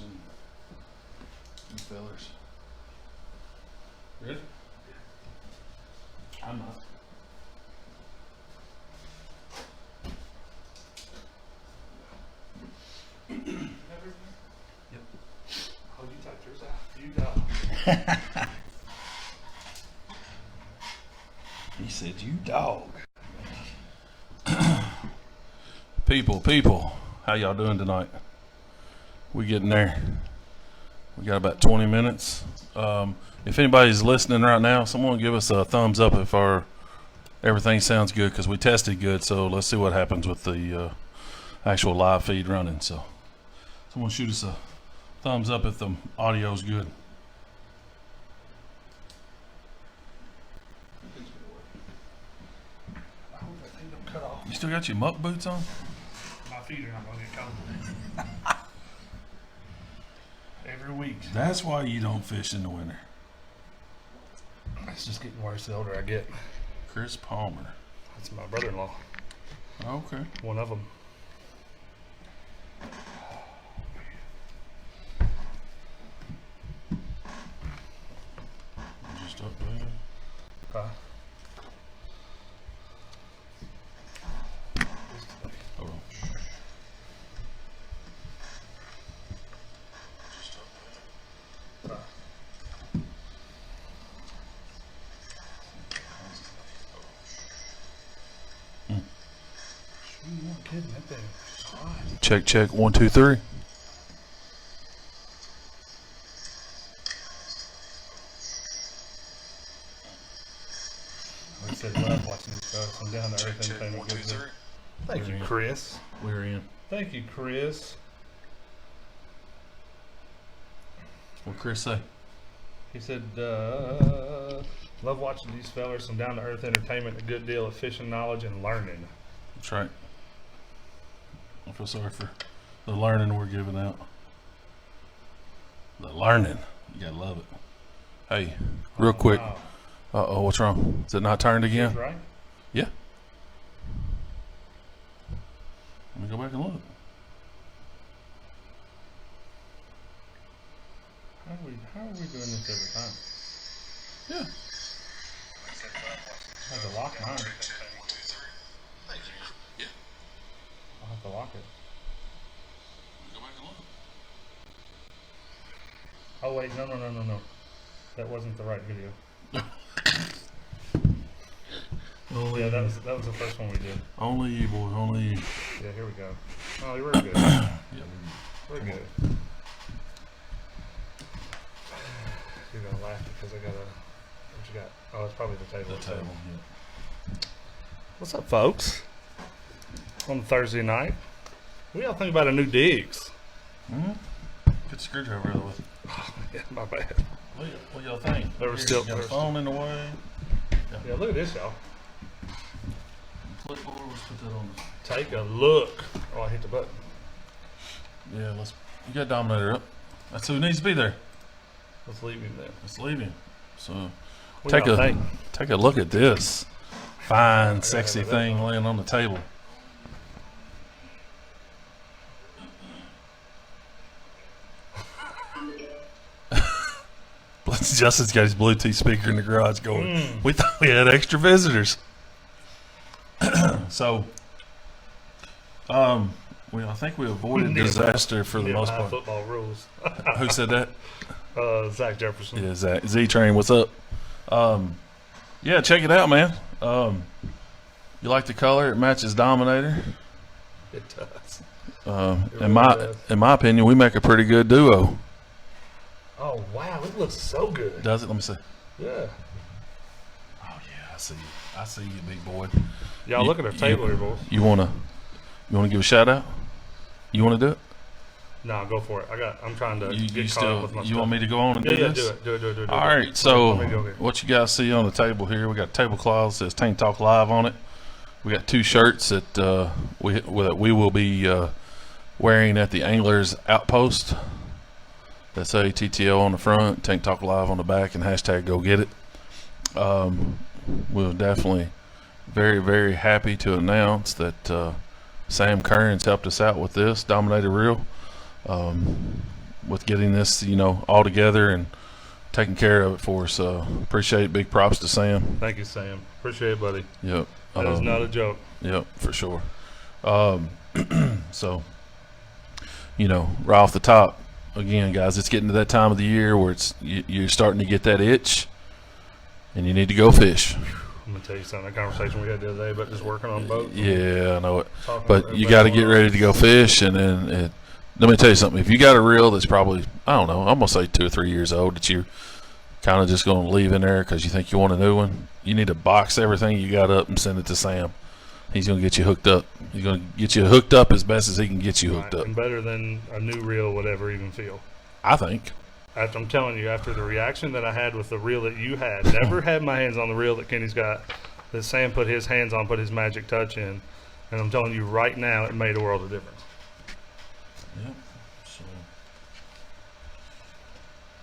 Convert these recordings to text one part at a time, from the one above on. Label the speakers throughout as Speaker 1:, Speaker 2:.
Speaker 1: watching you fellers. Ready? I'm not.
Speaker 2: Yep. Oh, you typed yours out. You dog.
Speaker 1: He said, "You dog." People, how y'all doing tonight? We getting there. We got about 20 minutes. If anybody's listening right now, someone give us a thumbs up if everything sounds good, because we tested good. So let's see what happens with the actual live feed running. So someone shoot us a thumbs up if the audio's good. You still got your muck boots on?
Speaker 2: My feet are not going to get cold. Every week.
Speaker 1: That's why you don't fish in the winter.
Speaker 2: It's just getting worse the older I get.
Speaker 1: Chris Palmer.
Speaker 2: That's my brother-in-law.
Speaker 1: Okay.
Speaker 2: One of them.
Speaker 1: Just up there.
Speaker 2: Huh?
Speaker 1: Hold on. Just up there.
Speaker 2: Huh? You're not kidding. That thing is hot.
Speaker 1: Check. 1, 2, 3.
Speaker 2: Like I said, love watching these guys come down to earth and
Speaker 1: 1, 2, 3.
Speaker 2: Thank you, Chris.
Speaker 1: We're in.
Speaker 2: Thank you, Chris.
Speaker 1: What Chris say?
Speaker 2: He said, love watching these fellers, some down-to-earth entertainment, a good deal of fishing knowledge and learning.
Speaker 1: That's right. I feel sorry for the learning we're giving out. The learning. You gotta love it. Hey, real quick.
Speaker 2: Wow.
Speaker 1: Uh-oh, what's wrong? Is it not turned again?
Speaker 2: He's right.
Speaker 1: Yeah. Let me go back and look.
Speaker 2: How are we doing this every time?
Speaker 1: Yeah.
Speaker 2: I have to lock mine.
Speaker 1: Thank you. Yeah.
Speaker 2: I'll have to lock it.
Speaker 1: Go back and look.
Speaker 2: Oh wait, no. That wasn't the right video.
Speaker 1: Only
Speaker 2: Yeah, that was the first one we did.
Speaker 1: Only you, boy. Only you.
Speaker 2: Yeah, here we go. Oh, we're good.
Speaker 1: Yeah.
Speaker 2: We're good. You're gonna laugh because I got what you got? Oh, it's probably the table.
Speaker 1: The table. Yeah.
Speaker 2: What's up, folks? On Thursday night, what do y'all think about a new digs?
Speaker 1: Mm-hmm. Get the screwdriver out of the way.
Speaker 2: Oh, yeah, my bad.
Speaker 1: What y'all think?
Speaker 2: There was
Speaker 1: Here,
Speaker 2: still-
Speaker 1: got a
Speaker 2: there was
Speaker 1: phone in the way.
Speaker 2: Yeah, look at this, y'all.
Speaker 1: Clipboard. Let's put that on.
Speaker 2: Take a look. Oh, I hit the button.
Speaker 1: Yeah. You got Dominator up. That's who needs to be there.
Speaker 2: Let's leave him there.
Speaker 1: Let's leave him. So
Speaker 2: What
Speaker 1: take
Speaker 2: y'all think?
Speaker 1: a look at this fine, sexy
Speaker 2: that
Speaker 1: thing laying on the table. Justin's got his Bluetooth speaker in the garage going. We thought we had extra visitors. So, I think we avoided disaster for the most part.
Speaker 2: Football rules.
Speaker 1: Who said that?
Speaker 2: Zach Jefferson.
Speaker 1: Yeah, Zach. Z-Train, what's up? Yeah, check it out, man. You like the color? It matches Dominator.
Speaker 2: It does.
Speaker 1: In my opinion, we make a pretty good duo.
Speaker 2: Oh wow, it looks so good.
Speaker 1: Does it? Let me see.
Speaker 2: Yeah.
Speaker 1: Oh yeah, I see you. I see you, big boy.
Speaker 2: Y'all look at our table here, boys.
Speaker 1: You wanna give a shout out? You wanna do it?
Speaker 2: No, go for it. I'm trying to
Speaker 1: You
Speaker 2: get caught up with my
Speaker 1: you
Speaker 2: stuff.
Speaker 1: want me to go on and do
Speaker 2: Yeah,
Speaker 1: this?
Speaker 2: do it.
Speaker 1: All right, so
Speaker 2: Let me go here.
Speaker 1: what you guys see on the table here, we got a tablecloth that says Tank Talk Live on it. We got 2 shirts that we will be wearing at the Anglers Outpost. That say TTL on the front, Tank Talk Live on the back, and hashtag go get it. We're definitely very, very happy to announce that Sam Kearns helped us out with this, Dominator Reel. with getting this, all together and taking care of it for us. Appreciate it. Big props to Sam.
Speaker 2: Thank you, Sam. Appreciate it, buddy.
Speaker 1: Yep.
Speaker 2: That is not a joke.
Speaker 1: Yep, for sure. So, right off the top, again, guys, it's getting to that time of the year where you're starting to get that itch, and you need to go fish.
Speaker 2: I'm gonna tell you something. That conversation we had the other day about just working on boats.
Speaker 1: Yeah, I know it. But you got to get ready to go fish, and then let me tell you something. If you got a reel that's probably, I don't know, I'm gonna say 2 or 3 years old that you're kind of just gonna leave in there because you think you want a new one, you need to box everything you got up and send it to Sam. He's gonna get you hooked up. He's gonna get you hooked up as best as he can get you hooked up.
Speaker 2: And better than a new reel would ever even feel.
Speaker 1: I think.
Speaker 2: I'm telling you, after the reaction that I had with the reel that you had, never had my hands on the reel that Kenny's got, that Sam put his hands on, put his magic touch in, and I'm telling you right now, it made a world of difference.
Speaker 1: Yep.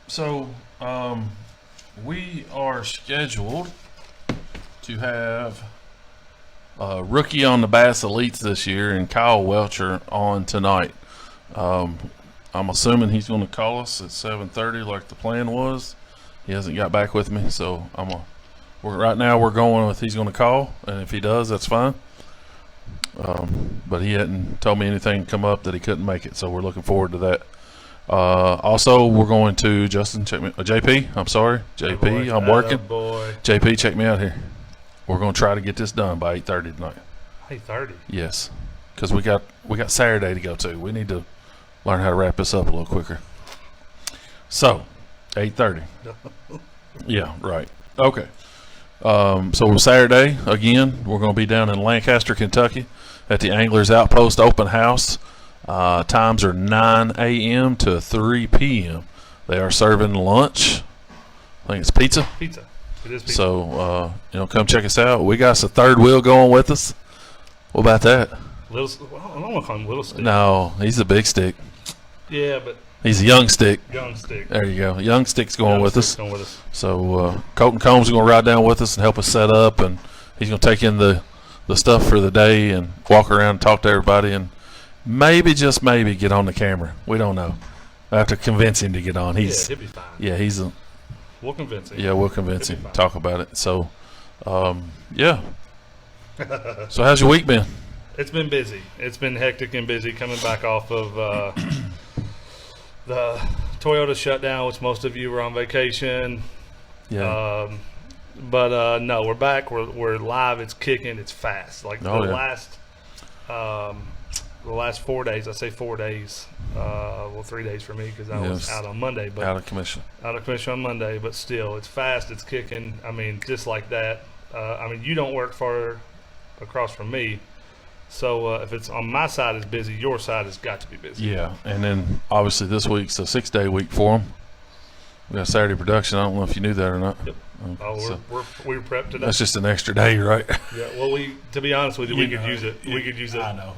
Speaker 1: So we are scheduled to have a rookie on the Bass Elites this year and Kyle Welcher on tonight. I'm assuming he's going to call us at 7:30 like the plan was. He hasn't got back with me, so right now we're going with he's going to call, and if he does, that's fine. But he hadn't told me anything come up that he couldn't make it, so we're looking forward to that. Also, we're going to Justin. Check me, JP. I'm sorry, JP. I'm working.
Speaker 2: Boy.
Speaker 1: JP, check me out here. We're going to try to get this done by 8:30 tonight.
Speaker 2: 8:30.
Speaker 1: Yes, because we got Saturday to go to. We need to learn how to wrap this up a little quicker. So, 8:30. Yeah, right. Okay. So Saturday again, we're going to be down in Lancaster, Kentucky, at the Anglers Outpost Open House. Times are 9 a.m. to 3 p.m. They are serving lunch. I think it's pizza.
Speaker 2: Pizza. It is pizza.
Speaker 1: So, come check us out. We got us a third wheel going with us. What about that?
Speaker 2: I don't want to call him Little Stick.
Speaker 1: No, he's a big stick.
Speaker 2: Yeah, but
Speaker 1: he's a young stick.
Speaker 2: Young Stick.
Speaker 1: There you go. Young stick's going with us.
Speaker 2: Going with us.
Speaker 1: So, Colton Combs is going to ride down with us and help us set up, and he's going to take in the stuff for the day and walk around and talk to everybody and maybe, just maybe, get on the camera. We don't know. I have to convince him to get on.
Speaker 2: He'll be fine.
Speaker 1: Yeah,
Speaker 2: we'll convince him.
Speaker 1: Yeah, we'll convince him. Talk about it. So, yeah. So how's your week been?
Speaker 2: It's been busy. It's been hectic and busy coming back off of the Toyota shutdown, which most of you were on vacation.
Speaker 1: Yeah.
Speaker 2: But no, we're back. We're live. It's kicking. It's fast. Like the last 4 days. I say 4 days. 3 days for me because I was out on Monday. But
Speaker 1: out of commission. Out
Speaker 2: of commission on Monday. But still, it's fast. It's kicking. I mean, just like that. You don't work far across from me. So if it's on my side is busy, your side has got to be busy.
Speaker 1: Yeah, and then obviously this week's a 6-day week for them. We got Saturday production. I don't know if you knew that or not.
Speaker 2: Yep. We're prepped today.
Speaker 1: That's just an extra day, right?
Speaker 2: Yeah. Well, to be honest with you, we could use it. We could use it.
Speaker 1: I know.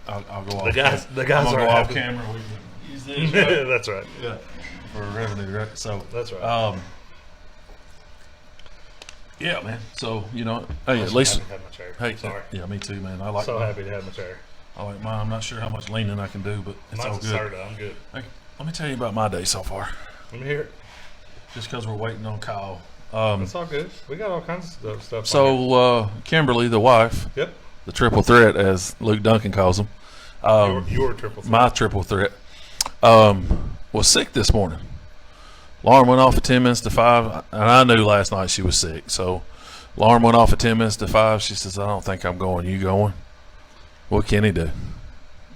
Speaker 1: I'll go off.
Speaker 2: The guys
Speaker 1: are
Speaker 2: off
Speaker 1: camera. We can use this. Right?
Speaker 2: That's right.
Speaker 1: Yeah. For revenue, right? So
Speaker 2: that's right.
Speaker 1: Yeah, man. So hey, at least.
Speaker 2: Had my chair.
Speaker 1: Hey,
Speaker 2: sorry.
Speaker 1: Yeah, me too, man. I like.
Speaker 2: So happy to have my chair.
Speaker 1: I like mine. I'm not sure how much leaning I can do, but it's
Speaker 2: Mine's
Speaker 1: all good.
Speaker 2: I'm good.
Speaker 1: Hey, let me tell you about my day so far.
Speaker 2: Let me hear it.
Speaker 1: Just because we're waiting on Kyle.
Speaker 2: That's all good. We got all kinds of stuff.
Speaker 1: So Kimberly, the wife.
Speaker 2: Yep.
Speaker 1: The triple threat, as Luke Duncan calls them.
Speaker 2: Your triple threat.
Speaker 1: My triple threat. Was sick this morning. Alarm went off at 10 minutes to 5, and I knew last night she was sick. So alarm went off at 10 minutes to 5. She says, I don't think I'm going. You going? What can he do?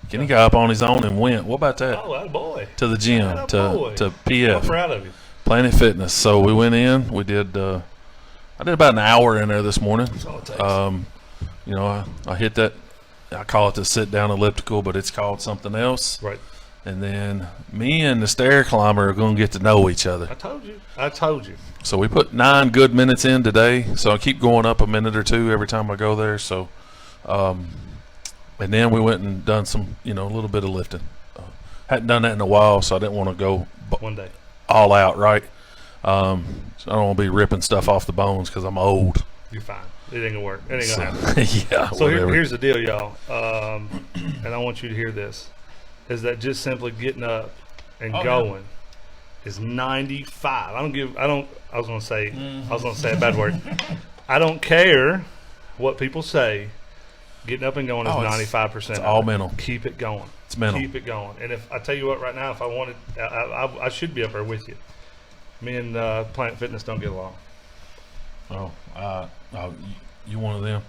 Speaker 1: Kenny got up on his own and went. What about that?
Speaker 2: Oh, that boy.
Speaker 1: To the gym, to PF.
Speaker 2: I'm proud of you.
Speaker 1: Planet Fitness. So we went in. We did. I did about an hour in there this morning.
Speaker 2: That's all it takes.
Speaker 1: I hit that. I call it the sit down elliptical, but it's called something else.
Speaker 2: Right.
Speaker 1: And then me and the stair climber are going to get to know each other.
Speaker 2: I told you.
Speaker 1: So we put 9 good minutes in today. So I keep going up a minute or two every time I go there. So, and then we went and done some, a little bit of lifting. Hadn't done that in a while, so I didn't want to go
Speaker 2: one day
Speaker 1: all out, right? So I don't want to be ripping stuff off the bones because I'm old.
Speaker 2: You're fine. It ain't gonna work. It ain't gonna happen.
Speaker 1: Yeah.
Speaker 2: So here's the deal, y'all. And I want you to hear this. is that just simply getting up and
Speaker 1: Oh,
Speaker 2: going is 95. I was gonna say a bad word. I don't care what people say. Getting up and going is 95%.
Speaker 1: It's all mental.
Speaker 2: Keep it going.
Speaker 1: It's mental.
Speaker 2: Keep it going. And if I tell you what, right now, if I wanted, I should be up there with you. Me and Planet Fitness don't get along.
Speaker 1: You one of them?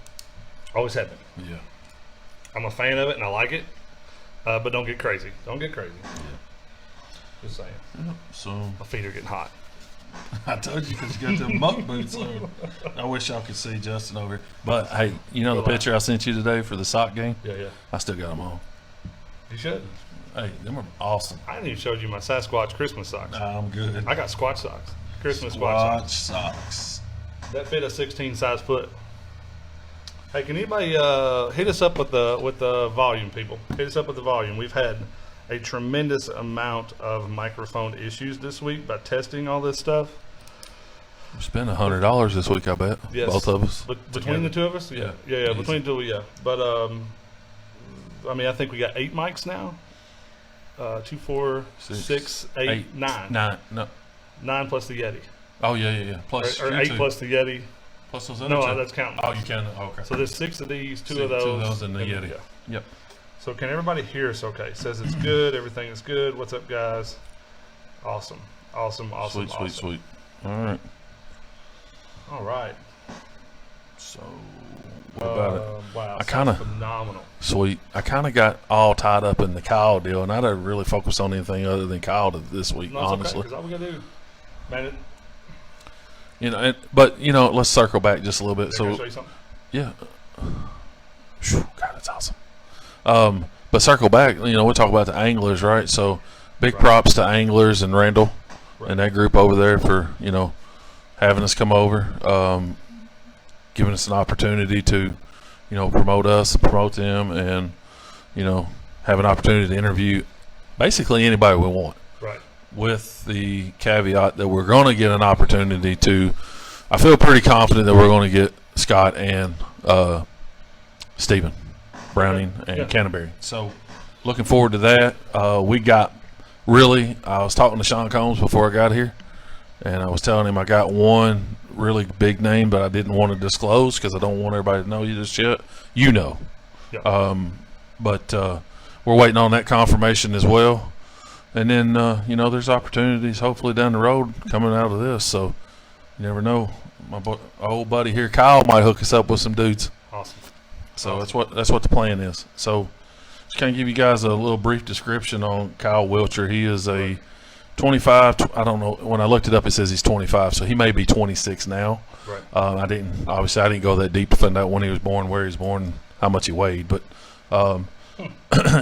Speaker 2: Always have been.
Speaker 1: Yeah.
Speaker 2: I'm a fan of it and I like it, but don't get crazy. Don't get crazy.
Speaker 1: Yeah.
Speaker 2: Just saying.
Speaker 1: Yeah. So
Speaker 2: My feet are getting hot.
Speaker 1: I told you because you got them muck boots on. I wish y'all could see Justin over here. But hey, you know the picture I sent you today for the sock game?
Speaker 2: Yeah.
Speaker 1: I still got them on.
Speaker 2: You should.
Speaker 1: Hey, them are awesome.
Speaker 2: I didn't even show you my Sasquatch Christmas socks.
Speaker 1: I'm good.
Speaker 2: I got Squatch socks. Christmas Squatch
Speaker 1: Squatch socks.
Speaker 2: that fit a 16 size foot. Hey, can anybody hit us up with the volume, people? Hit us up with the volume. We've had a tremendous amount of microphone issues this week by testing all this stuff.
Speaker 1: We spent $100 this week, I bet.
Speaker 2: Yes.
Speaker 1: Both of us.
Speaker 2: Between the two of us? Yeah.
Speaker 1: Easy.
Speaker 2: Between the two, yeah. But I mean, I think we got 8 mics now. 2, 4, 6, 8, 9.
Speaker 1: 9. No.
Speaker 2: 9 plus the Yeti.
Speaker 1: Oh yeah. Plus
Speaker 2: Or
Speaker 1: you
Speaker 2: 8
Speaker 1: two.
Speaker 2: plus the Yeti.
Speaker 1: Plus those other
Speaker 2: No,
Speaker 1: two.
Speaker 2: that's counting.
Speaker 1: Oh, you can. Oh, okay.
Speaker 2: So there's 6 of these, 2
Speaker 1: Two
Speaker 2: of those.
Speaker 1: 2 of those and the Yeti.
Speaker 2: Yeah.
Speaker 1: Yep.
Speaker 2: So can everybody hear us okay? It says it's good. Everything is good. What's up, guys? Awesome.
Speaker 1: Sweet. All right.
Speaker 2: All right.
Speaker 1: So what about it?
Speaker 2: Wow.
Speaker 1: I kinda-
Speaker 2: phenomenal.
Speaker 1: Sweet. I kind of got all tied up in the Kyle deal, and I didn't really focus on anything other than Kyle this week,
Speaker 2: No, it's
Speaker 1: honestly.
Speaker 2: okay, 'cause all we gotta do, man.
Speaker 1: But let's circle back just a little bit.
Speaker 2: Can I
Speaker 1: So
Speaker 2: show you something?
Speaker 1: yeah, Phew, God, that's awesome. But circle back. We'll talk about the anglers, right? So big props to anglers and Randall and that group over there for having us come over, giving us an opportunity to promote us, promote them, and have an opportunity to interview basically anybody we want.
Speaker 2: Right.
Speaker 1: With the caveat that we're going to get an opportunity to, I feel pretty confident that we're going to get Scott and Stephen Browning and Canterbury. So looking forward to that. I was talking to Sean Combs before I got here, and I was telling him I got one really big name, but I didn't want to disclose because I don't want everybody to know you just yet.
Speaker 2: Yeah.
Speaker 1: But we're waiting on that confirmation as well. And then, there's opportunities hopefully down the road coming out of this. So you never know. My old buddy here, Kyle, might hook us up with some dudes.
Speaker 2: Awesome.
Speaker 1: So that's what the plan is. So just kind of give you guys a little brief description on Kyle Welcher. He is a 25. I don't know. When I looked it up, it says he's 25. So he may be 26 now.
Speaker 2: Right.
Speaker 1: I didn't go that deep to find out when he was born, where he was born, how much he weighed. But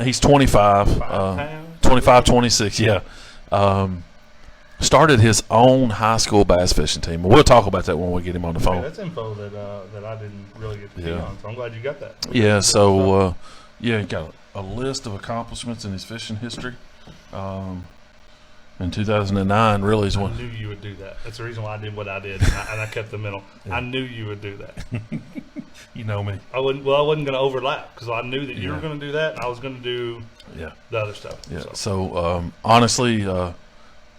Speaker 1: he's 25. 25, 26, yeah. Started his own high school bass fishing team. We'll talk about that when we get him on the phone.
Speaker 2: Yeah, that's info that I didn't really get to see on, so I'm glad you got that.
Speaker 1: Yeah, so, he got a list of accomplishments in his fishing history. In 2009, really is
Speaker 2: I
Speaker 1: when...
Speaker 2: knew you would do that. That's the reason why I did what I did, and I kept the mental. Yeah. I knew you would do that.
Speaker 1: You know me.
Speaker 2: I wasn't going to overlap because I knew that you were going to do that, and I was going to do the other stuff.
Speaker 1: Yeah. So honestly,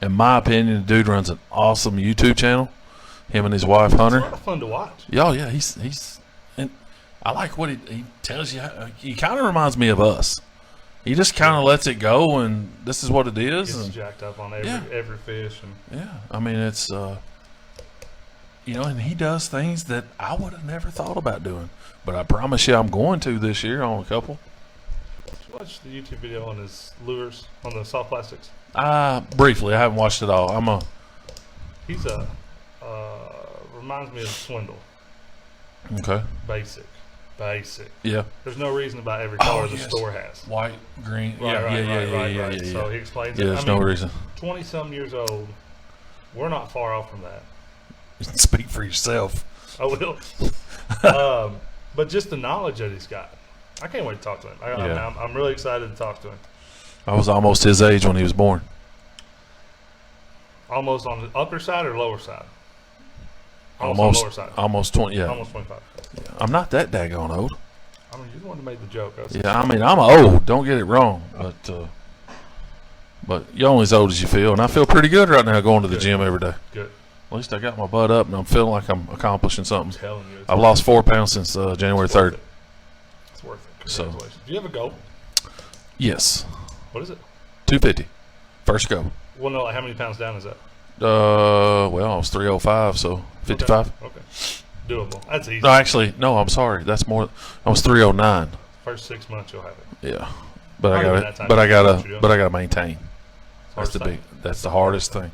Speaker 1: in my opinion, the dude runs an awesome YouTube channel. Him and his wife Hunter.
Speaker 2: It's a lot of fun to watch.
Speaker 1: Yeah. He's and I like what he tells you. He kind of reminds me of us. He just kind of lets it go, and this is what it is.
Speaker 2: Gets jacked up on every fish.
Speaker 1: I mean, it's and he does things that I would have never thought about doing. But I promise you, I'm going to this year on a couple.
Speaker 2: Did you watch the YouTube video on his lures on the soft plastics?
Speaker 1: Briefly, I haven't watched it all.
Speaker 2: He's reminds me of Swindle.
Speaker 1: Okay.
Speaker 2: Basic.
Speaker 1: Yeah.
Speaker 2: There's no reason to buy every color the store has.
Speaker 1: White, green.
Speaker 2: Right. So he explains it.
Speaker 1: There's no reason.
Speaker 2: 20-some years old. We're not far off from that.
Speaker 1: Speak for yourself.
Speaker 2: I will. But just the knowledge that he's got. I can't wait to talk to him. I'm really excited to talk to him.
Speaker 1: I was almost his age when he was born.
Speaker 2: Almost on the upper side or lower side?
Speaker 1: Almost
Speaker 2: on the lower side.
Speaker 1: Almost 20, yeah.
Speaker 2: Almost 25.
Speaker 1: Yeah. I'm not that daggone old.
Speaker 2: I mean, you're the one that made the joke.
Speaker 1: I'm old. Don't get it wrong. But But you're only as old as you feel, and I feel pretty good right now going to the
Speaker 2: Good.
Speaker 1: gym every day.
Speaker 2: Good.
Speaker 1: At least I got my butt up, and I'm feeling like I'm accomplishing something.
Speaker 2: I'm telling you.
Speaker 1: I've lost 4 pounds since January 3rd.
Speaker 2: It's worth it.
Speaker 1: So-
Speaker 2: Congratulations. Do you have a goal?
Speaker 1: Yes,
Speaker 2: What is it?
Speaker 1: 250. First go.
Speaker 2: Well, no, like how many pounds down is that?
Speaker 1: Well, I was 305, so 55.
Speaker 2: Okay. Doable. That's easy.
Speaker 1: No, actually, no. I'm sorry. That's more. I was 309.
Speaker 2: First 6 months you'll have it.
Speaker 1: Yeah, but I
Speaker 2: Probably
Speaker 1: got
Speaker 2: that
Speaker 1: to
Speaker 2: time
Speaker 1: but I
Speaker 2: you know what
Speaker 1: got
Speaker 2: you're
Speaker 1: to
Speaker 2: doing.
Speaker 1: but I got to maintain. That's
Speaker 2: Hardest
Speaker 1: the
Speaker 2: thing.
Speaker 1: big. That's the hardest thing.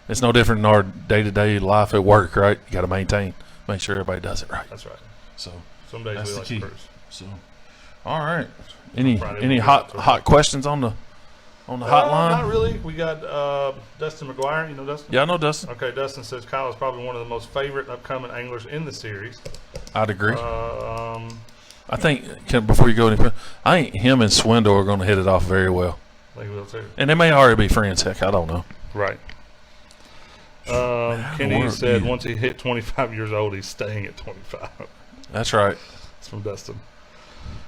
Speaker 1: It's no different in our day-to-day life at work, right? You got to maintain, make sure everybody does it right.
Speaker 2: That's right.
Speaker 1: So
Speaker 2: Some days
Speaker 1: That's
Speaker 2: we
Speaker 1: the
Speaker 2: like
Speaker 1: key.
Speaker 2: to cruise.
Speaker 1: So, all right. Any
Speaker 2: Friday
Speaker 1: any
Speaker 2: we'll
Speaker 1: hot
Speaker 2: do it.
Speaker 1: hot questions on the hotline?
Speaker 2: Not really. We got Dustin McGuire. You know Dustin?
Speaker 1: Yeah, I know Dustin.
Speaker 2: Okay, Dustin says Kyle is probably one of the most favorite upcoming anglers in the series.
Speaker 1: I'd agree.
Speaker 2: Um,
Speaker 1: I think before you go any further, I think him and Swindle are going to hit it off very well,
Speaker 2: they will too.
Speaker 1: and they may already be friends. Heck, I don't know.
Speaker 2: Right.
Speaker 1: how
Speaker 2: Kenny
Speaker 1: work
Speaker 2: said
Speaker 1: you-
Speaker 2: once he hit 25 years old, he's staying at 25.
Speaker 1: That's right.
Speaker 2: It's from Dustin.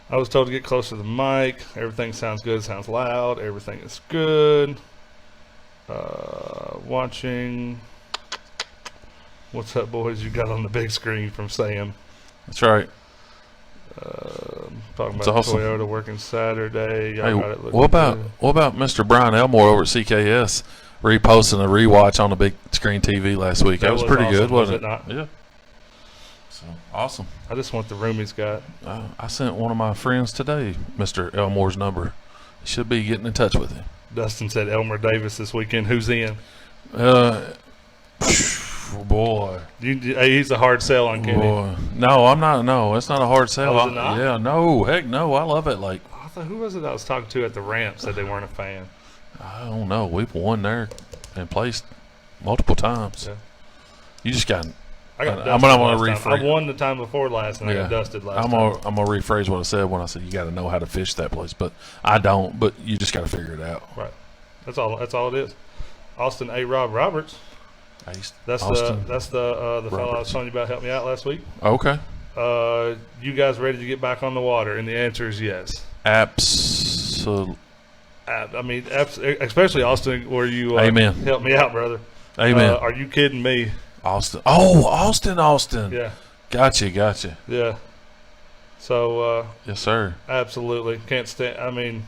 Speaker 2: I was told to get closer to the mic. Everything sounds good. Sounds loud. Everything is good. Watching. What's up, boys? You got on the big screen from Sam.
Speaker 1: That's right.
Speaker 2: Talking
Speaker 1: That's
Speaker 2: about
Speaker 1: awesome.
Speaker 2: Toyota working Saturday. Y'all
Speaker 1: Hey,
Speaker 2: got it looking
Speaker 1: what about
Speaker 2: good.
Speaker 1: what about Mr. Brian Elmore over at CKS reposting a rewatch on the big screen TV last week? That was pretty
Speaker 2: awesome,
Speaker 1: good, wasn't
Speaker 2: was it not?
Speaker 1: Yeah. So awesome.
Speaker 2: I just want the room he's got.
Speaker 1: I sent one of my friends today Mr. Elmore's number. He should be getting in touch with him.
Speaker 2: Dustin said Elmer Davis this weekend. Who's in?
Speaker 1: Boy.
Speaker 2: He's a hard sell on Kenny.
Speaker 1: Boy. No, I'm not. No, it's not a hard sell.
Speaker 2: Oh, is it not?
Speaker 1: Yeah, no. Heck no. I love it. Like,
Speaker 2: I thought, who was it I was talking to at the ramp said they weren't a fan?
Speaker 1: I don't know. We've won there and placed multiple times.
Speaker 2: Yeah.
Speaker 1: You just got.
Speaker 2: I got
Speaker 1: I'm
Speaker 2: dusted
Speaker 1: gonna
Speaker 2: last time.
Speaker 1: rephrase.
Speaker 2: I won the time before last, and I got dusted last
Speaker 1: I'm
Speaker 2: time.
Speaker 1: gonna rephrase what I said when I said you got to know how to fish that place, but I don't. But you just got to figure it out.
Speaker 2: Right. That's all. That's all it is. Austin A. Rob Roberts. That's
Speaker 1: Austin
Speaker 2: the fellow I was
Speaker 1: Roberts.
Speaker 2: telling you about. Helped me out last week.
Speaker 1: Okay.
Speaker 2: You guys ready to get back on the water? And the answer is yes.
Speaker 1: Absolutely.
Speaker 2: I mean, especially Austin, where you
Speaker 1: Amen.
Speaker 2: help me out, brother.
Speaker 1: Amen.
Speaker 2: Are you kidding me?
Speaker 1: Austin. Oh, Austin.
Speaker 2: Yeah.
Speaker 1: Gotcha.
Speaker 2: Yeah. So
Speaker 1: Yes, sir.
Speaker 2: absolutely can't stand. I mean,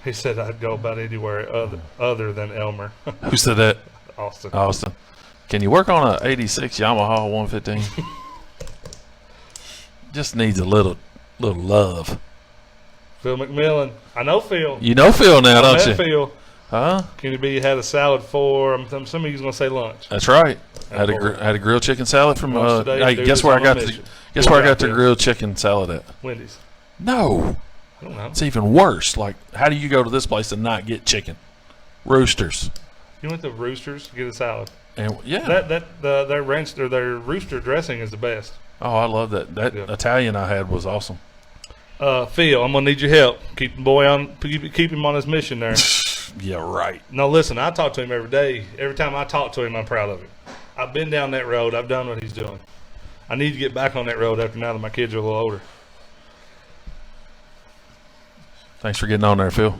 Speaker 2: he said I'd go about anywhere other than Elmer.
Speaker 1: Who said that?
Speaker 2: Austin.
Speaker 1: Can you work on a '86 Yamaha 115? Just needs a little love.
Speaker 2: Phil McMillan. I know Phil.
Speaker 1: You know Phil now,
Speaker 2: I
Speaker 1: don't
Speaker 2: met
Speaker 1: you?
Speaker 2: Phil.
Speaker 1: Huh?
Speaker 2: Kenny B had a salad for. I'm assuming he's going to say lunch.
Speaker 1: That's right.
Speaker 2: And
Speaker 1: Had a grilled chicken salad from.
Speaker 2: Lunch today,
Speaker 1: Hey,
Speaker 2: dude,
Speaker 1: guess
Speaker 2: is
Speaker 1: where I
Speaker 2: on a
Speaker 1: got
Speaker 2: mission.
Speaker 1: guess where I
Speaker 2: What
Speaker 1: got the
Speaker 2: got
Speaker 1: grilled chicken salad at?
Speaker 2: Wendy's.
Speaker 1: No,
Speaker 2: I don't know.
Speaker 1: it's even worse. Like, how do you go to this place and not get chicken? Roosters.
Speaker 2: You went to Roosters to get a salad.
Speaker 1: And yeah.
Speaker 2: Their ranch or their rooster dressing is the best.
Speaker 1: Oh, I love that. That
Speaker 2: Yeah.
Speaker 1: Italian I had was awesome.
Speaker 2: Phil, I'm gonna need your help. Keep the boy on. Keep him on his mission there.
Speaker 1: Yeah, right.
Speaker 2: No, listen. I talk to him every day. Every time I talk to him, I'm proud of him. I've been down that road. I've done what he's doing. I need to get back on that road after now that my kids are a little older.
Speaker 1: Thanks for getting on there, Phil.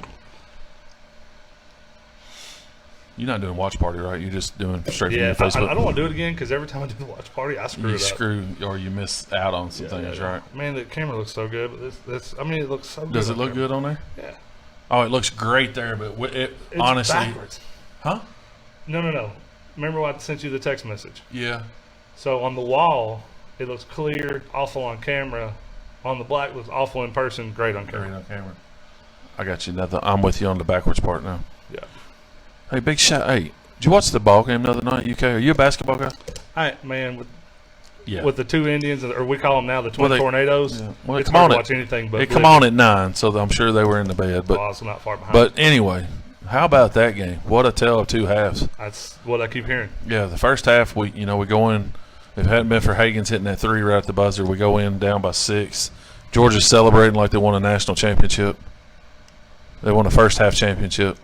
Speaker 1: You're not doing watch party, right? You're just doing straight from
Speaker 2: Yeah,
Speaker 1: your Facebook.
Speaker 2: I don't want to do it again because every time I do the watch party, I screw
Speaker 1: You
Speaker 2: it up.
Speaker 1: screw or you miss out on some things, right?
Speaker 2: Man, the camera looks so good, but this I mean, it looks so good.
Speaker 1: Does it
Speaker 2: on
Speaker 1: look
Speaker 2: camera.
Speaker 1: good on there?
Speaker 2: Yeah.
Speaker 1: Oh, it looks great there, but
Speaker 2: It's
Speaker 1: honestly,
Speaker 2: backwards.
Speaker 1: huh?
Speaker 2: No. Remember when I sent you the text message?
Speaker 1: Yeah.
Speaker 2: So on the wall, it looks clear, awful on camera. On the black, looks awful in person, great on
Speaker 1: Great
Speaker 2: camera.
Speaker 1: on camera. I got you. Nothing. I'm with you on the backwards part now.
Speaker 2: Yeah.
Speaker 1: Hey, big shot. Hey, did you watch the ball game the other night, UK? Are you a basketball guy?
Speaker 2: Man,
Speaker 1: Yeah.
Speaker 2: with the two Indians, or we call them now the Twin
Speaker 1: Well, they-
Speaker 2: Tornadoes.
Speaker 1: Yeah. Well,
Speaker 2: It's
Speaker 1: come
Speaker 2: hard
Speaker 1: on
Speaker 2: to
Speaker 1: at
Speaker 2: watch anything but.
Speaker 1: They come on at 9, so I'm sure they were in the bed. But
Speaker 2: Oh, it's not far behind.
Speaker 1: but anyway, how about that game? What a tale of two halves.
Speaker 2: That's what I keep hearing.
Speaker 1: Yeah, the first half we go in. If it hadn't been for Hagen's hitting that 3 right at the buzzer, we go in down by 6. Georgia's celebrating like they won a national championship. They won a first half championship,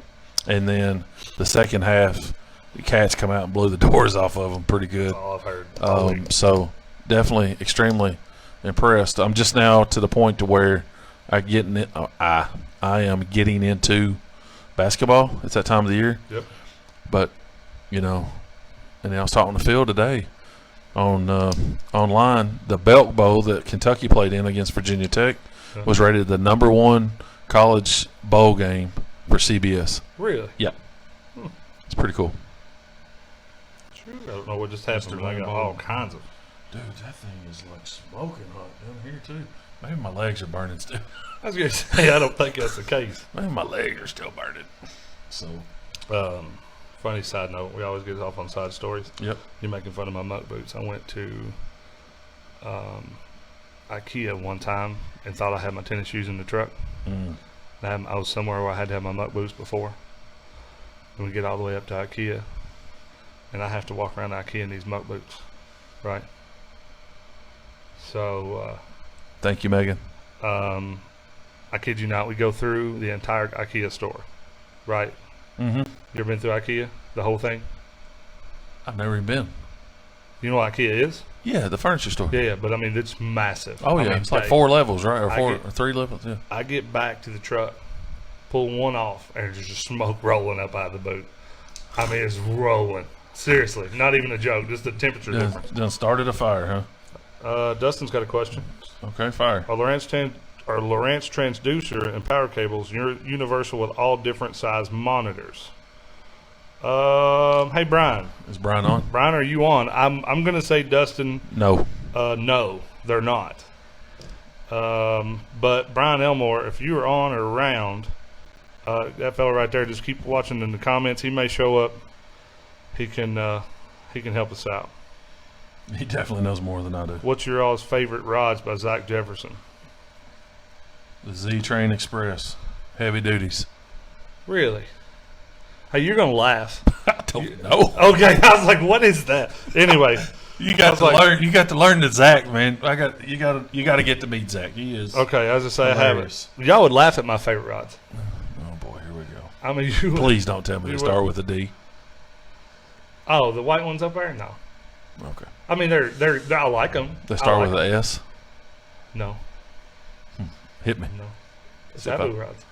Speaker 1: and then the second half, the Cats come out and blew the doors off of them pretty good.
Speaker 2: That's all I've heard. all week.
Speaker 1: So definitely extremely impressed. I'm just now to the point to where I am getting into basketball. It's that time of the year.
Speaker 2: Yep.
Speaker 1: But, and then I was talking on the field today on online. The Belk Bowl that Kentucky played in against Virginia Tech was rated the #1 college bowl game for CBS.
Speaker 2: Really?
Speaker 1: Yeah. It's pretty cool.
Speaker 2: Sure. I don't know what just happened, but I got all kinds of.
Speaker 1: Dude, that thing is like smoking hot down here too. Maybe my legs are burning still.
Speaker 2: I was going to say, I don't think that's the case.
Speaker 1: Maybe my legs are still burning. So,
Speaker 2: funny side note, we always get off on side stories.
Speaker 1: yep.
Speaker 2: You're making fun of my muck boots. I went to IKEA one time and thought I had my tennis shoes in the truck. I was somewhere where I had to have my muck boots before. And we get all the way up to IKEA, and I have to walk around IKEA in these muck boots, right? So,
Speaker 1: Thank you, Megan.
Speaker 2: I kid you not, we go through the entire IKEA store, right?
Speaker 1: Mm-hmm.
Speaker 2: You ever been through IKEA, the whole thing?
Speaker 1: I've never even been.
Speaker 2: You know what IKEA is?
Speaker 1: Yeah, the furniture store.
Speaker 2: Yeah, but I mean, it's massive.
Speaker 1: Oh,
Speaker 2: I
Speaker 1: yeah.
Speaker 2: mean,
Speaker 1: It's like 4 levels, right? Or 3 levels, yeah.
Speaker 2: I get back to the truck, pull one off, and there's just smoke rolling up out of the boot. I mean, it's rolling. Seriously, not even a joke, just the temperature difference.
Speaker 1: Done started a fire, huh?
Speaker 2: Dustin's got a question.
Speaker 1: Okay, fire.
Speaker 2: Are Lowrance transducer and power cables universal with all different size monitors? Hey, Brian.
Speaker 1: Is Brian on?
Speaker 2: Brian, are you on? I'm going to say, Dustin,
Speaker 1: No.
Speaker 2: no, they're not. But Brian Elmore, if you are on or around, that fella right there, just keep watching in the comments. He may show up. He can help us out.
Speaker 1: He definitely knows more than I do.
Speaker 2: What's your all's favorite rods by Zach Jefferson?
Speaker 1: The Z-Train Express. Heavy duties.
Speaker 2: Really? Hey, you're going to laugh.
Speaker 1: I don't know.
Speaker 2: Okay, I was like, what is that? Anyway.
Speaker 1: You got to learn. You got to learn the Zach, man. You got to get to meet Zach. He is.
Speaker 2: Okay, as I say, I
Speaker 1: hilarious.
Speaker 2: have it. Y'all would laugh at my favorite rods.
Speaker 1: Oh boy, here we go.
Speaker 2: I mean, you.
Speaker 1: Please don't tell me to start with a D.
Speaker 2: Oh, the white ones up there? No.
Speaker 1: Okay.
Speaker 2: I mean, they're I like them.
Speaker 1: They start with an S.
Speaker 2: No.
Speaker 1: Hit me.
Speaker 2: No. It's Abu rods.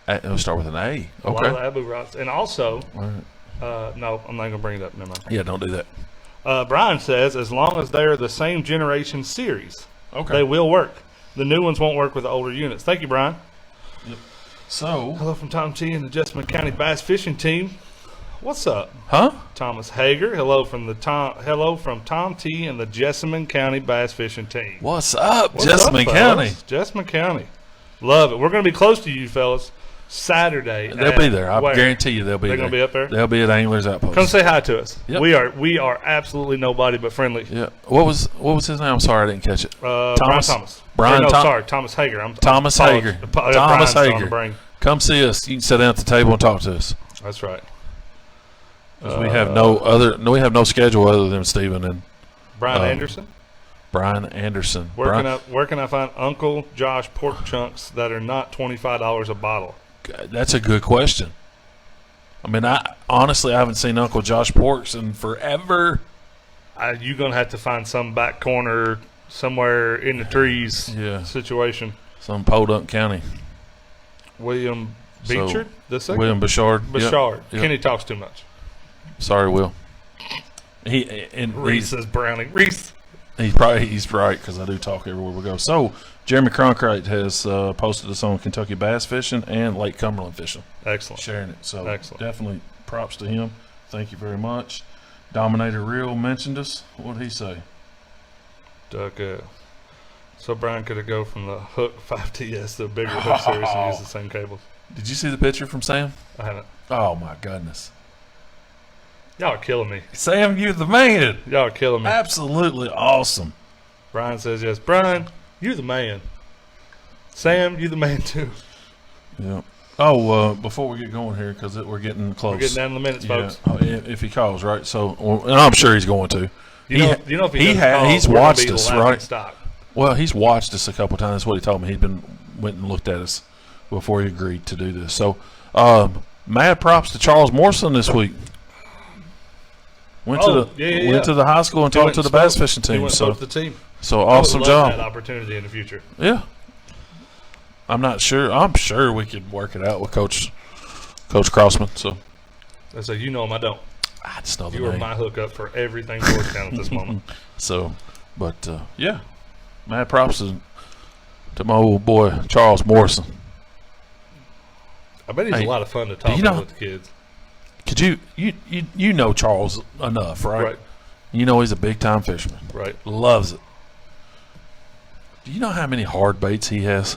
Speaker 1: It'll start with an A.
Speaker 2: A lot of
Speaker 1: Okay.
Speaker 2: Abu rods, and also,
Speaker 1: All right.
Speaker 2: no, I'm not gonna bring it up. Never mind.
Speaker 1: Yeah, don't do that.
Speaker 2: Brian says, as long as they're the same generation series,
Speaker 1: Okay.
Speaker 2: they will work. The new ones won't work with the older units. Thank you, Brian.
Speaker 1: So.
Speaker 2: Hello from Tom T and the Jessamine County Bass Fishing Team. What's up?
Speaker 1: Huh?
Speaker 2: Thomas Hager. Hello from Tom T and the Jessamine County Bass Fishing Team.
Speaker 1: What's up,
Speaker 2: What's
Speaker 1: Jessamine
Speaker 2: up,
Speaker 1: County?
Speaker 2: fellas? Jessamine County. Love it. We're going to be close to you, fellas, Saturday.
Speaker 1: They'll be there. I
Speaker 2: where?
Speaker 1: guarantee you they'll be
Speaker 2: They're
Speaker 1: there.
Speaker 2: going to be up there?
Speaker 1: They'll be at Anglers Outpost.
Speaker 2: Come say hi to us.
Speaker 1: Yep.
Speaker 2: We are absolutely nobody but friendly.
Speaker 1: Yeah. What was his name? I'm sorry, I didn't catch it.
Speaker 2: Brian Thomas.
Speaker 1: Brian
Speaker 2: Thomas Hager.
Speaker 1: Thomas Hager. Thomas Hager. Come see us. You can sit down at the table and talk to us.
Speaker 2: That's right.
Speaker 1: 'Cause we have we have no schedule other than Stephen and
Speaker 2: Brian Anderson.
Speaker 1: Brian Anderson.
Speaker 2: Where can I find Uncle Josh pork chunks that are not $25 a bottle?
Speaker 1: That's a good question. I mean, I haven't seen Uncle Josh Porks in forever.
Speaker 2: You're going to have to find some back corner somewhere in the trees situation.
Speaker 1: Some Podunk County.
Speaker 2: William Beechard?
Speaker 1: William Bouchard.
Speaker 2: Bouchard.
Speaker 1: Yep.
Speaker 2: Kenny talks too much.
Speaker 1: Sorry, Will.
Speaker 2: Reese says Browning. Reese.
Speaker 1: He's right because I do talk everywhere we go. So Jeremy Cronkite has posted us on Kentucky bass fishing and Lake Cumberland fishing.
Speaker 2: Excellent.
Speaker 1: Sharing it. So
Speaker 2: excellent.
Speaker 1: Definitely props to him. Thank you very much. Dominator Real mentioned us. What did he say?
Speaker 2: So Brian could have go from the Hook 5TS to a bigger Hook series and use the same cables.
Speaker 1: Did you see the picture from Sam?
Speaker 2: I haven't.
Speaker 1: Oh my goodness.
Speaker 2: Y'all are killing me.
Speaker 1: Sam, you're the man.
Speaker 2: Y'all are killing me.
Speaker 1: Absolutely awesome.
Speaker 2: Brian says yes. Brian, you're the man. Sam, you're the man too.
Speaker 1: Yeah. Oh, before we get going here, because we're getting close.
Speaker 2: We're getting down to the minutes, folks.
Speaker 1: If he calls, right? So, and I'm sure he's going to.
Speaker 2: You know if
Speaker 1: he's watched us, right?
Speaker 2: Stock.
Speaker 1: Well, he's watched us a couple times. That's what he told me. He's went and looked at us before he agreed to do this. So, mad props to Charles Morrison this week. Went to the high school and talked to the bass fishing team.
Speaker 2: So the team.
Speaker 1: So awesome job.
Speaker 2: That opportunity in the future.
Speaker 1: Yeah. I'm not sure. I'm sure we could work it out with Coach Coach Crossman. So
Speaker 2: I said, you know him, I don't.
Speaker 1: I just know the
Speaker 2: You are
Speaker 1: name.
Speaker 2: my hookup for everything Georgetown at this moment.
Speaker 1: So, but yeah, mad props to my old boy Charles Morrison.
Speaker 2: I bet he's
Speaker 1: Hey,
Speaker 2: a lot of fun to talk
Speaker 1: you know-
Speaker 2: with the kids.
Speaker 1: Could you know Charles enough, right?
Speaker 2: Right,
Speaker 1: You know he's a big time fisherman.
Speaker 2: right.
Speaker 1: Loves it. Do you know how many hard baits he has?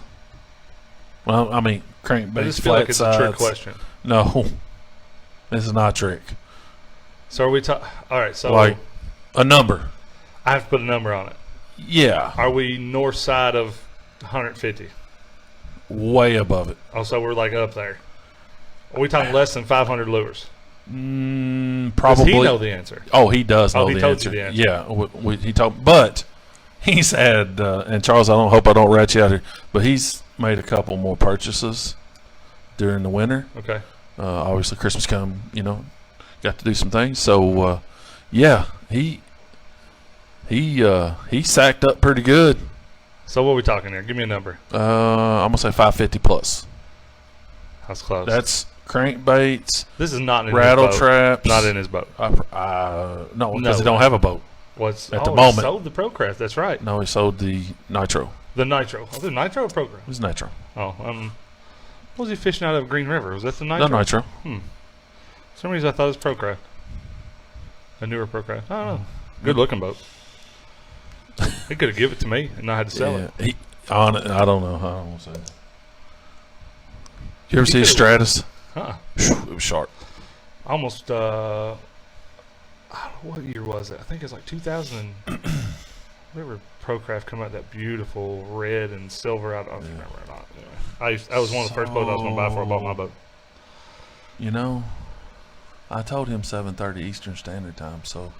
Speaker 1: Well, I mean
Speaker 2: I
Speaker 1: crankbaits,
Speaker 2: just feel
Speaker 1: flat
Speaker 2: like it's a trick
Speaker 1: sides.
Speaker 2: question.
Speaker 1: No, this is not a trick.
Speaker 2: So are we talking? All right, so
Speaker 1: Like a number.
Speaker 2: I have to put a number on it.
Speaker 1: Yeah,
Speaker 2: Are we north side of 150?
Speaker 1: way above it.
Speaker 2: Oh, so we're like up there. Are we talking less than 500 lures? Does
Speaker 1: Probably.
Speaker 2: he know the answer?
Speaker 1: Oh, he does know
Speaker 2: he
Speaker 1: the,
Speaker 2: told
Speaker 1: answer.
Speaker 2: you the answer.
Speaker 1: Yeah, he told. But he said, and Charles, I hope I don't rat you out here, but he's made a couple more purchases during the winter.
Speaker 2: Okay.
Speaker 1: Obviously, Christmas come, got to do some things. So, yeah, he sacked up pretty good.
Speaker 2: So what are we talking here? Give me a number.
Speaker 1: I'm gonna say 550 plus.
Speaker 2: That's close.
Speaker 1: That's crankbaits,
Speaker 2: This is not in
Speaker 1: rattle
Speaker 2: his boat.
Speaker 1: traps.
Speaker 2: Not in his boat.
Speaker 1: No, because
Speaker 2: No.
Speaker 1: he don't have a boat.
Speaker 2: What's
Speaker 1: At the
Speaker 2: he
Speaker 1: moment.
Speaker 2: sold the Procraft. That's right.
Speaker 1: No, he sold the Nitro.
Speaker 2: The Nitro. Oh, the Nitro Procraft.
Speaker 1: It was Nitro.
Speaker 2: Oh, what was he fishing out of Green River? Was that the Nitro?
Speaker 1: The Nitro.
Speaker 2: For some reason I thought it was Procraft. A newer Procraft. I don't know. Good looking boat. He could have given it to me and I had to sell it.
Speaker 1: I don't know. I don't want to say that. You ever
Speaker 2: He
Speaker 1: see his
Speaker 2: could've-
Speaker 1: Stratus?
Speaker 2: Huh.
Speaker 1: It was sharp.
Speaker 2: Almost, I don't know, what year was it? I think it was like 2000. Whatever Procraft come out, that beautiful red and silver. I don't remember or not. Anyway, that was one of the first boats I was going to buy before I bought my boat.
Speaker 1: I told him 7:30 Eastern Standard Time, so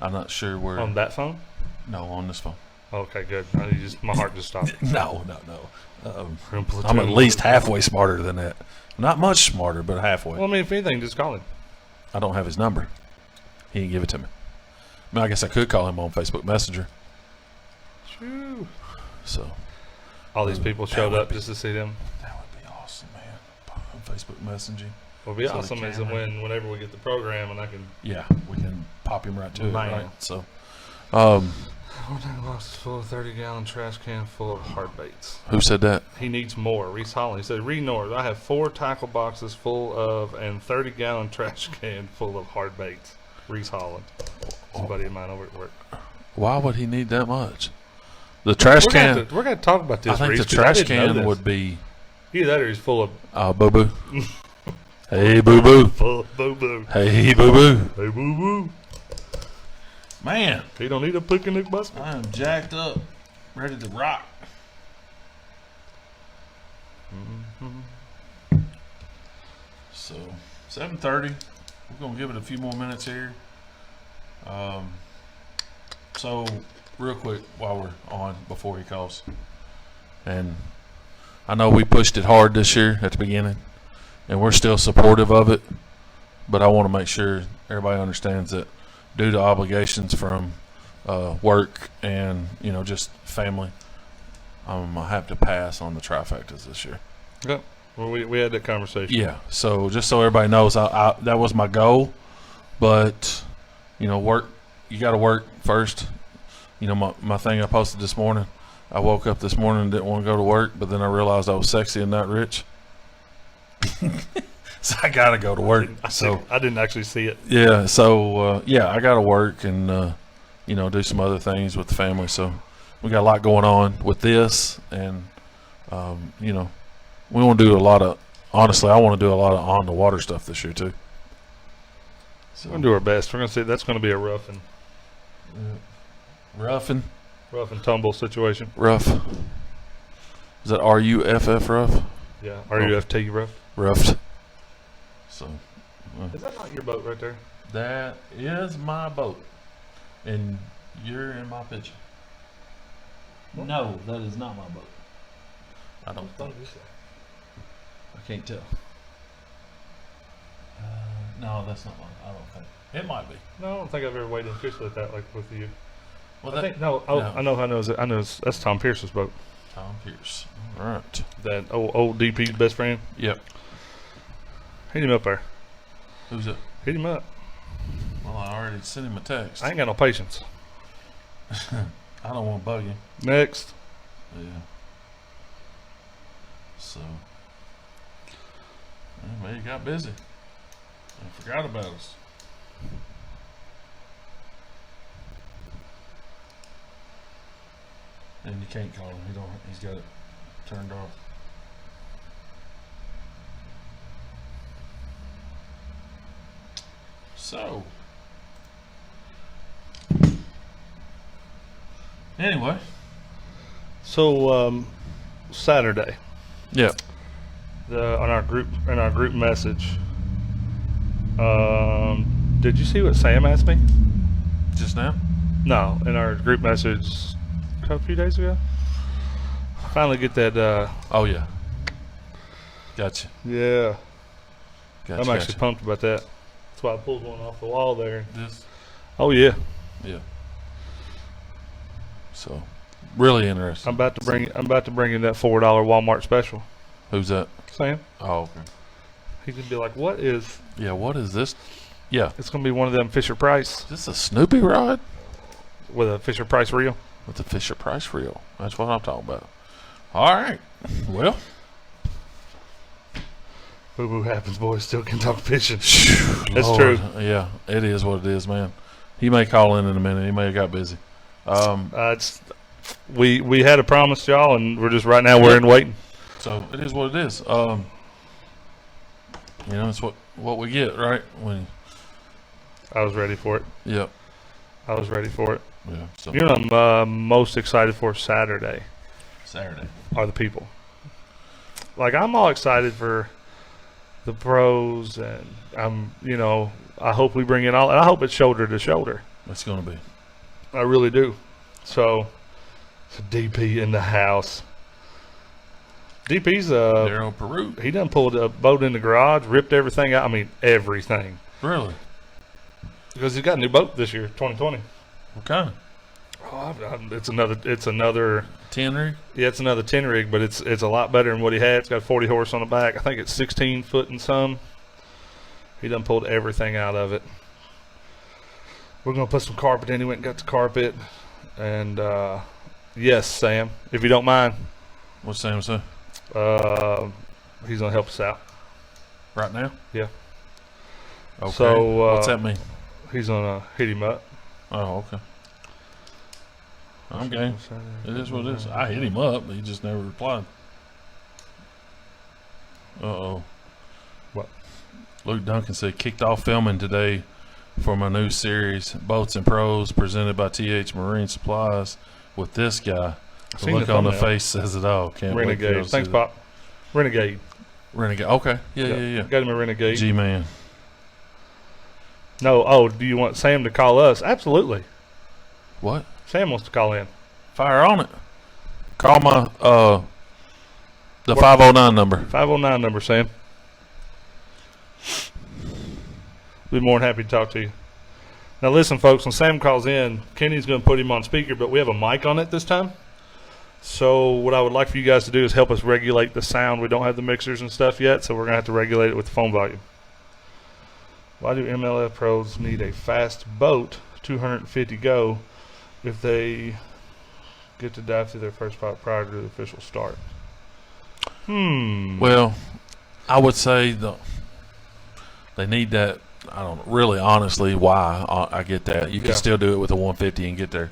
Speaker 1: I'm not sure where.
Speaker 2: On that phone?
Speaker 1: No, on this phone.
Speaker 2: Okay, good. My heart just stopped.
Speaker 1: No. I'm at least halfway smarter than that. Not much smarter, but halfway.
Speaker 2: Well, I mean, if anything, just call him.
Speaker 1: I don't have his number. He didn't give it to me. I mean, I guess I could call him on Facebook Messenger.
Speaker 2: Shoo.
Speaker 1: So
Speaker 2: All these people showed up just to see them.
Speaker 1: that would be awesome, man. On Facebook Messaging.
Speaker 2: What'll be
Speaker 1: So the
Speaker 2: awesome is
Speaker 1: camera.
Speaker 2: whenever we get the program and I can.
Speaker 1: Yeah, we can pop him right to it,
Speaker 2: Man.
Speaker 1: right? So,
Speaker 2: One tank box is full of 30-gallon trash can full of hard baits.
Speaker 1: who said that?
Speaker 2: He needs more. Reese Holland. He said, read north. I have 4 tackle boxes full of and 30-gallon trash can full of hard baits. Reese Holland. Somebody of mine over at work.
Speaker 1: Why would he need that much? The trash can.
Speaker 2: We're going to talk about this.
Speaker 1: I think
Speaker 2: Reese,
Speaker 1: the
Speaker 2: 'cause I
Speaker 1: trash
Speaker 2: didn't know
Speaker 1: can
Speaker 2: this.
Speaker 1: would be.
Speaker 2: Either that or he's full of
Speaker 1: Boo boo. Hey, boo boo.
Speaker 2: full of boo-boo.
Speaker 1: Hey, boo boo.
Speaker 2: Hey, boo-boo.
Speaker 1: Man,
Speaker 2: He don't need a picnic basket.
Speaker 1: I am jacked up, ready to rock. So, 7:30. We're gonna give it a few more minutes here. So, real quick, while we're on, before he calls, and I know we pushed it hard this year at the beginning, and we're still supportive of it. But I want to make sure everybody understands that due to obligations from work and just family, I'm gonna have to pass on the trifectas this year.
Speaker 2: Yep. Well, we had that conversation.
Speaker 1: Yeah. So just so everybody knows, I that was my goal, but work. You got to work first. My thing I posted this morning. I woke up this morning and didn't want to go to work, but then I realized I was sexy and not rich. So I got to go to work. So
Speaker 2: I didn't actually see it.
Speaker 1: yeah. So I got to work and do some other things with the family. So we got a lot going on with this, and we want to do a lot of. Honestly, I want to do a lot of on the water stuff this year too. So
Speaker 2: We're going to do our best. We're going to see. That's going to be a rough and
Speaker 1: rough
Speaker 2: tumble situation.
Speaker 1: rough. Is that RUFF rough?
Speaker 2: Yeah. RUFT rough.
Speaker 1: Roughed. So
Speaker 2: Is that not your boat right there?
Speaker 1: that is my boat, and you're in my picture.
Speaker 2: What?
Speaker 1: No, that is not my boat. I don't think. I can't tell. No, that's not mine. I don't think. It might be.
Speaker 2: No, I don't think I've ever waited officially at that like with you.
Speaker 1: Well,
Speaker 2: I think no. Oh,
Speaker 1: no.
Speaker 2: I know. That's Tom Pierce's boat.
Speaker 1: Tom Pierce. All right.
Speaker 2: That old DP's best friend.
Speaker 1: Yep.
Speaker 2: Hit him up there.
Speaker 1: Who's it?
Speaker 2: Hit him up.
Speaker 1: Well, I already sent him a text.
Speaker 2: I ain't got no patience.
Speaker 1: I don't want to bug him.
Speaker 2: Next.
Speaker 1: Yeah. So, well, he got busy. I forgot about us. And you can't call him. He's got it turned off. So, anyway.
Speaker 2: So, Saturday.
Speaker 1: Yeah.
Speaker 2: On our group message. Did you see what Sam asked me?
Speaker 1: Just now?
Speaker 2: No, in our group message a few days ago. Finally get that.
Speaker 1: Oh yeah. Gotcha.
Speaker 2: Yeah.
Speaker 1: Gotcha.
Speaker 2: I'm actually pumped about that. That's why I pulled one off the wall there.
Speaker 1: This.
Speaker 2: Oh yeah.
Speaker 1: Yeah. So, really interesting.
Speaker 2: I'm about to bring in that $4 Walmart special.
Speaker 1: Who's that?
Speaker 2: Sam.
Speaker 1: Oh, okay.
Speaker 2: He's gonna be like, "What is?"
Speaker 1: Yeah. What is this? Yeah.
Speaker 2: It's gonna be one of them Fisher Price
Speaker 1: Is this a Snoopy rod?
Speaker 2: with a Fisher Price reel.
Speaker 1: With the Fisher Price reel. That's what I'm talking about. All right. Well.
Speaker 2: Boo boo happens, boys. Still can talk fishing. That's
Speaker 1: Lord.
Speaker 2: true.
Speaker 1: Yeah, it is what it is, man. He may call in a minute. He may have got busy.
Speaker 2: We had a promise, y'all, and we're just right now we're in waiting.
Speaker 1: So it is what it is. It's what we get, right?
Speaker 2: I was ready for it.
Speaker 1: Yep.
Speaker 2: I was ready for it.
Speaker 1: Yeah. So
Speaker 2: You know what I'm most excited for Saturday
Speaker 1: Saturday.
Speaker 2: are the people. Like, I'm all excited for the pros, and I hope we bring in all, and I hope it's shoulder to shoulder.
Speaker 1: It's gonna be.
Speaker 2: I really do. So, it's a DP in the house. DP's
Speaker 1: Daryl Peru.
Speaker 2: he done pulled a boat in the garage, ripped everything out. I mean, everything.
Speaker 1: Really?
Speaker 2: Because he's got a new boat this year, 2020.
Speaker 1: What kind of?
Speaker 2: Oh, it's another.
Speaker 1: 10 rig?
Speaker 2: Yeah, it's another 10 rig, but it's a lot better than what he had. It's got 40 horse on the back. I think it's 16 foot and some. He done pulled everything out of it. We're gonna put some carpet in. He went and got the carpet, and yes, Sam, if you don't mind,
Speaker 1: What's Sam say?
Speaker 2: he's gonna help us out.
Speaker 1: Right now?
Speaker 2: Yeah.
Speaker 1: Okay.
Speaker 2: So,
Speaker 1: what's that mean?
Speaker 2: He's gonna hit him up.
Speaker 1: Oh, okay. I'm game. It is what it is. I hit him up, but he just never replied. Uh-oh.
Speaker 2: What?
Speaker 1: Luke Duncan said, kicked off filming today for my new series, Boats and Pros, presented by TH Marine Supplies, with this guy. The
Speaker 2: Seen
Speaker 1: look
Speaker 2: the
Speaker 1: on the
Speaker 2: thumbnail.
Speaker 1: face says it all. Can't wait for y'all
Speaker 2: Renegade.
Speaker 1: to
Speaker 2: Thanks,
Speaker 1: see that.
Speaker 2: Pop. Renegade.
Speaker 1: Renegade. Okay. Yeah.
Speaker 2: Got him a Renegade.
Speaker 1: G-Man.
Speaker 2: No. Oh, do you want Sam to call us? Absolutely.
Speaker 1: What?
Speaker 2: Sam wants to call in.
Speaker 1: Fire on it. Call my, the 509 number.
Speaker 2: 509 number, Sam. Be more than happy to talk to you. Now listen, folks, when Sam calls in, Kenny's going to put him on speaker, but we have a mic on it this time. So what I would like for you guys to do is help us regulate the sound. We don't have the mixers and stuff yet, so we're going to have to regulate it with the phone volume. Why do MLF pros need a fast boat, 250 go, if they get to dive through their first spot prior to the official start?
Speaker 1: Well, I would say they need that. I don't really, honestly, why. I get that. You can still do it with a 150 and get there.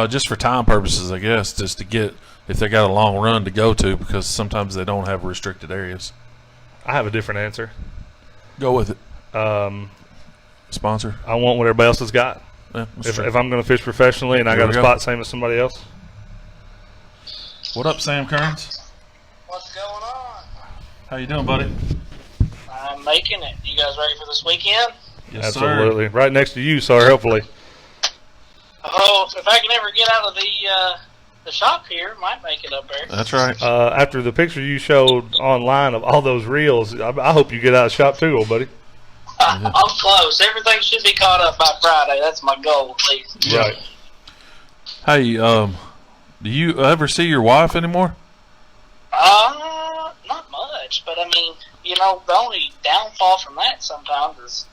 Speaker 1: Just for time purposes, I guess, just to get, if they got a long run to go to, because sometimes they don't have restricted areas.
Speaker 2: I have a different answer.
Speaker 1: Go with it. Sponsor?
Speaker 2: I want what everybody else has got.
Speaker 1: Yeah,
Speaker 2: If I'm going to fish professionally and I
Speaker 1: There
Speaker 2: got a
Speaker 1: we go.
Speaker 2: spot same as somebody else.
Speaker 1: What up, Sam Kearns?
Speaker 3: What's going on?
Speaker 1: How you doing, buddy?
Speaker 3: I'm making it. You guys ready for this weekend?
Speaker 1: Yes,
Speaker 2: Absolutely. Right next to you, sir, hopefully.
Speaker 3: Oh, if I can ever get out of the shop here, might make it up there.
Speaker 1: That's right.
Speaker 2: After the picture you showed online of all those reels, I hope you get out of the shop too, old buddy.
Speaker 3: I'm close. Everything should be caught up by Friday. That's my goal, at least.
Speaker 2: Right.
Speaker 1: Hey, do you ever see your wife anymore?
Speaker 3: Not much, but I mean, the only downfall from that sometimes is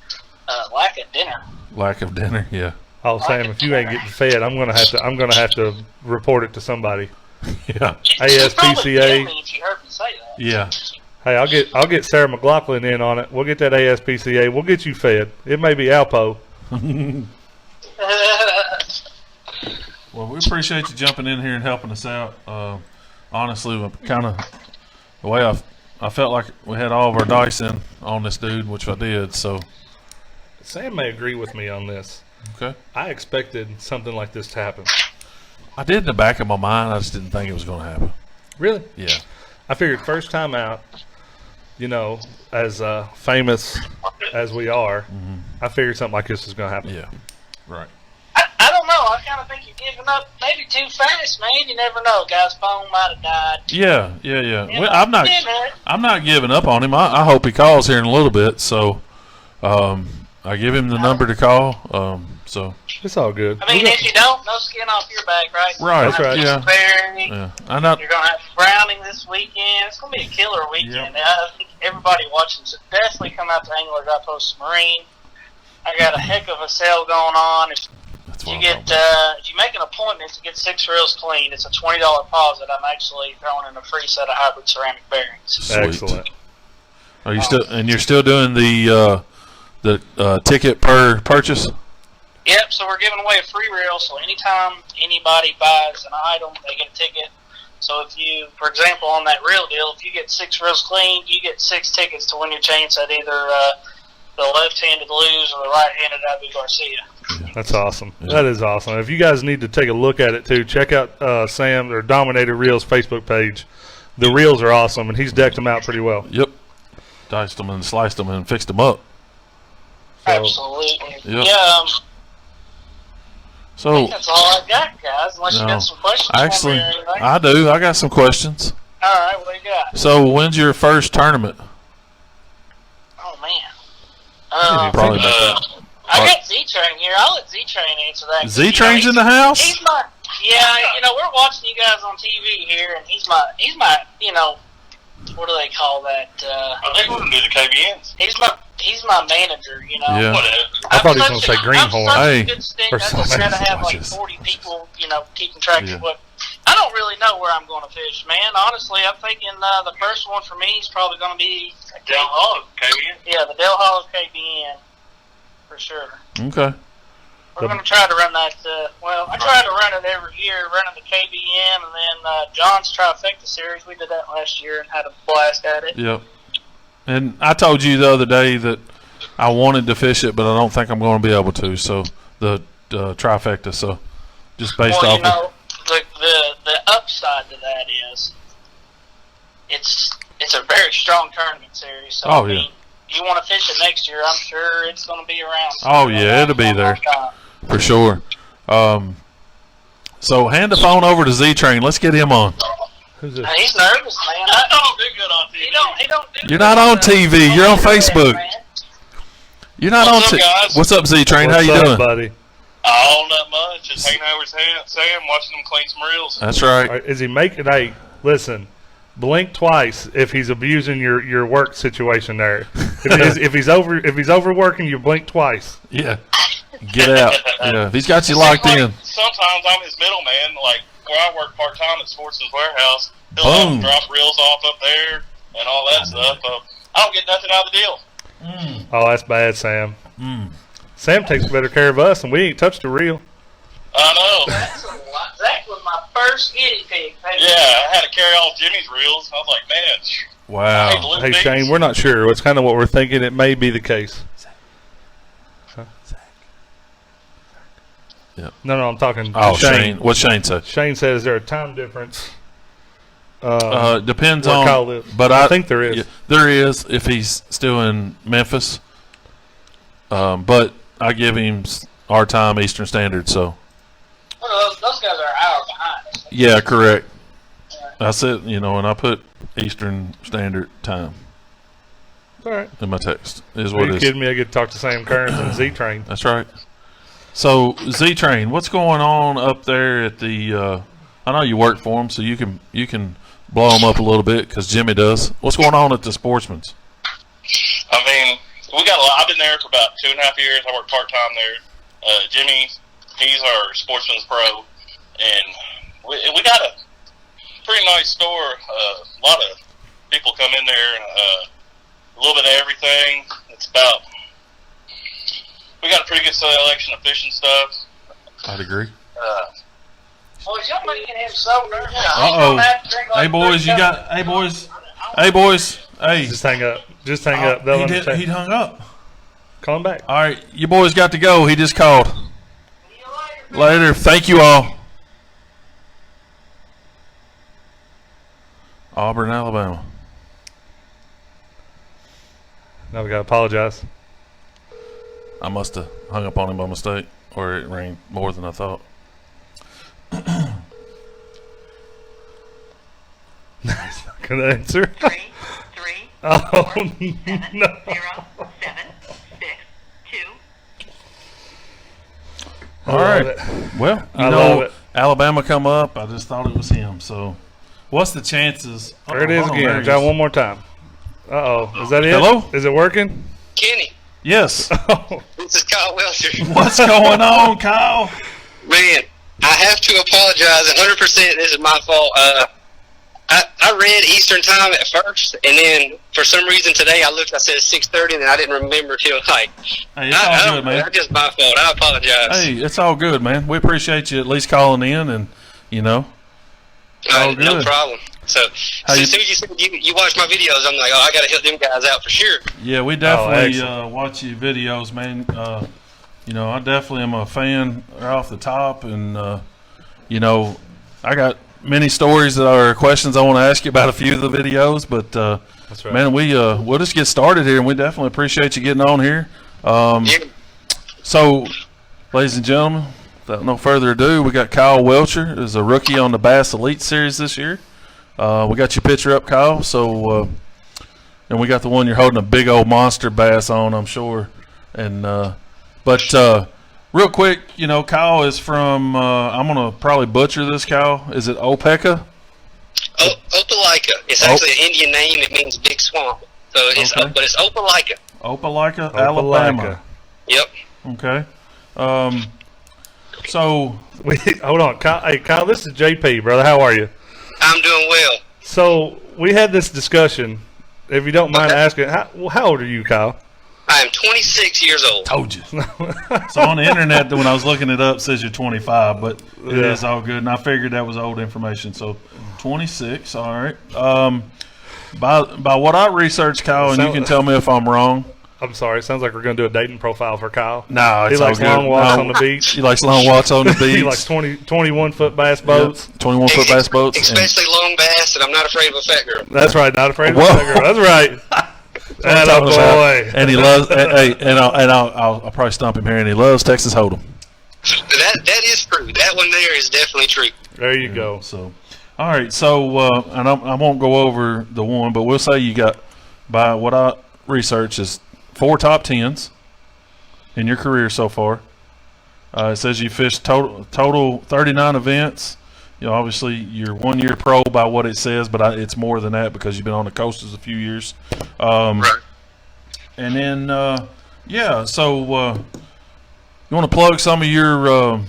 Speaker 3: lack of dinner.
Speaker 1: Lack of dinner, yeah.
Speaker 2: Oh, Sam, if you ain't getting fed, I'm gonna have to report it to somebody.
Speaker 1: Yeah.
Speaker 3: You'd probably kill
Speaker 2: ASPCA.
Speaker 3: me if you heard me say that.
Speaker 1: Yeah.
Speaker 2: Hey, I'll get Sarah McLaughlin in on it. We'll get that ASPCA. We'll get you fed. It may be Alpo.
Speaker 1: Well, we appreciate you jumping in here and helping us out. Honestly, kind of the way I felt like we had all of our dice in on this dude, which I did. So,
Speaker 2: Sam may agree with me on this.
Speaker 1: okay.
Speaker 2: I expected something like this to happen.
Speaker 1: I did in the back of my mind. I just didn't think it was going to happen.
Speaker 2: Really?
Speaker 1: Yeah.
Speaker 2: I figured first time out, as famous as we are, I figured something like this was going to happen.
Speaker 1: Yeah. Right.
Speaker 3: I don't know. I kind of think you're giving up maybe too fast, man. You never know. Guy's phone might have died.
Speaker 1: Yeah. Well, I'm
Speaker 3: Yeah.
Speaker 1: not giving up on him. I hope he calls here in a little bit. So, I give him the number to call. So.
Speaker 2: It's all good.
Speaker 3: I mean, if you don't, no skin off your back, right?
Speaker 1: Right,
Speaker 2: that's right.
Speaker 1: Yeah.
Speaker 3: Yeah.
Speaker 1: I know.
Speaker 3: You're going to have Browning this weekend. It's going to be a killer weekend.
Speaker 1: Yep.
Speaker 3: I think everybody watching should definitely come out to Anglers Outpost Marine. I got a heck of a sale going on.
Speaker 1: That's
Speaker 3: If
Speaker 1: what
Speaker 3: you
Speaker 1: I'm
Speaker 3: get
Speaker 1: talking about.
Speaker 3: if you make an appointment to get 6 reels clean, it's a $20 deposit. I'm actually throwing in a free set of hybrid ceramic bearings.
Speaker 1: Sweet.
Speaker 2: Excellent.
Speaker 1: Are you you're still doing the ticket per purchase?
Speaker 3: Yep, so we're giving away a free reel, so anytime anybody buys an item, they get a ticket. So if you, for example, on that reel deal, if you get 6 reels clean, you get 6 tickets to win your chance at either the left-handed Luz or the right-handed Abu Garcia.
Speaker 2: That's awesome. That is awesome. If you guys need to take a look at it too, check out Sam or Dominator Reels Facebook page. The reels are awesome, and he's decked them out pretty well.
Speaker 1: Yep. Diced them and sliced them and fixed them up.
Speaker 3: Absolutely.
Speaker 1: Yep.
Speaker 3: Yeah, I
Speaker 1: So,
Speaker 3: think that's all I've got, guys, unless you
Speaker 1: No.
Speaker 3: got some questions for
Speaker 1: actually,
Speaker 3: me or anything.
Speaker 1: I do. I got some questions.
Speaker 3: All right, what do you got?
Speaker 1: So, when's your first tournament?
Speaker 3: Oh, man.
Speaker 1: Probably
Speaker 3: I got Z-Train here. I'll let Z-Train answer that.
Speaker 1: Z-Train's in the house?
Speaker 3: He's my, we're watching you guys on TV here, and he's my, what do they call that?
Speaker 4: I think we're gonna do the KBNs.
Speaker 3: He's my manager,
Speaker 1: Yeah.
Speaker 4: Whatever.
Speaker 2: I thought he was going to say Greenhorn.
Speaker 1: Hey,
Speaker 3: Hey, good stick.
Speaker 2: for
Speaker 3: I
Speaker 2: so
Speaker 3: just
Speaker 2: many
Speaker 3: gotta have like
Speaker 1: watches.
Speaker 3: 40 people, keeping track
Speaker 1: Yeah.
Speaker 3: of what. I don't really know where I'm going to fish, man. Honestly, I'm thinking the first one for me is probably going to be
Speaker 4: Del Hall, KBN.
Speaker 3: Yeah, the Del Hollow KBN for sure.
Speaker 1: Okay.
Speaker 3: We're going to try to run that. I try to run it every year, running the KBN, and then John's Trifecta Series. We did that last year and had a blast at it.
Speaker 1: Yep. And I told you the other day that I wanted to fish it, but I don't think I'm going to be able to. So, the trifecta. So, just based
Speaker 3: Well,
Speaker 1: off
Speaker 3: the upside to that is it's a very strong tournament series. So,
Speaker 1: Oh,
Speaker 3: I mean,
Speaker 1: yeah.
Speaker 3: you want to fish it next year, I'm sure it's going to be around.
Speaker 1: Oh, yeah, it'll be there. For sure. So, hand the phone over to Z-Train. Let's get him on.
Speaker 2: Who's this?
Speaker 3: He's nervous, man.
Speaker 4: I don't do good on TV.
Speaker 3: He don't do
Speaker 1: You're not on TV. You're on Facebook.
Speaker 3: Man.
Speaker 1: You're not
Speaker 4: What's
Speaker 1: on
Speaker 4: up, guys?
Speaker 1: What's up, Z-Train? How
Speaker 2: What's
Speaker 1: you
Speaker 2: up,
Speaker 1: doing?
Speaker 2: buddy?
Speaker 4: Oh, not much. Just hanging over Sam, watching them clean some reels.
Speaker 1: That's right.
Speaker 2: All right, is he making? Hey, listen. Blink twice if he's abusing your work situation there. If he's overworking you, blink twice.
Speaker 1: Yeah. Get out. Yeah. If he's got you locked in.
Speaker 4: Sometimes I'm his middleman. Like where I work part time at Sportsman's Warehouse, he'll
Speaker 1: Boom.
Speaker 4: drop reels off up there and all that stuff. I don't get nothing out of the deal.
Speaker 2: Oh, that's bad, Sam. Sam takes better care of us, and we ain't touched a reel.
Speaker 4: I know.
Speaker 3: That's a lot. Zach was my first guinea pig.
Speaker 4: Yeah, I had to carry all Jimmy's reels. I was like, man. I hate to
Speaker 1: Wow.
Speaker 4: lose
Speaker 2: Hey,
Speaker 4: these.
Speaker 2: Shane, we're not sure. It's kind of what we're thinking. It may be the case.
Speaker 1: Yep.
Speaker 2: No, I'm talking
Speaker 1: Oh,
Speaker 2: Shane.
Speaker 1: Shane. What's Shane say?
Speaker 2: Shane says there a time difference.
Speaker 1: Depends
Speaker 2: where
Speaker 1: on.
Speaker 2: Kyle lives.
Speaker 1: But
Speaker 2: I think there is.
Speaker 1: Yeah, there is if he's still in Memphis. But I give him our time, Eastern Standard. So.
Speaker 3: Well, those guys are an hour behind us.
Speaker 1: Yeah, correct. That's it. And I put Eastern Standard Time
Speaker 2: All right.
Speaker 1: in my text. Is
Speaker 2: Are
Speaker 1: what
Speaker 2: you
Speaker 1: it is.
Speaker 2: kidding me? I get to talk to Sam Kearns and Z-Train.
Speaker 1: That's right. So Z-Train, what's going on up there at the? I know you work for him, so you can blow them up a little bit because Jimmy does. What's going on at the Sportsman's?
Speaker 4: we got a lot. I've been there for about 2.5 years. I work part time there. Jimmy, he's our sportsman's pro, and we got a pretty nice store. A lot of people come in there, a little bit of everything. It's about, we got a pretty good selection of fishing stuff.
Speaker 1: I'd agree.
Speaker 3: Boys, y'all making him sober.
Speaker 1: Uh-oh. Hey, boys, Hey, boys. Hey.
Speaker 2: Just hang up. Just hang up. They'll
Speaker 1: He
Speaker 2: understand.
Speaker 1: hung up.
Speaker 2: Call him back.
Speaker 1: All right, you boys got to go. He just called. Later. Thank you all. Auburn, Alabama.
Speaker 2: Now we got to apologize.
Speaker 1: I must have hung up on him by mistake, or it rang more than I thought.
Speaker 2: He's not going to answer.
Speaker 5: 3, 3,
Speaker 2: Oh,
Speaker 5: 4, 7,
Speaker 2: no.
Speaker 5: 0, 7, 6, 2.
Speaker 1: All
Speaker 2: love
Speaker 1: right.
Speaker 2: it.
Speaker 1: Well,
Speaker 2: I love it.
Speaker 1: Alabama come up. I just thought it was him. So, what's the chances?
Speaker 2: There it is
Speaker 1: Hold on, there
Speaker 2: again.
Speaker 1: he
Speaker 2: Try
Speaker 1: is.
Speaker 2: one more time. Uh-oh. Is that it?
Speaker 1: Hello?
Speaker 2: Is it working?
Speaker 6: Kenny,
Speaker 1: Yes.
Speaker 2: Oh,
Speaker 6: this is Kyle Welcher.
Speaker 1: What's going on, Kyle?
Speaker 6: Man, I have to apologize 100%. This is my fault. I read Eastern Time at first, and then for some reason today I looked, I said 6:30, and I didn't remember till like.
Speaker 1: Hey, it's all good, man.
Speaker 6: That's just my fault. I apologize.
Speaker 1: Hey, it's all good, man. We appreciate you at least calling in, and
Speaker 6: all right, no
Speaker 1: good.
Speaker 6: problem. So
Speaker 1: How you-
Speaker 6: as soon as you said you watch my videos, I'm like, I got to help them guys out for sure.
Speaker 1: yeah, we definitely
Speaker 2: excellent.
Speaker 1: watch your videos, man. I definitely am a fan right off the top, and I got many stories that are questions I want to ask you about a few of the videos, but
Speaker 2: that's right.
Speaker 1: man, we'll just get started here, and we definitely appreciate you getting on here.
Speaker 6: Yeah.
Speaker 1: So, ladies and gentlemen, without no further ado, we got Kyle Welcher as a rookie on the Bass Elite Series this year. We got your picture up, Kyle. So, and we got the one you're holding a big old monster bass on, I'm sure. And but real quick, Kyle is from. I'm gonna probably butcher this, Kyle. Is it Opeka?
Speaker 6: Opelika. It's actually an Indian name. It means big swamp. So it's
Speaker 1: Okay.
Speaker 6: but it's Opelika.
Speaker 1: Opelika, Alabama.
Speaker 6: Yep.
Speaker 1: Okay. So
Speaker 2: Wait, hold on. Kyle, hey, Kyle, this is JP, brother. How are you?
Speaker 6: I'm doing well.
Speaker 2: So we had this discussion. If you don't mind
Speaker 6: Okay.
Speaker 2: asking, how old are you, Kyle?
Speaker 6: I am 26 years old.
Speaker 1: told you. So on the internet, when I was looking it up, it says you're 25, but it
Speaker 2: Yeah.
Speaker 1: is all good. And I figured that was old information. So 26, all right. By what I researched, Kyle, and you can tell me if I'm wrong.
Speaker 2: I'm sorry. It sounds like we're going to do a dating profile for Kyle.
Speaker 1: No,
Speaker 2: He
Speaker 1: it's all
Speaker 2: likes
Speaker 1: good.
Speaker 2: long walks
Speaker 1: No,
Speaker 2: on the beach.
Speaker 1: He likes long walks on the beach.
Speaker 2: He likes 21-foot bass boats.
Speaker 1: 21-foot bass boats. and-
Speaker 6: Especially long bass, and I'm not afraid of a fat girl.
Speaker 2: That's right. Not afraid of a
Speaker 1: Whoa.
Speaker 2: fat girl. That's right.
Speaker 1: what I'm
Speaker 2: Atta
Speaker 1: talking about.
Speaker 2: boy.
Speaker 1: And he loves. I'll probably stump him here. And he loves Texas Hold'em.
Speaker 6: That is true. That one there is definitely true.
Speaker 2: There you go.
Speaker 1: So, all right. So, and I won't go over the one, but we'll say you got, by what I researched, is 4 top 10s in your career so far. It says you fished total 39 events. Obviously you're 1 year pro by what it says, but it's more than that because you've been on the coasters a few years.
Speaker 6: Right.
Speaker 1: And then, so you want to plug some of your,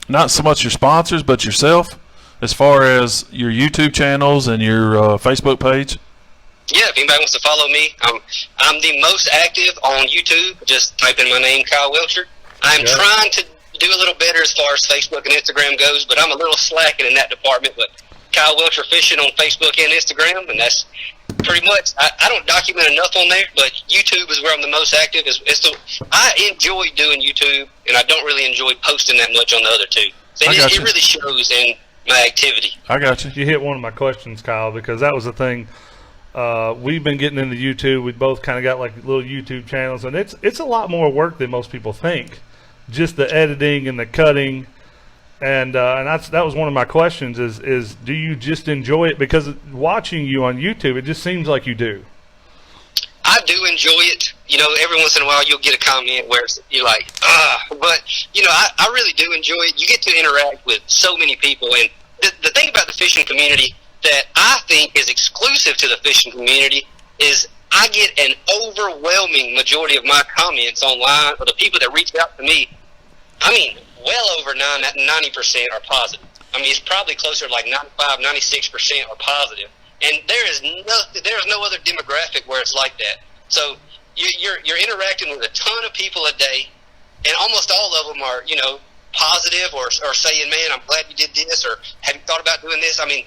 Speaker 1: not so much your sponsors, but yourself, as far as your YouTube channels and your Facebook page?
Speaker 6: Yeah, if anybody wants to follow me, I'm the most active on YouTube. Just type in my name, Kyle Welcher. I'm
Speaker 2: Yeah.
Speaker 6: trying to do a little better as far as Facebook and Instagram goes, but I'm a little slacking in that department. But Kyle Welcher Fishing on Facebook and Instagram, and that's pretty much. I don't document enough on there, but YouTube is where I'm the most active. I enjoy doing YouTube, and I don't really enjoy posting that much on the other two. So
Speaker 1: I got
Speaker 6: it
Speaker 1: you.
Speaker 6: really shows in my activity.
Speaker 1: I got you.
Speaker 2: You hit one of my questions, Kyle, because that was the thing. We've been getting into YouTube. We both kind of got like little YouTube channels, and it's a lot more work than most people think. Just the editing and the cutting, and that was one of my questions. Is do you just enjoy it? Because watching you on YouTube, it just seems like you do.
Speaker 6: I do enjoy it. Every once in a while you'll get a comment where you're like, but I really do enjoy it. You get to interact with so many people, and the thing about the fishing community that I think is exclusive to the fishing community is I get an overwhelming majority of my comments online, or the people that reach out to me, I mean, well over 90% are positive. I mean, it's probably closer to like 95, 96% are positive. And there is no other demographic where it's like that. So you're interacting with a ton of people a day, and almost all of them are, you know, positive or saying, man, I'm glad you did this, or have you thought about doing this? I mean,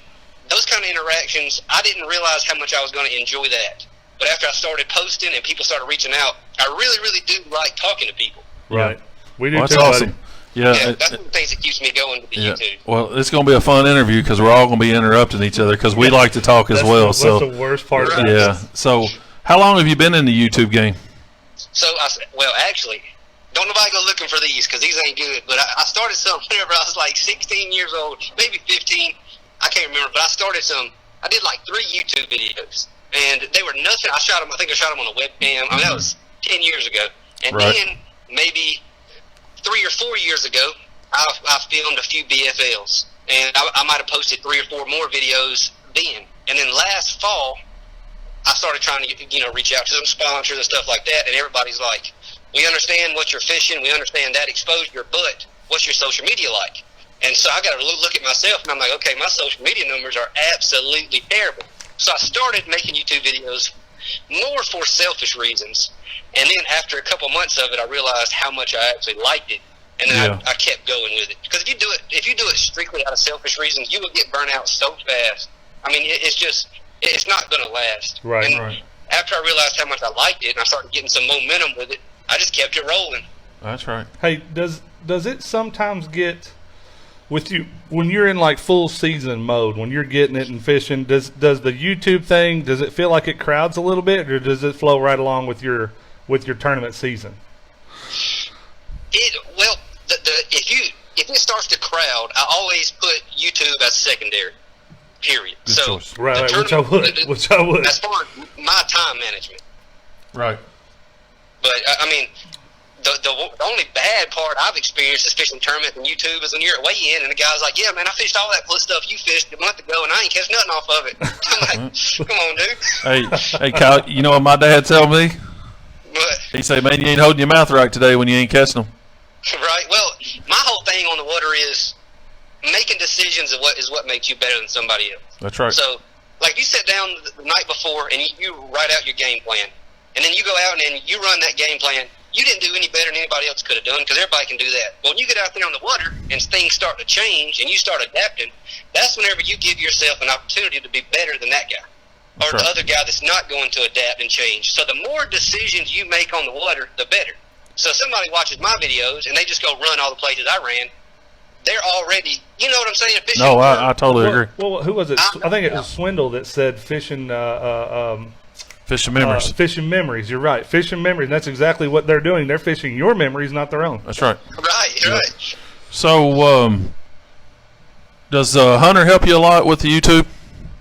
Speaker 6: those kind of interactions, I didn't realize how much I was going to enjoy that. But after I started posting and people started reaching out, I really, really do like talking to people.
Speaker 2: Right. We do
Speaker 1: Well,
Speaker 2: too,
Speaker 1: that's awesome.
Speaker 2: buddy.
Speaker 1: Yeah,
Speaker 6: That's one of the things that keeps me going with the YouTube.
Speaker 1: Well, it's going to be a fun interview because we're all going to be interrupting each other because we like to talk as well.
Speaker 2: That's
Speaker 1: So
Speaker 2: the worst part
Speaker 6: Right.
Speaker 2: about it.
Speaker 1: yeah. So how long have you been in the YouTube game?
Speaker 6: So, actually, don't nobody go looking for these because these ain't good. But I started some whenever I was like 16 years old, maybe 15. I can't remember. But I did like 3 YouTube videos. And they were nothing. I think I shot them on a webcam. I mean, that was 10 years ago. And
Speaker 1: Right.
Speaker 6: then maybe 3 or 4 years ago, I filmed a few BFLs. And I might have posted 3 or 4 more videos then. And then last fall, I started trying to, you know, reach out to some sponsors and stuff like that. And everybody's like, we understand what you're fishing. We understand that exposure. But what's your social media like? And so I got to look at myself. And I'm like, okay, my social media numbers are absolutely terrible. So I started making YouTube videos more for selfish reasons. And then after a couple months of it, I realized how much I actually liked it. And then I kept going with it. Because if you do it strictly out of selfish reasons, you will get burnt out so fast. I mean, it's not going to last.
Speaker 2: Right,
Speaker 6: and
Speaker 1: right.
Speaker 6: after I realized how much I liked it and I started getting some momentum with it, I just kept it rolling.
Speaker 1: That's right.
Speaker 2: Hey, does it sometimes get with you when you're in like full season mode, when you're getting it and fishing? Does the YouTube thing, does it feel like it crowds a little bit, or does it flow right along with your tournament season?
Speaker 6: If it starts to crowd, I always put YouTube as secondary. Period.
Speaker 1: Good
Speaker 6: So
Speaker 1: choice.
Speaker 2: Right,
Speaker 6: the
Speaker 2: which I
Speaker 6: tournament-
Speaker 2: would. Which I would.
Speaker 6: As far as my time management.
Speaker 1: Right.
Speaker 6: But I mean, the only bad part I've experienced is fishing tournaments and YouTube is when you're at weigh-in and the guy's like, "Yeah, man, I fished all that stuff you fished a month ago and I ain't catch nothing off of it." I'm like, "Come on, dude."
Speaker 1: Hey, Kyle. You know what my dad told me?
Speaker 6: But
Speaker 1: He said, "Man, you ain't holding your mouth right today when you ain't catching them."
Speaker 6: right, well, my whole thing on the water is making decisions of what makes you better than somebody else.
Speaker 1: That's right.
Speaker 6: So, like, you sit down the night before and you write out your game plan, and then you go out and you run that game plan. You didn't do any better than anybody else could have done because everybody can do that. But when you get out there on the water and things start to change and you start adapting, that's whenever you give yourself an opportunity to be better than that guy or
Speaker 1: That's
Speaker 6: the
Speaker 1: right.
Speaker 6: other guy that's not going to adapt and change. So the more decisions you make on the water, the better. So if somebody watches my videos and they just go run all the places I ran, they're already, you know what I'm saying? Fishing
Speaker 1: No, I totally agree.
Speaker 2: Well, who was it? I think it was Swindle that said fishing.
Speaker 1: Fishing memories.
Speaker 2: Fishing memories. You're right. Fishing memories. And that's exactly what they're doing. They're fishing your memories, not their own.
Speaker 1: That's right.
Speaker 6: Right.
Speaker 1: So, does Hunter help you a lot with the YouTube?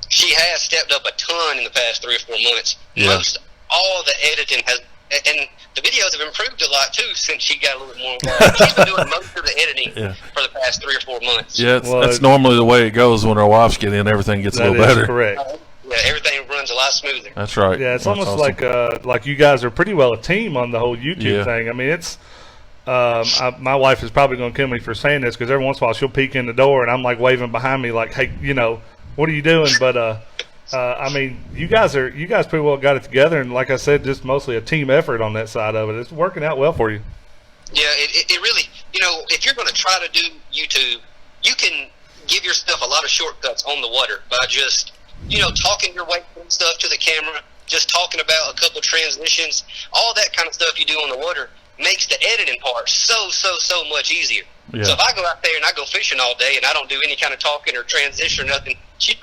Speaker 6: She has stepped up a ton in the past 3 or 4 months.
Speaker 1: Yeah.
Speaker 6: Most all the editing has, and the videos have improved a lot too since she got a little bit more involved. She's been doing most of the editing
Speaker 1: Yeah.
Speaker 6: for the past 3 or 4 months.
Speaker 1: Yeah,
Speaker 2: Well,
Speaker 1: that's normally the way it goes when our wives get in. Everything gets a
Speaker 2: That
Speaker 1: little
Speaker 2: is
Speaker 1: better.
Speaker 2: correct.
Speaker 6: Yeah, everything runs a lot smoother.
Speaker 1: That's right.
Speaker 2: Yeah, it's
Speaker 1: That's
Speaker 2: almost
Speaker 1: awesome.
Speaker 2: like you guys are pretty well a team on the whole YouTube
Speaker 1: Yeah.
Speaker 2: thing. I mean, it's my wife is probably going to kill me for saying this because every once in a while she'll peek in the door and I'm like waving behind me like, "Hey, you know, what are you doing?" But I mean, you guys pretty well got it together, and like I said, just mostly a team effort on that side of it. It's working out well for you.
Speaker 6: Yeah, it really, you know, if you're going to try to do YouTube, you can give yourself a lot of shortcuts on the water by just, you know, talking your way through stuff to the camera, just talking about a couple transitions, all that kind of stuff you do on the water makes the editing part so much easier.
Speaker 1: Yeah.
Speaker 6: So if I go out there and I go fishing all day and I don't do any kind of talking or transition or nothing, she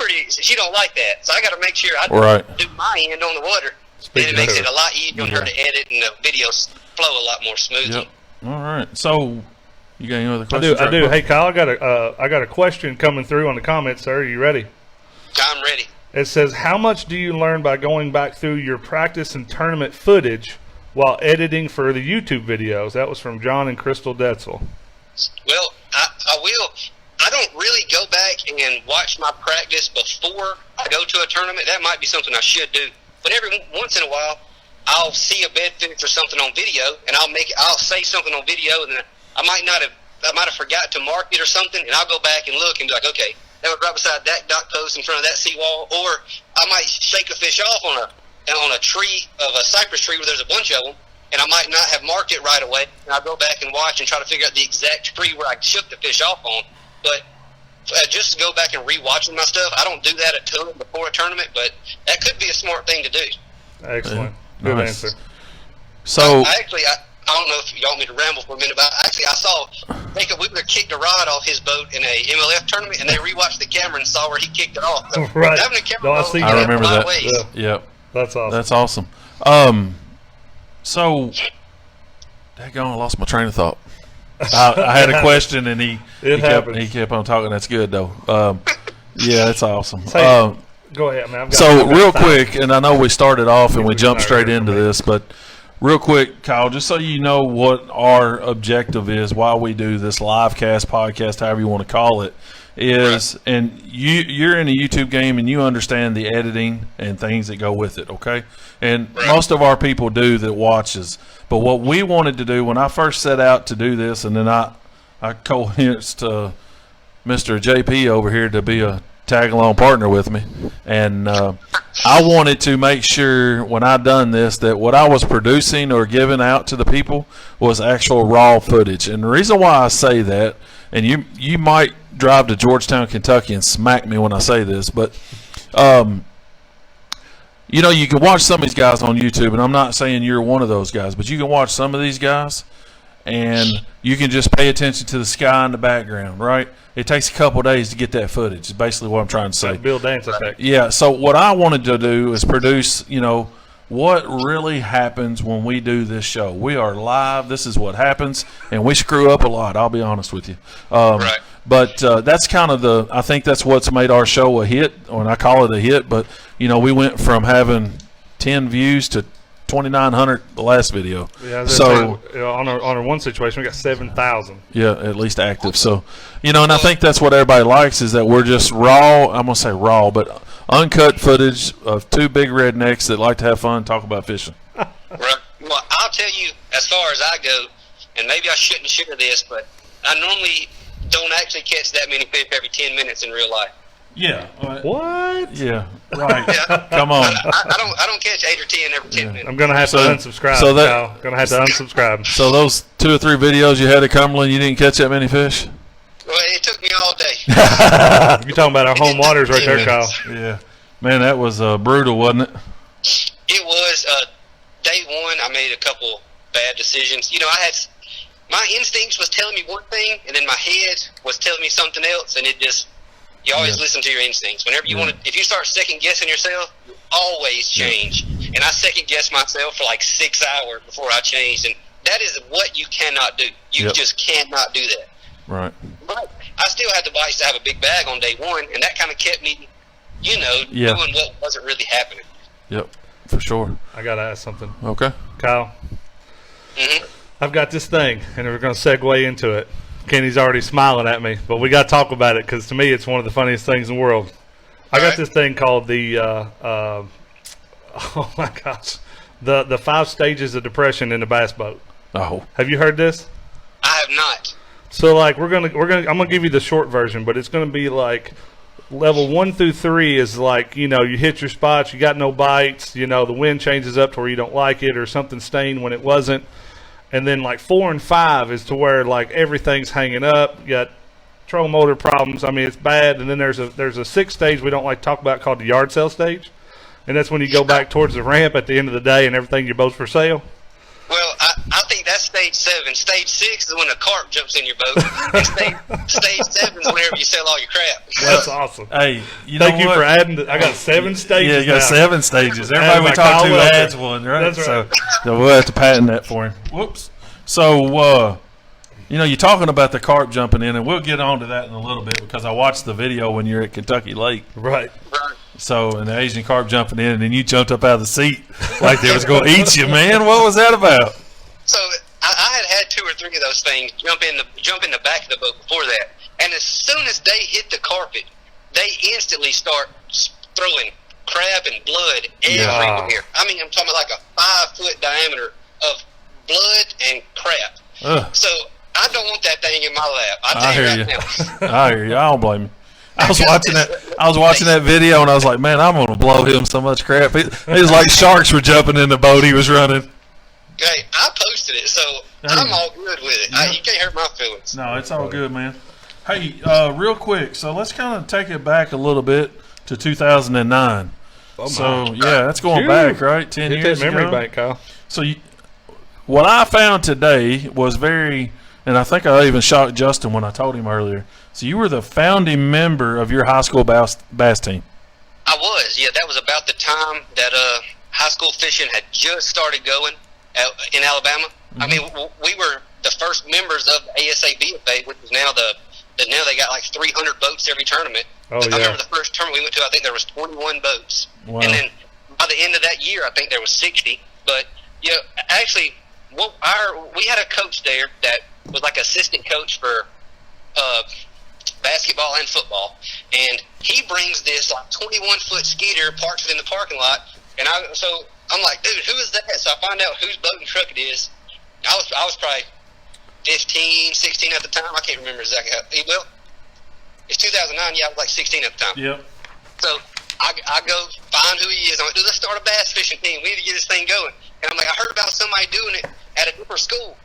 Speaker 6: don't like that. So I got to make sure I
Speaker 1: Right.
Speaker 6: do my end on the water.
Speaker 2: Speaking
Speaker 6: Then it makes
Speaker 2: of
Speaker 6: it a lot easier on her to edit and the videos flow a lot more smoothly.
Speaker 1: Yep. All right. So, you got any other questions?
Speaker 2: I do. Hey, Kyle, I got a question coming through on the comments, sir. Are you ready?
Speaker 6: I'm ready.
Speaker 2: It says, how much do you learn by going back through your practice and tournament footage while editing for the YouTube videos? That was from John and Crystal Detzel.
Speaker 6: Well, I will. I don't really go back and watch my practice before I go to a tournament. That might be something I should do. But every once in a while, I'll see a bed finish or something on video, and I'll say something on video, and then I might have forgot to mark it or something, and I'll go back and look and be like, okay, that was right beside that dock post in front of that seawall. Or I might shake a fish off on a tree of a cypress tree where there's a bunch of them, and I might not have marked it right away, and I'll go back and watch and try to figure out the exact tree where I shook the fish off on. But just to go back and re-watching my stuff, I don't do that a ton before a tournament, but that could be a smart thing to do.
Speaker 2: Excellent.
Speaker 1: Yeah.
Speaker 2: Good
Speaker 1: Nice.
Speaker 2: answer.
Speaker 1: So
Speaker 6: I don't know if you want me to ramble for a minute, but I saw Jacob Wheeler kicked a rod off his boat in a MLF tournament, and they rewatched the camera and saw where he kicked it off. So
Speaker 2: Right.
Speaker 6: having a camera
Speaker 2: No, I
Speaker 6: roll
Speaker 2: see
Speaker 6: can
Speaker 1: I
Speaker 6: go
Speaker 1: remember
Speaker 6: a lot of
Speaker 1: that.
Speaker 6: ways.
Speaker 2: Yeah.
Speaker 1: yep,
Speaker 2: That's awesome.
Speaker 1: that's awesome. So, daggone, I lost my train of thought. I had a question, and he
Speaker 2: happens.
Speaker 1: kept on talking. That's good though. Yeah, that's awesome.
Speaker 2: Say- Go ahead, man.
Speaker 1: So real quick, and I know we started off and we jumped straight into this, but real quick, Kyle, just so you know what our objective is, why we do this live cast, podcast, however you want to call it, is, and you're in a YouTube game and you understand the editing and things that go with it, okay? And most of our people do that watches. But what we wanted to do when I first set out to do this, and then I coerced Mr. JP over here to be a tag-along partner with me, and I wanted to make sure when I done this that what I was producing or giving out to the people was actual raw footage. And the reason why I say that, and you might drive to Georgetown, Kentucky and smack me when I say this, but you know, you can watch some of these guys on YouTube, and I'm not saying you're one of those guys, but you can watch some of these guys and you can just pay attention to the sky in the background, right? It takes a couple of days to get that footage. Is basically what I'm trying to say.
Speaker 2: Bill Dance effect.
Speaker 1: Yeah. So what I wanted to do is produce, you know, what really happens when we do this show. We are live. This is what happens, and we screw up a lot. I'll be honest with you.
Speaker 6: Right.
Speaker 1: But that's kind of I think that's what's made our show a hit, or I call it a hit. But you know, we went from having 10 views to 2,900 the last video.
Speaker 2: Yeah,
Speaker 1: so
Speaker 2: on our one situation, we got 7,000.
Speaker 1: yeah, at least active. So, you know, and I think that's what everybody likes is that we're just raw. I'm gonna say raw, but uncut footage of two big rednecks that like to have fun, talk about fishing.
Speaker 6: Right. Well, I'll tell you, as far as I go, and maybe I shouldn't share this, but I normally don't actually catch that many fish every 10 minutes in real life.
Speaker 1: Yeah.
Speaker 2: What?
Speaker 1: Yeah. Right.
Speaker 6: Yeah.
Speaker 1: Come on.
Speaker 6: I don't catch 8 or 10 every 10 minutes.
Speaker 2: I'm gonna have to unsubscribe.
Speaker 1: so that-
Speaker 2: Kyle. Gonna have to unsubscribe.
Speaker 1: So those 2 or 3 videos you had at Cumberland, you didn't catch that many fish?
Speaker 6: Well, it took me all day.
Speaker 2: You're talking about our home waters right there, Kyle.
Speaker 1: Yeah. Man, that was brutal, wasn't it?
Speaker 6: It was day one. I made a couple bad decisions. You know, my instincts was telling me one thing, and then my head was telling me something else, and you always listen to your instincts. Whenever you if you start second guessing yourself, you always change. And I second guessed myself for like 6 hours before I changed, and that is what you cannot do. You just cannot do that.
Speaker 1: Right.
Speaker 6: But I still had the bites to have a big bag on day one, and that kind of kept me, you know, doing what wasn't really happening.
Speaker 1: Yep. For sure.
Speaker 2: I gotta ask something,
Speaker 1: Okay.
Speaker 2: Kyle.
Speaker 6: Mm-hmm.
Speaker 2: I've got this thing, and we're gonna segue into it. Kenny's already smiling at me, but we got to talk about it because to me it's one of the funniest things in the world. I got this thing called the oh my gosh, the 5 stages of depression in a bass boat.
Speaker 1: Oh.
Speaker 2: Have you heard this?
Speaker 6: I have not.
Speaker 2: So like I'm gonna give you the short version, but it's gonna be like level 1 through 3 is like, you know, you hit your spots, you got no bites, you know, the wind changes up to where you don't like it or something stained when it wasn't. And then like 4 and 5 is to where like everything's hanging up. You got troll motor problems. I mean, it's bad. And then there's a 6th stage we don't like to talk about called the yard sale stage. And that's when you go back towards the ramp at the end of the day and everything your boat's for sale.
Speaker 6: Well, I think that's stage 7. Stage 6 is when a carp jumps in your boat. And stage 7 is whenever you sell all your crap.
Speaker 2: That's awesome.
Speaker 1: Hey, you know
Speaker 2: Thank you
Speaker 1: what?
Speaker 2: for adding. I got 7 stages.
Speaker 1: Yeah, you got
Speaker 2: now.
Speaker 1: 7 stages. Everybody we
Speaker 2: like
Speaker 1: talk
Speaker 2: Kyle
Speaker 1: to
Speaker 2: Welcher.
Speaker 1: adds one, right?
Speaker 2: That's right.
Speaker 1: So we'll have to patent that for him. Whoops. So, you know, you're talking about the carp jumping in, and we'll get on to that in a little bit because I watched the video when you're at Kentucky Lake.
Speaker 2: Right.
Speaker 1: So, and the Asian carp jumping in, and then you jumped up out of the seat like they was going to eat you, man. What was that about?
Speaker 6: So I had 2 or 3 of those things jump in the back of the boat before that. And as soon as they hit the carpet, they instantly start throwing crab and blood
Speaker 1: Yeah.
Speaker 6: everywhere. I mean, I'm talking about like a 5-foot diameter of blood and crap.
Speaker 1: Ugh.
Speaker 6: So I don't want that thing in my lap.
Speaker 1: I
Speaker 6: I'll tell
Speaker 1: hear
Speaker 6: you
Speaker 1: you.
Speaker 6: right now.
Speaker 1: I hear you. I don't blame you. I was watching that video, and I was like, man, I'm gonna blow him so much crap. It was like sharks were jumping in the boat he was running.
Speaker 6: Hey, I posted it, so I'm all good with it. You can't hurt my feelings.
Speaker 1: No, it's all good, man. Hey, real quick, so let's kind of take it back a little bit to 2009. So yeah, that's going
Speaker 2: Phew.
Speaker 1: back, right? 10
Speaker 2: Hit
Speaker 1: years
Speaker 2: that memory
Speaker 1: ago.
Speaker 2: bank, Kyle.
Speaker 1: So what I found today was very, and I think I even shocked Justin when I told him earlier. So you were the founding member of your high school bass team.
Speaker 6: I was, yeah. That was about the time that high school fishing had just started going in Alabama. I mean, we were the first members of the ASABFA, which is now now they got like 300 boats every tournament.
Speaker 2: Oh,
Speaker 6: I
Speaker 2: yeah.
Speaker 6: remember the first tournament we went to, I think there was 21 boats.
Speaker 1: Wow.
Speaker 6: And then by the end of that year, I think there was 60. But, you know, actually, we had a coach there that was like assistant coach for basketball and football. And he brings this like 21-foot skeeter, parks it in the parking lot. And so I'm like, dude, who is that? So I find out whose boat and truck it is. I was probably 15, 16 at the time. I can't remember exactly well, it's 2009. Yeah, I was like 16 at the time.
Speaker 1: Yep.
Speaker 6: So I go find who he is. I'm like, dude, let's start a bass fishing team. We need to get this thing going. And I'm like, I heard about somebody doing it at a different school.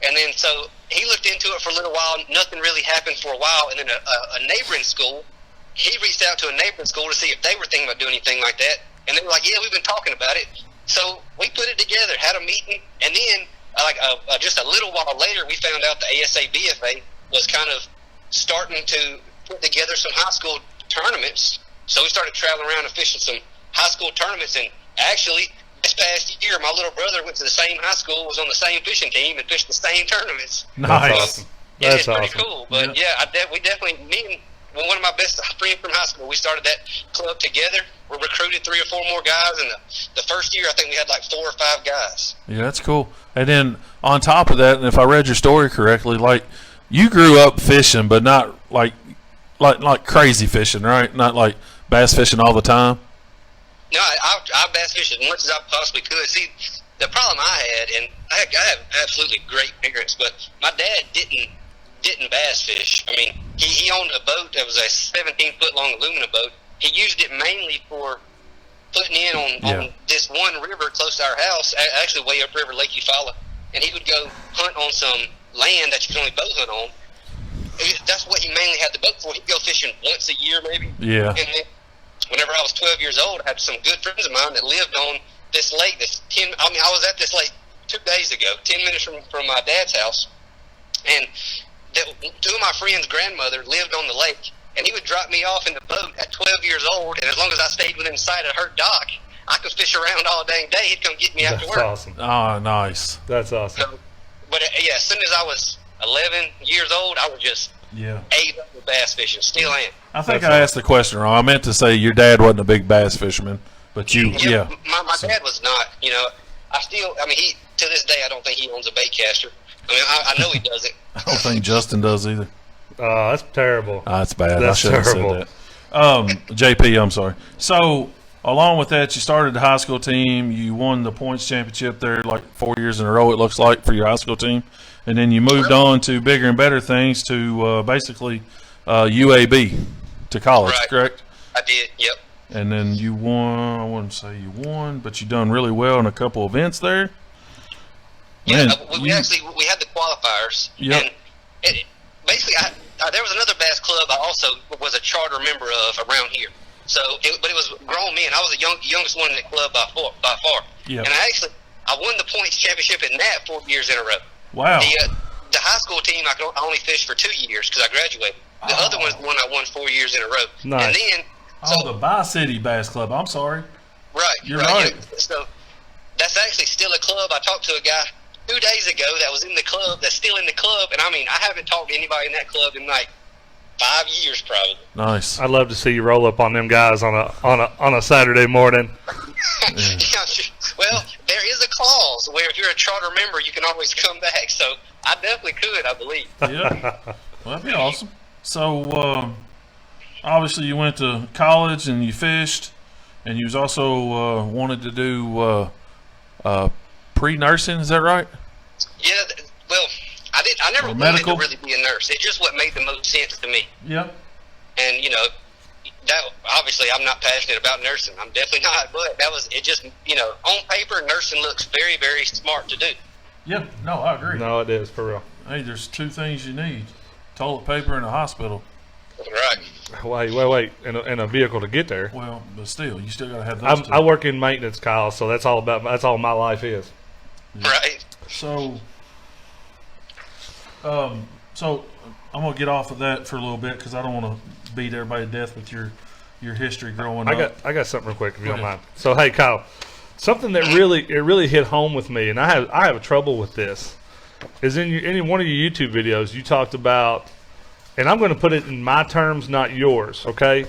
Speaker 6: And then so he looked into it for a little while. Nothing really happened for a while. And then a neighboring school, he reached out to a neighboring school to see if they were thinking about doing anything like that. And they were like, yeah, we've been talking about it. So we put it together, had a meeting, and then just a little while later, we found out the ASABFA was kind of starting to put together some high school tournaments. So we started traveling around and fishing some high school tournaments. And actually, this past year, my little brother went to the same high school, was on the same fishing team, and fished the same tournaments.
Speaker 1: Nice.
Speaker 6: So,
Speaker 2: That's
Speaker 6: it's pretty
Speaker 2: awesome.
Speaker 6: cool. But we definitely, me and one of my best friends from high school, we started that club together. We recruited 3 or 4 more guys, and the first year I think we had like 4 or 5 guys.
Speaker 1: Yeah, that's cool. And then on top of that, and if I read your story correctly, like you grew up fishing, but not like crazy fishing, right? Not like bass fishing all the time.
Speaker 6: No, I bass fished as much as I possibly could. See, the problem I had, and I have absolutely great parents, but my dad didn't bass fish. I mean, he owned a boat that was a 17-foot long aluminum boat. He used it mainly for putting in on this one river close to our house, actually way upriver, Lake Eufaula. And he would go hunt on some land that you could only bow hunt on. That's what he mainly had the boat for. He'd go fishing once a year, maybe.
Speaker 1: Yeah.
Speaker 6: And then whenever I was 12 years old, I had some good friends of mine that lived on this lake. I was at this lake 2 days ago, 10 minutes from my dad's house. And 2 of my friends' grandmother lived on the lake. And he would drop me off in the boat at 12 years old, and as long as I stayed within sight of her dock, I could fish around all dang day. He'd come get me after
Speaker 2: That's
Speaker 6: work.
Speaker 2: awesome.
Speaker 1: Oh, nice.
Speaker 2: That's awesome.
Speaker 6: So, but as soon as I was 11 years old, I was just ate up with bass fishing. Still am.
Speaker 1: I think I asked the question wrong. I meant to say your dad wasn't a big bass fisherman, but you,
Speaker 6: My dad was not. You know, he to this day I don't think he owns a bait caster. I mean, I know he doesn't.
Speaker 1: I don't think Justin does either.
Speaker 2: Oh, that's terrible.
Speaker 1: That's bad.
Speaker 2: That's
Speaker 1: I shouldn't
Speaker 2: terrible.
Speaker 1: have said that. JP, I'm sorry. So, along with that, you started the high school team. You won the points championship there like 4 years in a row, it looks like, for your high school team. And then you moved on to bigger and better things to basically UAB to college,
Speaker 6: Right.
Speaker 1: correct?
Speaker 6: I did. Yep.
Speaker 1: And then you won, I wouldn't say you won, but you done really well in a couple events there.
Speaker 6: Yeah,
Speaker 1: Man,
Speaker 6: we had the qualifiers.
Speaker 1: Yep.
Speaker 6: And basically, there was another bass club I also was a charter member of around here. So, but it was grown men. I was the youngest one in the club by far.
Speaker 1: Yep.
Speaker 6: And I won the points championship in that 4 years in a row.
Speaker 1: Wow.
Speaker 6: The high school team I only fished for 2 years because I graduated. The other one's the one I won 4 years in a row.
Speaker 2: Nice.
Speaker 6: And then
Speaker 1: The Bi-City Bass Club. I'm sorry.
Speaker 6: right,
Speaker 1: You're right.
Speaker 6: Yeah. So that's actually still a club. I talked to a guy 2 days ago that was in the club, that's still in the club, and I mean, I haven't talked to anybody in that club in like 5 years probably.
Speaker 1: Nice.
Speaker 2: I'd love to see you roll up on them guys on a Saturday morning.
Speaker 6: Yeah, sure. Well, there is a clause where if you're a charter member, you can always come back. So I definitely could, I believe.
Speaker 1: Yeah. Well, that'd be awesome. So, obviously, you went to college and you fished, And you was also wanted to do pre-nursing. Is that right?
Speaker 6: Yeah, well, I never
Speaker 1: Or
Speaker 6: wanted
Speaker 1: medical?
Speaker 6: to really be a nurse. It's just what made the most sense to me.
Speaker 1: Yep.
Speaker 6: And that obviously I'm not passionate about nursing. I'm definitely not. But that was it. Just on paper, nursing looks very, very smart to do.
Speaker 1: Yeah. No, I agree.
Speaker 2: No, it is for real.
Speaker 1: Hey, there's two things you need: toilet paper and a hospital.
Speaker 6: Right.
Speaker 2: Wait, and a vehicle to get there.
Speaker 1: Well, but still, you still got to have those two.
Speaker 2: I work in maintenance, Kyle, so that's all my life is.
Speaker 6: Right.
Speaker 1: So, so I'm gonna get off of that for a little bit because I don't want to beat everybody to death with your history growing up.
Speaker 2: I got something real quick if you don't
Speaker 1: ahead.
Speaker 2: mind. So hey, Kyle, something that really hit home with me, and I have trouble with this, is in one of your YouTube videos you talked about, and I'm going to put it in my terms, not yours. Okay.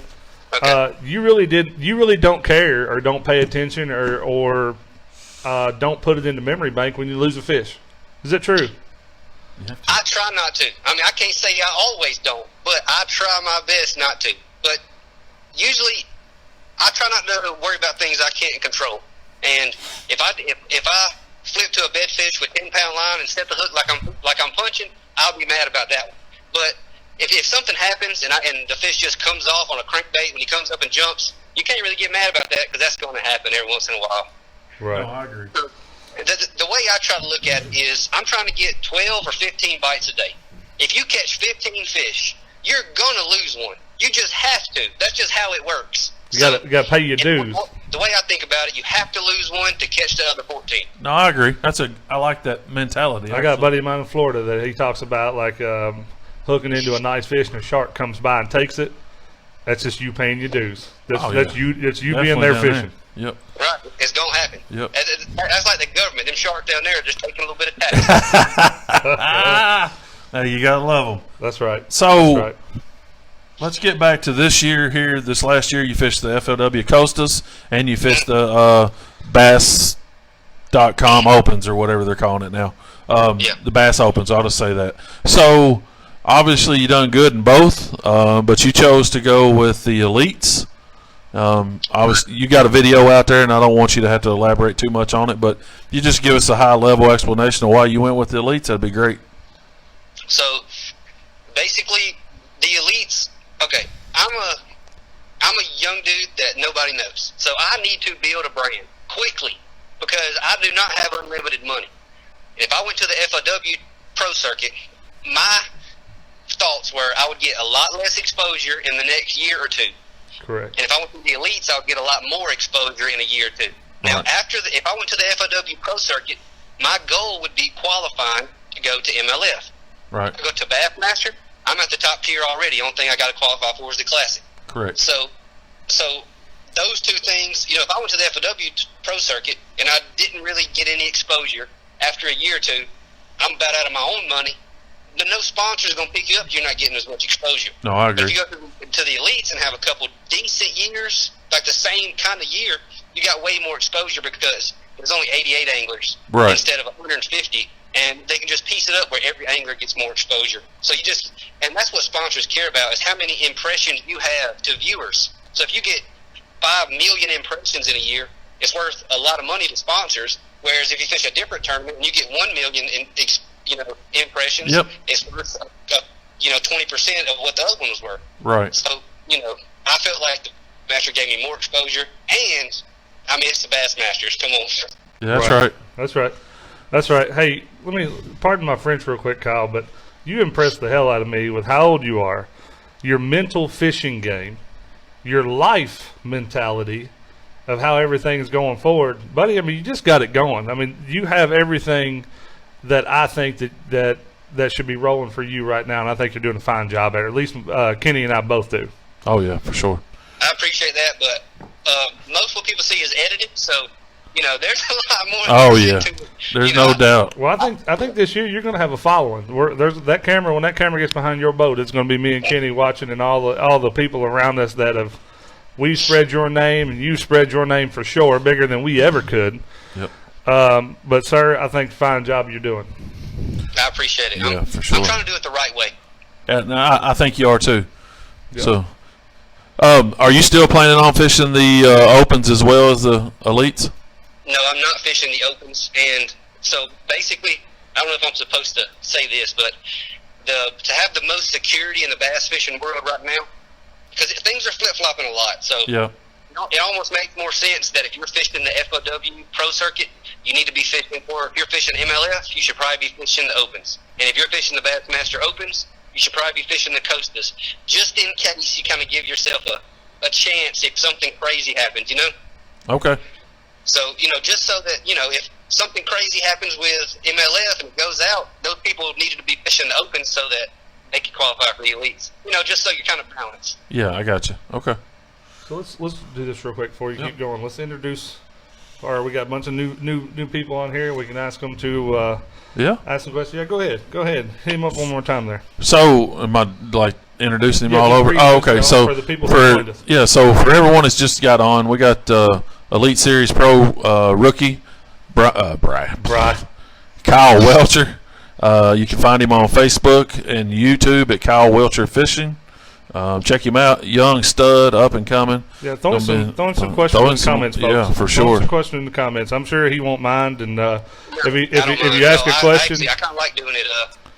Speaker 6: Okay.
Speaker 2: You really don't care or don't pay attention or don't put it in the memory bank when you lose a fish. Is that true?
Speaker 6: I try not to. I mean, I can't say I always don't, but I try my best not to. But usually, I try not to worry about things I can't control. And if I flip to a bed fish with 10-pound line and set the hook like I'm punching, I'll be mad about that one. But if something happens and the fish just comes off on a crankbait when he comes up and jumps, you can't really get mad about that because that's going to happen every once in a while.
Speaker 2: Right.
Speaker 1: No, I agree.
Speaker 6: The way I try to look at it is I'm trying to get 12 or 15 bites a day. If you catch 15 fish, you're going to lose one. You just have to. That's just how it works.
Speaker 2: You got to pay your dues.
Speaker 6: The way I think about it, you have to lose one to catch the other 14.
Speaker 1: No, I agree. I like that mentality.
Speaker 2: I got a buddy of mine in Florida that he talks about like hooking into a nice fish and a shark comes by and takes it. That's just you paying your dues. That's you being
Speaker 1: Definitely
Speaker 2: there
Speaker 1: down
Speaker 2: fishing.
Speaker 1: Yep.
Speaker 6: Right? It's going to happen.
Speaker 1: Yep.
Speaker 6: That's like the government. Them sharks down there are just taking a little bit of tax.
Speaker 1: Hey, you gotta love them.
Speaker 2: That's right.
Speaker 1: So
Speaker 2: That's right.
Speaker 1: let's get back to this year here. This last year, you fished the FLW Costas and you fished the Bass.com Opens or whatever they're calling it now.
Speaker 6: Yeah.
Speaker 1: The Bass Opens. I'll just say that. So obviously, you done good in both, but you chose to go with the Elites. You got a video out there, and I don't want you to have to elaborate too much on it, but you just give us a high-level explanation of why you went with the Elites. That'd be great.
Speaker 6: So basically, the Elites. Okay, I'm a young dude that nobody knows, so I need to build a brand quickly because I do not have unlimited money. And if I went to the FLW Pro Circuit, my thoughts were I would get a lot less exposure in the next year or two.
Speaker 2: Correct.
Speaker 6: And if I went to the Elites, I would get a lot more exposure in a year or two. Now,
Speaker 1: Right.
Speaker 6: if I went to the FLW Pro Circuit, my goal would be qualifying to go to MLF.
Speaker 1: Right.
Speaker 6: I go to Bassmaster, I'm at the top tier already. Only thing I got to qualify for is the Classic.
Speaker 1: Correct.
Speaker 6: So those two things, if I went to the FLW Pro Circuit and I didn't really get any exposure after a year or two, I'm about out of my own money. But no sponsors are going to pick you up if you're not getting as much exposure.
Speaker 1: No, I
Speaker 6: But if
Speaker 1: agree.
Speaker 6: you go to the Elites and have a couple decent years, like the same kind of year, you got way more exposure because there's only 88 anglers
Speaker 1: Right.
Speaker 6: instead of 150, and they can just piece it up where every angler gets more exposure. So and that's what sponsors care about is how many impressions you have to viewers. So if you get 5 million impressions in a year, it's worth a lot of money to sponsors. Whereas if you fish a different tournament and you get 1 million impressions,
Speaker 1: Yep.
Speaker 6: it's worth 20% of what the other one was worth.
Speaker 1: Right.
Speaker 6: So I felt like the Master gave me more exposure, and I missed the Bassmasters. Come on.
Speaker 1: Yeah, that's right.
Speaker 2: That's right. That's right. Hey, pardon my French real quick, Kyle, but you impressed the hell out of me with how old you are, your mental fishing game, your life mentality of how everything is going forward. Buddy, I mean, you just got it going. I mean, you have everything that I think that should be rolling for you right now, and I think you're doing a fine job at it. At least Kenny and I both do.
Speaker 1: Oh, yeah, for sure.
Speaker 6: I appreciate that, but most what people see is edited, so there's a lot more.
Speaker 1: Oh,
Speaker 6: that goes
Speaker 1: yeah.
Speaker 6: into it.
Speaker 1: There's no doubt.
Speaker 2: Well, I think this year you're going to have a following. There's that camera. When that camera gets behind your boat, it's going to be me and Kenny watching, and all the people around us that have. We spread your name, and you spread your name for sure, bigger than we ever could.
Speaker 1: Yep.
Speaker 2: But sir, I think fine job you're doing.
Speaker 6: I appreciate it.
Speaker 1: Yeah, for sure.
Speaker 6: I'm trying to do it the right way.
Speaker 1: Yeah, no, I think you are too.
Speaker 2: Yeah.
Speaker 1: So, Are you still planning on fishing the opens as well as the elites?
Speaker 6: No, I'm not fishing the opens, and so basically, I don't know if I'm supposed to say this, but to have the most security in the bass fishing world right now, because things are flip-flopping a lot, so
Speaker 1: Yeah.
Speaker 6: it almost makes more sense that if you're fishing the FOW Pro Circuit, you need to be fishing, or if you're fishing MLF, you should probably be fishing the opens. And if you're fishing the Bassmaster Opens, you should probably be fishing the Costas, just in case you kind of give yourself a chance if something crazy happens, you know?
Speaker 1: Okay.
Speaker 6: So, just so that, if something crazy happens with MLF and it goes out, those people needed to be fishing the opens so that they could qualify for the elites. Just so you're kind of balanced.
Speaker 1: Yeah, I got you. Okay.
Speaker 2: So let's do this real quick before you
Speaker 1: Yep.
Speaker 2: keep going. Let's introduce, or we got a bunch of new people on here. We can ask them to
Speaker 1: Yeah.
Speaker 2: ask some questions. Yeah, go ahead. Hit him up one more time there.
Speaker 1: So, am I like introducing him
Speaker 2: Yeah,
Speaker 1: all
Speaker 2: just
Speaker 1: over?
Speaker 2: brief
Speaker 1: Oh,
Speaker 2: us,
Speaker 1: okay.
Speaker 2: you know,
Speaker 1: So
Speaker 2: for the people who joined us.
Speaker 1: yeah, so for everyone that's just got on, we got Elite Series Pro rookie Kyle Welcher. You can find him on Facebook and YouTube at Kyle Welcher Fishing. Check him out. Young stud, up and coming.
Speaker 2: Yeah, throw in some questions
Speaker 1: throwing
Speaker 2: in the
Speaker 1: some-
Speaker 2: comments, folks.
Speaker 1: yeah, for
Speaker 2: Throw
Speaker 1: sure.
Speaker 2: some questions in the comments. I'm sure he won't mind. And if
Speaker 6: I don't mind
Speaker 2: you
Speaker 6: at
Speaker 2: ask
Speaker 6: all.
Speaker 2: a question
Speaker 6: I kind of like doing it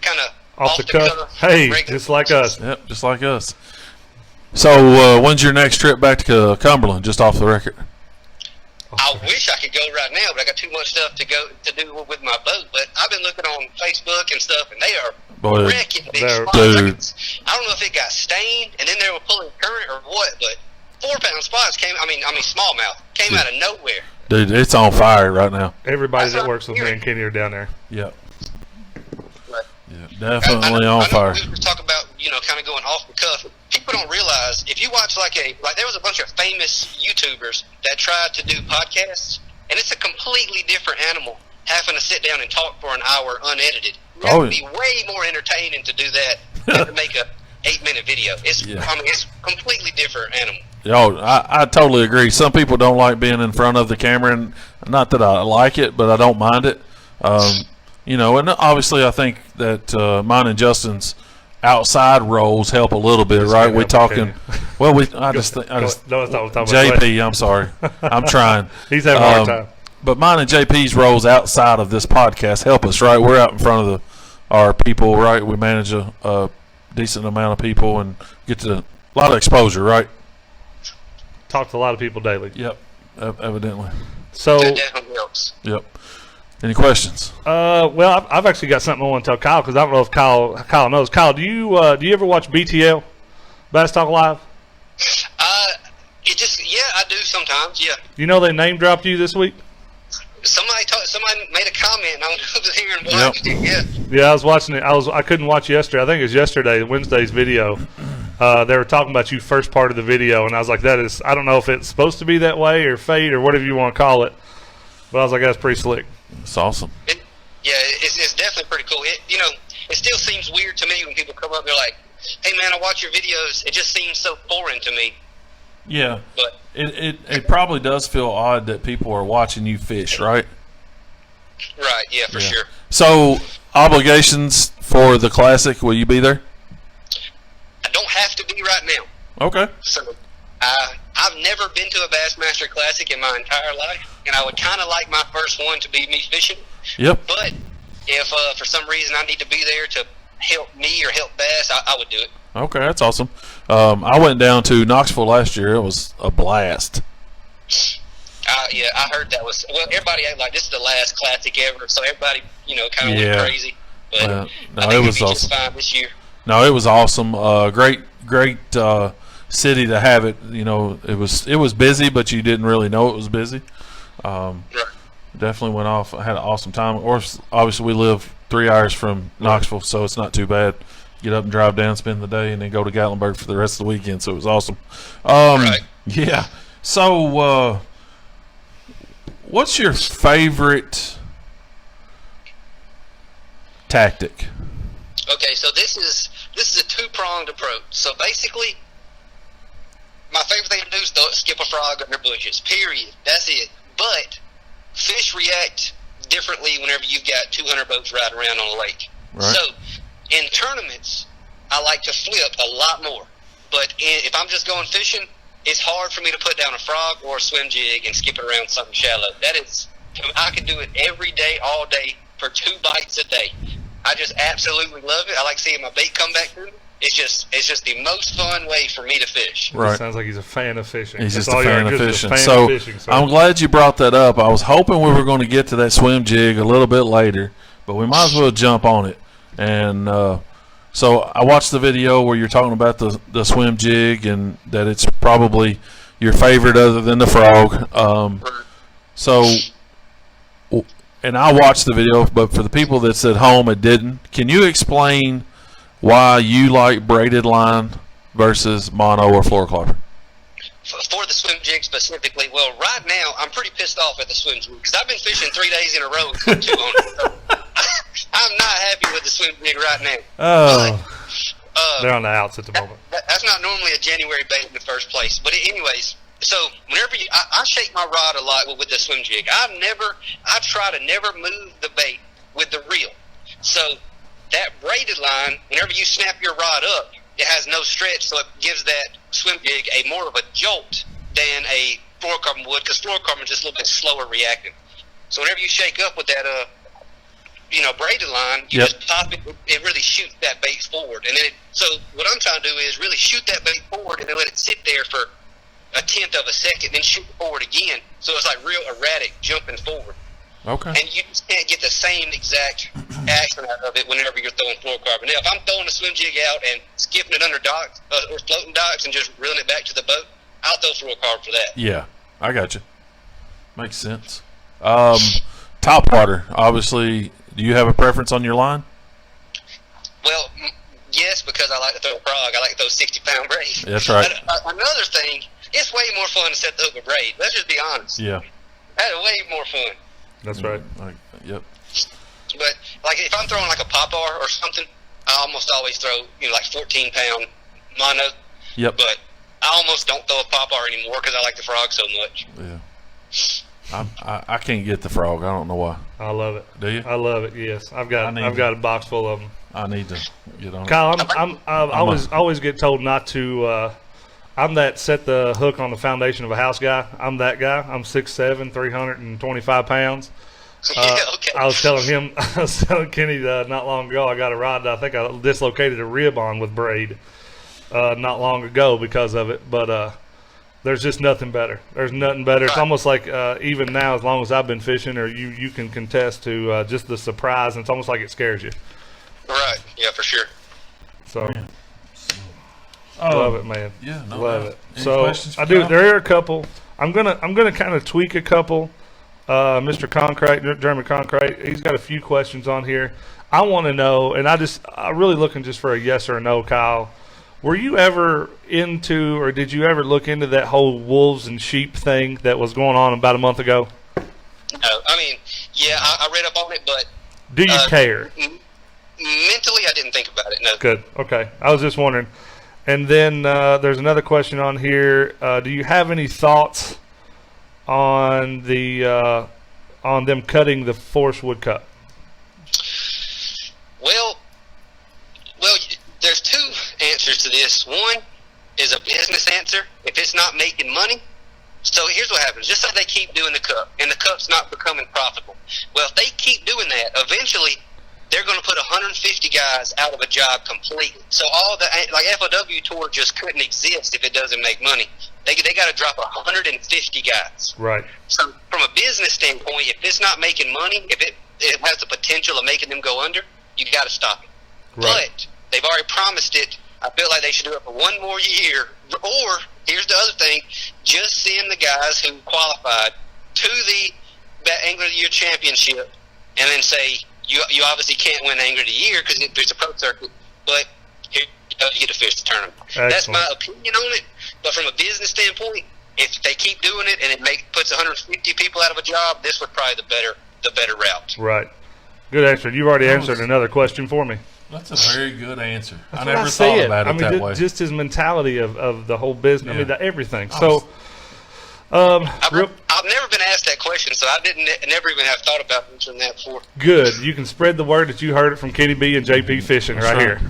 Speaker 6: kind of
Speaker 2: off the cuff, hey,
Speaker 6: regular
Speaker 2: just like us.
Speaker 1: Yep, just like us. So, when's your next trip back to Cumberland? Just off the record.
Speaker 6: I wish I could go right now, but I got too much stuff to do with my boat. But I've been looking on Facebook and stuff, and they are
Speaker 1: Boy,
Speaker 6: wrecking these
Speaker 2: they're-
Speaker 6: spots.
Speaker 1: dude.
Speaker 6: I don't know if it got stained, and then they were pulling current or what, but 4-pound spots came. I mean, smallmouth came out of nowhere.
Speaker 1: Dude, it's on fire right now.
Speaker 2: Everybody
Speaker 6: That's
Speaker 2: that
Speaker 6: what
Speaker 2: works with
Speaker 6: I'm
Speaker 2: me and Kenny are down there.
Speaker 1: Yep.
Speaker 6: But
Speaker 1: Yeah,
Speaker 6: I
Speaker 1: definitely
Speaker 6: know
Speaker 1: on fire.
Speaker 6: We were talking about kind of going off the cuff. People don't realize if you watch like there was a bunch of famous YouTubers that tried to do podcasts, and it's a completely different animal having to sit down and talk for an hour unedited. It
Speaker 1: Oh,
Speaker 6: would be way more entertaining to do that than to make a 8-minute video. It's
Speaker 1: Yeah.
Speaker 6: it's completely different animal.
Speaker 1: Yo, I totally agree. Some people don't like being in front of the camera, and not that I like it, but I don't mind it. And obviously I think that mine and Justin's outside roles help a little bit, right?
Speaker 2: can't
Speaker 1: We
Speaker 2: help it,
Speaker 1: talking.
Speaker 2: can
Speaker 1: Well,
Speaker 2: No, that's not what I'm talking about.
Speaker 1: JP. I'm sorry, I'm trying.
Speaker 2: He's having a hard time.
Speaker 1: But mine and JP's roles outside of this podcast help us, right? We're out in front of our people, right? We manage a decent amount of people and get to a lot of exposure, right?
Speaker 2: Talk to a lot of people daily.
Speaker 1: Yep, evidently.
Speaker 2: So,
Speaker 6: That definitely helps.
Speaker 1: Yep. Any questions?
Speaker 2: well, I've actually got something I want to tell Kyle because I don't know if Kyle knows. Kyle, do you ever watch BTL, Bass Talk Live?
Speaker 6: I do sometimes. Yeah.
Speaker 2: You know they name dropped you this week.
Speaker 6: Somebody made a comment, and I was here and watched it. Yeah.
Speaker 2: Yeah, I was watching it. I couldn't watch yesterday. I think it was yesterday, Wednesday's video. They were talking about you first part of the video, and I was like, I don't know if it's supposed to be that way or fate or whatever you want to call it. But I was like, that's pretty slick.
Speaker 1: It's awesome.
Speaker 6: It's definitely pretty cool. It still seems weird to me when people come up. They're like, "Hey, man, I watch your videos." It just seems so foreign to me.
Speaker 1: Yeah.
Speaker 6: But
Speaker 1: It probably does feel odd that people are watching you fish, right?
Speaker 6: right, yeah, for sure.
Speaker 1: So, obligations for the Classic, will you be there?
Speaker 6: I don't have to be right now.
Speaker 1: Okay.
Speaker 6: So I've never been to a Bassmaster Classic in my entire life, and I would kind of like my first one to be me fishing.
Speaker 1: Yep.
Speaker 6: But if for some reason I need to be there to help me or help Bass, I would do it.
Speaker 1: Okay, that's awesome. I went down to Knoxville last year. It was a blast.
Speaker 6: I heard that was everybody acted like this is the last Classic ever, so everybody kind of
Speaker 1: Yeah.
Speaker 6: went crazy. But
Speaker 1: No,
Speaker 6: I think
Speaker 1: it
Speaker 6: it'll
Speaker 1: was
Speaker 6: be just
Speaker 1: awesome.
Speaker 6: fine this year.
Speaker 1: No, it was awesome. Great city to have it. It was busy, but you didn't really know it was busy.
Speaker 6: Right.
Speaker 1: Definitely went off. I had an awesome time. Or obviously, we live 3 hours from Knoxville, so it's not too bad. Get up and drive down, spend the day, and then go to Gatlinburg for the rest of the weekend. So it was awesome.
Speaker 6: Right.
Speaker 1: Yeah. So, what's your favorite tactic?
Speaker 6: Okay, so this is a two-pronged approach. So basically, my favorite thing to do is skip a frog under bushes. Period. That's it. But fish react differently whenever you've got 200 boats riding around on a lake.
Speaker 1: Right.
Speaker 6: So in tournaments, I like to flip a lot more. But if I'm just going fishing, it's hard for me to put down a frog or a swim jig and skip it around something shallow. I can do it every day, all day, for 2 bites a day. I just absolutely love it. I like seeing my bait come back to me. It's just the most fun way for me to fish.
Speaker 1: Right.
Speaker 2: Sounds like he's a fan of fishing.
Speaker 1: He's
Speaker 2: That's
Speaker 1: just a
Speaker 2: all you
Speaker 1: fan
Speaker 2: are,
Speaker 1: of
Speaker 2: just a
Speaker 1: fishing.
Speaker 2: fan of fishing, so
Speaker 1: I'm glad you brought that up. I was hoping we were going to get to that swim jig a little bit later, but we might as well jump on it. And so I watched the video where you're talking about the swim jig and that it's probably your favorite other than the frog. And I watched the video, but for the people that's at home it didn't, can you explain why you like braided line versus mono or fluorocarbon?
Speaker 6: For the swim jig specifically, well, right now I'm pretty pissed off at the swim jig because I've been fishing 3 days in a row with 2 on it. So I'm not happy with the swim jig right now.
Speaker 2: Oh, they're on the outs at the moment.
Speaker 6: That's not normally a January bait in the first place. But anyways, so whenever I shake my rod a lot with the swim jig. I try to never move the bait with the reel. So that braided line, whenever you snap your rod up, it has no stretch, so it gives that swim jig a more of a jolt than a fluorocarbon would, because fluorocarbon is just a little bit slower reacting. So whenever you shake up with that, braided line, you just pop it. It really shoots that bait forward, and then so what I'm trying to do is really shoot that bait forward and then let it sit there for 1/10 of a second, then shoot forward again. So it's like real erratic jumping forward.
Speaker 1: Okay.
Speaker 6: And you just can't get the same exact action out of it whenever you're throwing fluorocarbon. Now, if I'm throwing a swim jig out and skipping it under docks or floating docks and just reeling it back to the boat, I'll throw fluorocarbon for that.
Speaker 1: Yeah, I got you. Makes sense. Top water, obviously. Do you have a preference on your line?
Speaker 6: Well, yes, because I like to throw a frog. I like to throw 60-pound braid.
Speaker 1: That's right.
Speaker 6: But, another thing, it's way more fun to set the hook with braid. Let's just be honest.
Speaker 1: Yeah.
Speaker 6: That's way more fun.
Speaker 2: That's right.
Speaker 1: Yep.
Speaker 6: But like if I'm throwing like a popar or something, I almost always throw like 14-pound mono.
Speaker 1: Yep.
Speaker 6: But I almost don't throw a popar anymore because I like the frog so much.
Speaker 1: Yeah. I can't get the frog. I don't know why.
Speaker 2: I love it.
Speaker 1: Do you?
Speaker 2: I love it. Yes, I've got a box full of them.
Speaker 1: I need to get on it.
Speaker 2: Kyle, I always get told not to. I'm that set the hook on the foundation of a house guy. I'm that guy. I'm 6'7", 325 pounds.
Speaker 6: Okay.
Speaker 2: I was telling Kenny not long ago. I got a rod that I think I dislocated a rib on with braid not long ago because of it. But there's just nothing better. There's nothing better. It's almost like even now, as long as I've been fishing, or you can contest to just the surprise. And it's almost like it scares you.
Speaker 6: Right. Yeah, for sure.
Speaker 2: So. Love it, man.
Speaker 1: Yeah, no
Speaker 2: love
Speaker 1: doubt.
Speaker 2: it.
Speaker 1: Any
Speaker 2: So
Speaker 1: questions for
Speaker 2: I do.
Speaker 1: Kyle?
Speaker 2: There are a couple. I'm gonna kind of tweak a couple. Mr. Concrete, German Concrete, he's got a few questions on here. I want to know, and I'm really looking just for a yes or a no, Kyle. Were you ever into, or did you ever look into that whole wolves and sheep thing that was going on about a month ago?
Speaker 6: I mean, yeah, I read up on it, but
Speaker 2: Do you care?
Speaker 6: mentally, I didn't think about it. No.
Speaker 2: Good. Okay. I was just wondering. And then there's another question on here. Do you have any thoughts on on them cutting the forest wood cut?
Speaker 6: Well, there's 2 answers to this. One is a business answer. If it's not making money, so here's what happens. Just say they keep doing the cup, and the cup's not becoming profitable. Well, if they keep doing that, eventually they're going to put 150 guys out of a job completely. So all the FOW tour just couldn't exist if it doesn't make money. They got to drop 150 guys.
Speaker 2: Right.
Speaker 6: So from a business standpoint, if it's not making money, if it has the potential of making them go under, you got to stop it.
Speaker 2: Right.
Speaker 6: But they've already promised it. I feel like they should do it for 1 more year. Or here's the other thing: just send the guys who qualified to the Angler of the Year championship, and then say you obviously can't win Angler of the Year because there's a pro circuit, but here you get to fish the tournament.
Speaker 2: Excellent.
Speaker 6: That's my opinion on it. But from a business standpoint, if they keep doing it and it puts 150 people out of a job, this was probably the better route.
Speaker 2: Right. Good answer. You've already answered another question for me.
Speaker 1: That's a very good answer. I
Speaker 2: That's
Speaker 1: never
Speaker 2: what I see
Speaker 1: thought about it that way.
Speaker 2: Just his mentality of the whole business.
Speaker 1: Yeah.
Speaker 2: I mean, everything.
Speaker 1: Oh,
Speaker 2: So,
Speaker 6: I've never been asked that question, so I never even have thought about answering that before.
Speaker 2: good. You can spread the word that you heard it from Kenny B and JP Fishing right
Speaker 1: right.
Speaker 2: here.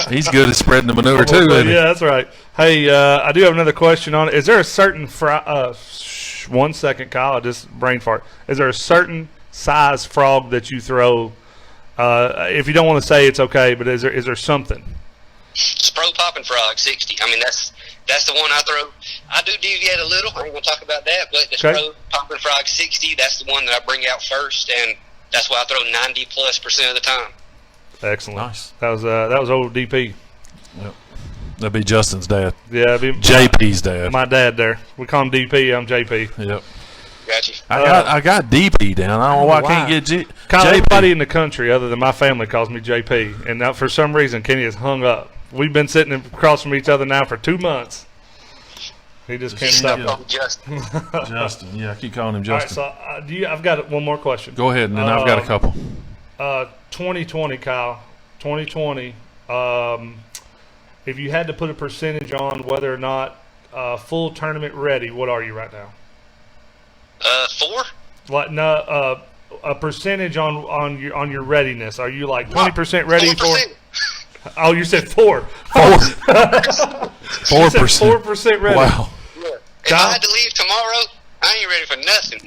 Speaker 1: He's good at spreading the manure too, isn't he?
Speaker 2: Yeah, that's right. Hey, I do have another question on it. Is there a certain 1 second, Kyle? I just brain fart. Is there a certain size frog that you throw? If you don't want to say, it's okay. But is there something?
Speaker 6: Spro popping frog 60. I mean, that's the one I throw. I do deviate a little. I ain't gonna talk about that, but the Spro popping frog 60. That's the one that I bring out first, and that's why I throw 90+% of the time.
Speaker 2: Excellent.
Speaker 1: Nice.
Speaker 2: That was old DP.
Speaker 1: Yep. That'd be Justin's dad.
Speaker 2: Yeah,
Speaker 1: JP's dad.
Speaker 2: My dad there. We call him DP. I'm JP.
Speaker 1: Yep.
Speaker 6: Gotcha.
Speaker 1: I got DP down. I don't know why I can't get
Speaker 2: Kyle,
Speaker 1: JP.
Speaker 2: everybody in the country other than my family calls me JP, and now for some reason Kenny has hung up. We've been sitting across from each other now for 2 months. He just can't stop.
Speaker 1: Yeah.
Speaker 6: Oh, Justin.
Speaker 1: Justin. Yeah, I keep calling him
Speaker 2: All right,
Speaker 1: Justin.
Speaker 2: so I've got one more question.
Speaker 1: Go ahead, and then I've got a couple.
Speaker 2: 2020, Kyle. 2020. If you had to put a percentage on whether or not full tournament ready, what are you right now?
Speaker 6: 4?
Speaker 2: Like no, a percentage on your readiness. Are you like 20% ready
Speaker 6: 4%.
Speaker 2: for? Oh, you said 4.
Speaker 1: 4%.
Speaker 2: 4% ready.
Speaker 1: Wow.
Speaker 6: Yeah. If I had to leave tomorrow, I ain't ready for nothing.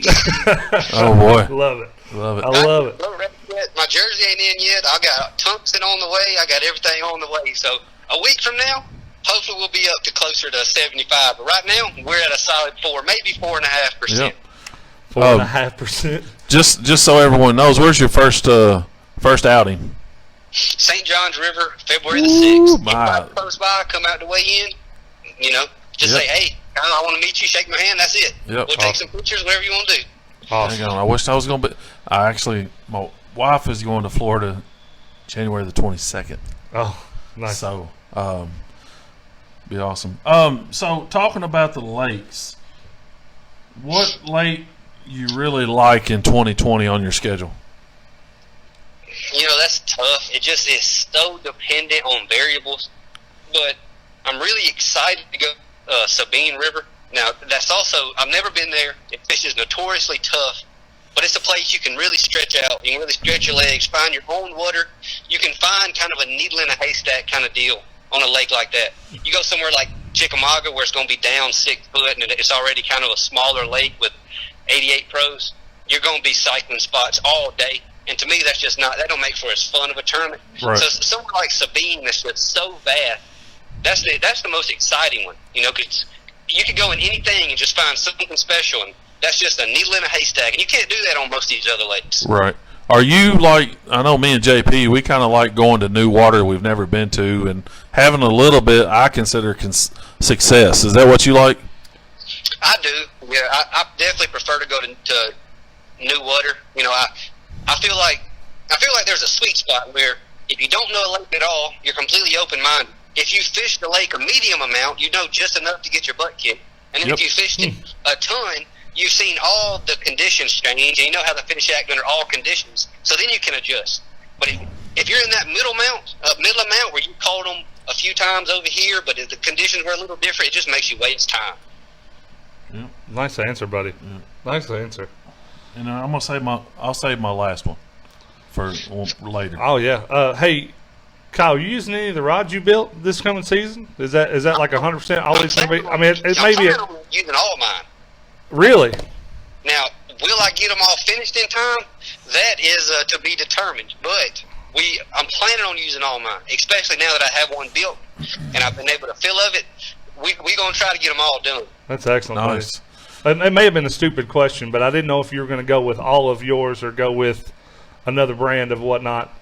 Speaker 1: Oh boy.
Speaker 2: Love it.
Speaker 1: Love it.
Speaker 2: I love it.
Speaker 6: Not ready yet. My jersey ain't in yet. I got tungsten on the way. I got everything on the way. So a week from now, hopefully we'll be up to closer to 75. But right now, we're at a solid 4, maybe 4.5%.
Speaker 1: Yep.
Speaker 2: 4.5%.
Speaker 1: Just so everyone knows, where's your first outing?
Speaker 6: St. John's River, February the
Speaker 1: Ooh,
Speaker 6: 6th.
Speaker 1: my.
Speaker 6: Anybody close by, come out to weigh in. Just
Speaker 1: Yep.
Speaker 6: say, hey, I want to meet you, shake my hand, that's it.
Speaker 1: Yep.
Speaker 6: We'll take some pictures, whatever you want to do.
Speaker 2: Awesome.
Speaker 1: Hang on, I wish I was going to be. My wife is going to Florida January the 22nd.
Speaker 2: Oh, nice.
Speaker 1: So, be awesome. So talking about the lakes, what lake you really like in 2020 on your schedule?
Speaker 6: That's tough. It just is so dependent on variables. But I'm really excited to go Sabine River. Now, that's also, I've never been there. Fish is notoriously tough, but it's a place you can really stretch out. You can really stretch your legs, find your own water. You can find kind of a needle in a haystack kind of deal on a lake like that. You go somewhere like Chickamauga where it's going to be down 6 foot and it's already kind of a smaller lake with 88 pros. You're going to be cycling spots all day. And to me, that's just not, that don't make for as fun of a tournament.
Speaker 1: Right.
Speaker 6: So somewhere like Sabine that's just so vast, that's the most exciting one, because you could go in anything and just find something special, and that's just a needle in a haystack, and you can't do that on most of these other lakes.
Speaker 1: Right. Are you like, I know me and JP, we kind of like going to new water we've never been to and having a little bit, I consider success. Is that what you like?
Speaker 6: I do. Yeah, I definitely prefer to go to new water. I feel like there's a sweet spot where if you don't know a lake at all, you're completely open-minded. If you fish the lake a medium amount, you know just enough to get your butt kicked. And then if you fished it a ton, you've seen all the conditions change, and you know how the fish act under all conditions. So then you can adjust. But if you're in that middle amount where you caught them a few times over here, but if the conditions were a little different, it just makes you waste time.
Speaker 1: Yeah.
Speaker 2: Nice answer, buddy.
Speaker 1: Yeah.
Speaker 2: Nice answer.
Speaker 1: And I'm gonna save my last one for later.
Speaker 2: Oh yeah. Hey, Kyle, you using any of the rods you built this coming season? Is that like 100% always going to be? I mean, it may be.
Speaker 6: I'm using all mine.
Speaker 2: Really?
Speaker 6: Now, will I get them all finished in time? That is to be determined. But I'm planning on using all mine, especially now that I have one built and I've been able to fill of it. We're going to try to get them all done.
Speaker 2: That's excellent.
Speaker 1: Nice.
Speaker 2: Buddy. It may have been a stupid question, but I didn't know if you were going to go with all of yours or go with another brand of whatnot.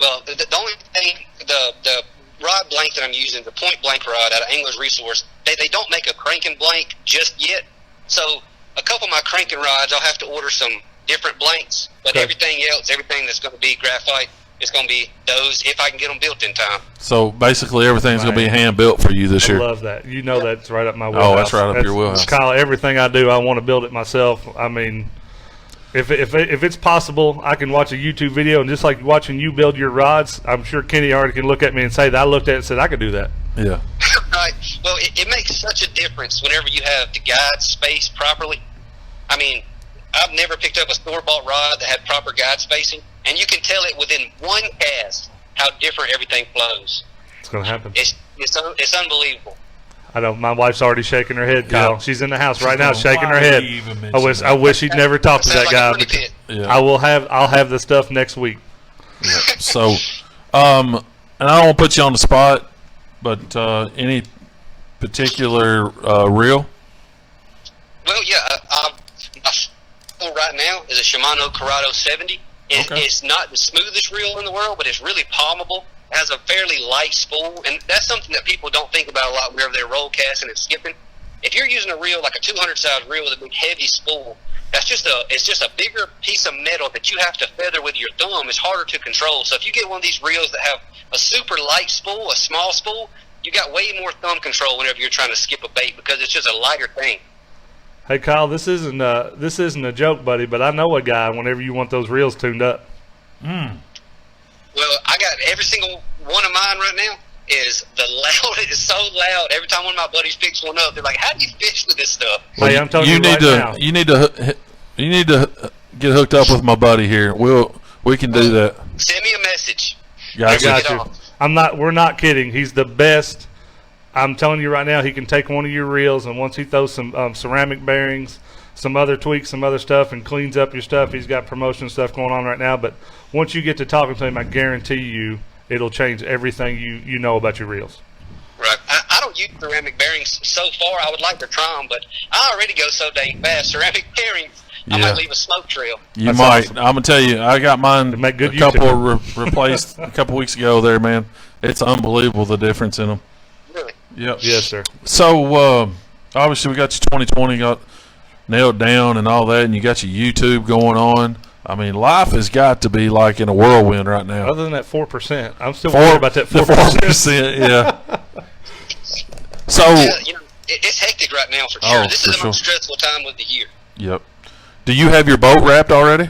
Speaker 6: Well, the only thing, the rod blank that I'm using, the point blank rod out of Angler's Resource, they don't make a cranking blank just yet. So a couple of my cranking rods, I'll have to order some different blanks. But
Speaker 2: Okay.
Speaker 6: everything that's going to be graphite, it's going to be those if I can get them built in time.
Speaker 1: So basically, everything's gonna be hand built for you this
Speaker 2: I
Speaker 1: year.
Speaker 2: love that. You know that's right up my wheelhouse.
Speaker 1: Oh, that's right up your wheelhouse.
Speaker 2: Kyle, everything I do, I want to build it myself. I mean, if it's possible, I can watch a YouTube video, and just like watching you build your rods, I'm sure Kenny already can look at me and say that I looked at it and said I could do that.
Speaker 1: Yeah.
Speaker 6: Right. Well, it makes such a difference whenever you have the guide spaced properly. I mean, I've never picked up a store-bought rod that had proper guide spacing, and you can tell it within one cast how different everything flows.
Speaker 2: It's gonna happen.
Speaker 6: It's unbelievable.
Speaker 2: I know my wife's already shaking her head, Kyle.
Speaker 1: Yeah.
Speaker 2: She's in the house right
Speaker 1: She's
Speaker 2: now,
Speaker 1: going,
Speaker 2: shaking her
Speaker 1: "Why
Speaker 2: head.
Speaker 1: did he even
Speaker 2: I
Speaker 1: mention
Speaker 2: wish
Speaker 1: that?"
Speaker 2: he'd never talked to that
Speaker 6: Sounds
Speaker 2: guy.
Speaker 6: like a money
Speaker 2: Because
Speaker 6: pit.
Speaker 1: Yeah.
Speaker 2: I'll have the stuff next week.
Speaker 1: Yeah. So, and I don't want to put you on the spot, but any particular reel?
Speaker 6: Well, yeah, my spool right now is a Shimano Corrado 70.
Speaker 1: Okay.
Speaker 6: It's not the smoothest reel in the world, but it's really palmable. It has a fairly light spool, and that's something that people don't think about a lot whenever they're roll casting and skipping. If you're using a reel like a 200 size reel with a big heavy spool, it's just a bigger piece of metal that you have to feather with your thumb. It's harder to control. So if you get one of these reels that have a super light spool, a small spool, you got way more thumb control whenever you're trying to skip a bait because it's just a lighter thing.
Speaker 2: Hey, Kyle, this isn't a joke, buddy, but I know a guy whenever you want those reels tuned up.
Speaker 1: Mm.
Speaker 6: Well, I got every single one of mine right now is the loud. It's so loud. Every time one of my buddies picks one up, they're like, "How do you fish with this stuff?"
Speaker 2: Hey, I'm telling you
Speaker 1: need
Speaker 2: right
Speaker 1: to
Speaker 2: now.
Speaker 1: you need to get hooked up with my buddy here. We can do that.
Speaker 6: Send me a message.
Speaker 1: Gotcha.
Speaker 2: got
Speaker 6: Get
Speaker 2: you.
Speaker 6: off.
Speaker 2: We're not kidding. He's the best. I'm telling you right now, he can take one of your reels, and once he throws some ceramic bearings, some other tweaks, some other stuff, and cleans up your stuff, he's got promotion stuff going on right now. But once you get to talking to him, I guarantee you it'll change everything you know about your reels.
Speaker 6: Right. I don't use ceramic bearings so far. I would like to try them, but I already go so dang fast. Ceramic bearings, I
Speaker 1: Yeah.
Speaker 6: might leave a smoke trail.
Speaker 1: You
Speaker 2: That's
Speaker 1: might.
Speaker 2: awesome.
Speaker 1: I'm gonna tell you, I got mine
Speaker 2: They make good
Speaker 1: a couple
Speaker 2: YouTube.
Speaker 1: replaced a couple weeks ago. There, man, it's unbelievable the difference in them.
Speaker 6: Really.
Speaker 1: Yep.
Speaker 2: Yes, sir.
Speaker 1: So obviously we got your 2020 got nailed down and all that, and you got your YouTube going on. I mean, life has got to be like in a whirlwind right now.
Speaker 2: Other than that 4%, I'm still worried about that
Speaker 1: the
Speaker 2: 4%.
Speaker 1: yeah. So,
Speaker 6: Yeah, it's hectic right now for sure.
Speaker 1: Oh,
Speaker 6: This
Speaker 1: for
Speaker 6: is the most
Speaker 1: sure.
Speaker 6: stressful time of the year.
Speaker 1: yep. Do you have your boat wrapped already?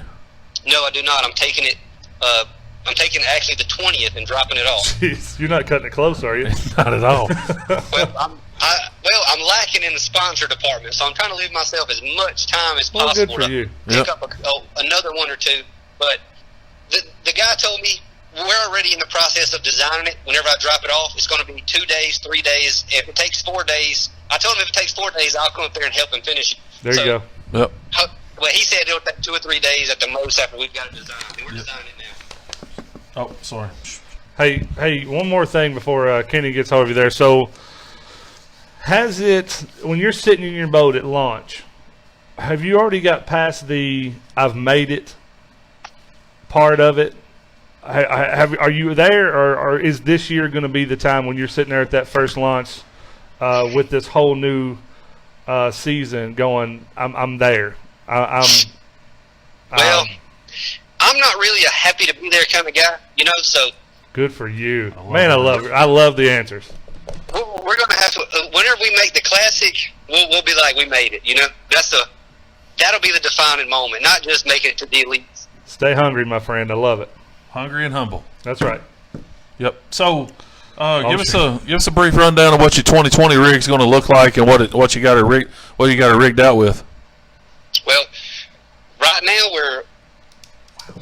Speaker 6: No, I do not. I'm taking it. I'm taking actually the 20th and dropping it off.
Speaker 2: Jeez, you're not cutting it close, are you?
Speaker 1: Not at all.
Speaker 6: Well, I'm lacking in the sponsor department, so I'm trying to leave myself as much time as
Speaker 2: Well,
Speaker 6: possible
Speaker 2: good for
Speaker 6: to
Speaker 2: you.
Speaker 6: pick
Speaker 1: Yep.
Speaker 6: up another one or two. But the guy told me we're already in the process of designing it. Whenever I drop it off, it's going to be 2 days, 3 days. If it takes 4 days, I told him if it takes 4 days, I'll come up there and help him finish it.
Speaker 2: There you go.
Speaker 1: Yep.
Speaker 6: Well, he said it'll take 2 or 3 days at the most after we've got it designed. And we're designing it now.
Speaker 1: Oh, sorry.
Speaker 2: Hey, one more thing before Kenny gets over there. So, has it, when you're sitting in your boat at launch, have you already got past the "I've made it" part of it? Are you there, or is this year going to be the time when you're sitting there at that first launch with this whole new season going? I'm there.
Speaker 6: Well, I'm not really a happy to be there kind of guy, so
Speaker 2: good for you,
Speaker 1: love
Speaker 2: man.
Speaker 1: it.
Speaker 2: I love the answers.
Speaker 6: we're going to have to, whenever we make the classic, we'll be like, we made it, that'll be the defining moment, not just making it to the elites.
Speaker 2: Stay hungry, my friend. I love it.
Speaker 1: Hungry and humble.
Speaker 2: That's right.
Speaker 1: Yep. So, give
Speaker 2: sure.
Speaker 1: us a brief rundown of what your 2020 rig's going to look like and what you got it rigged out with.
Speaker 6: Well, right now we're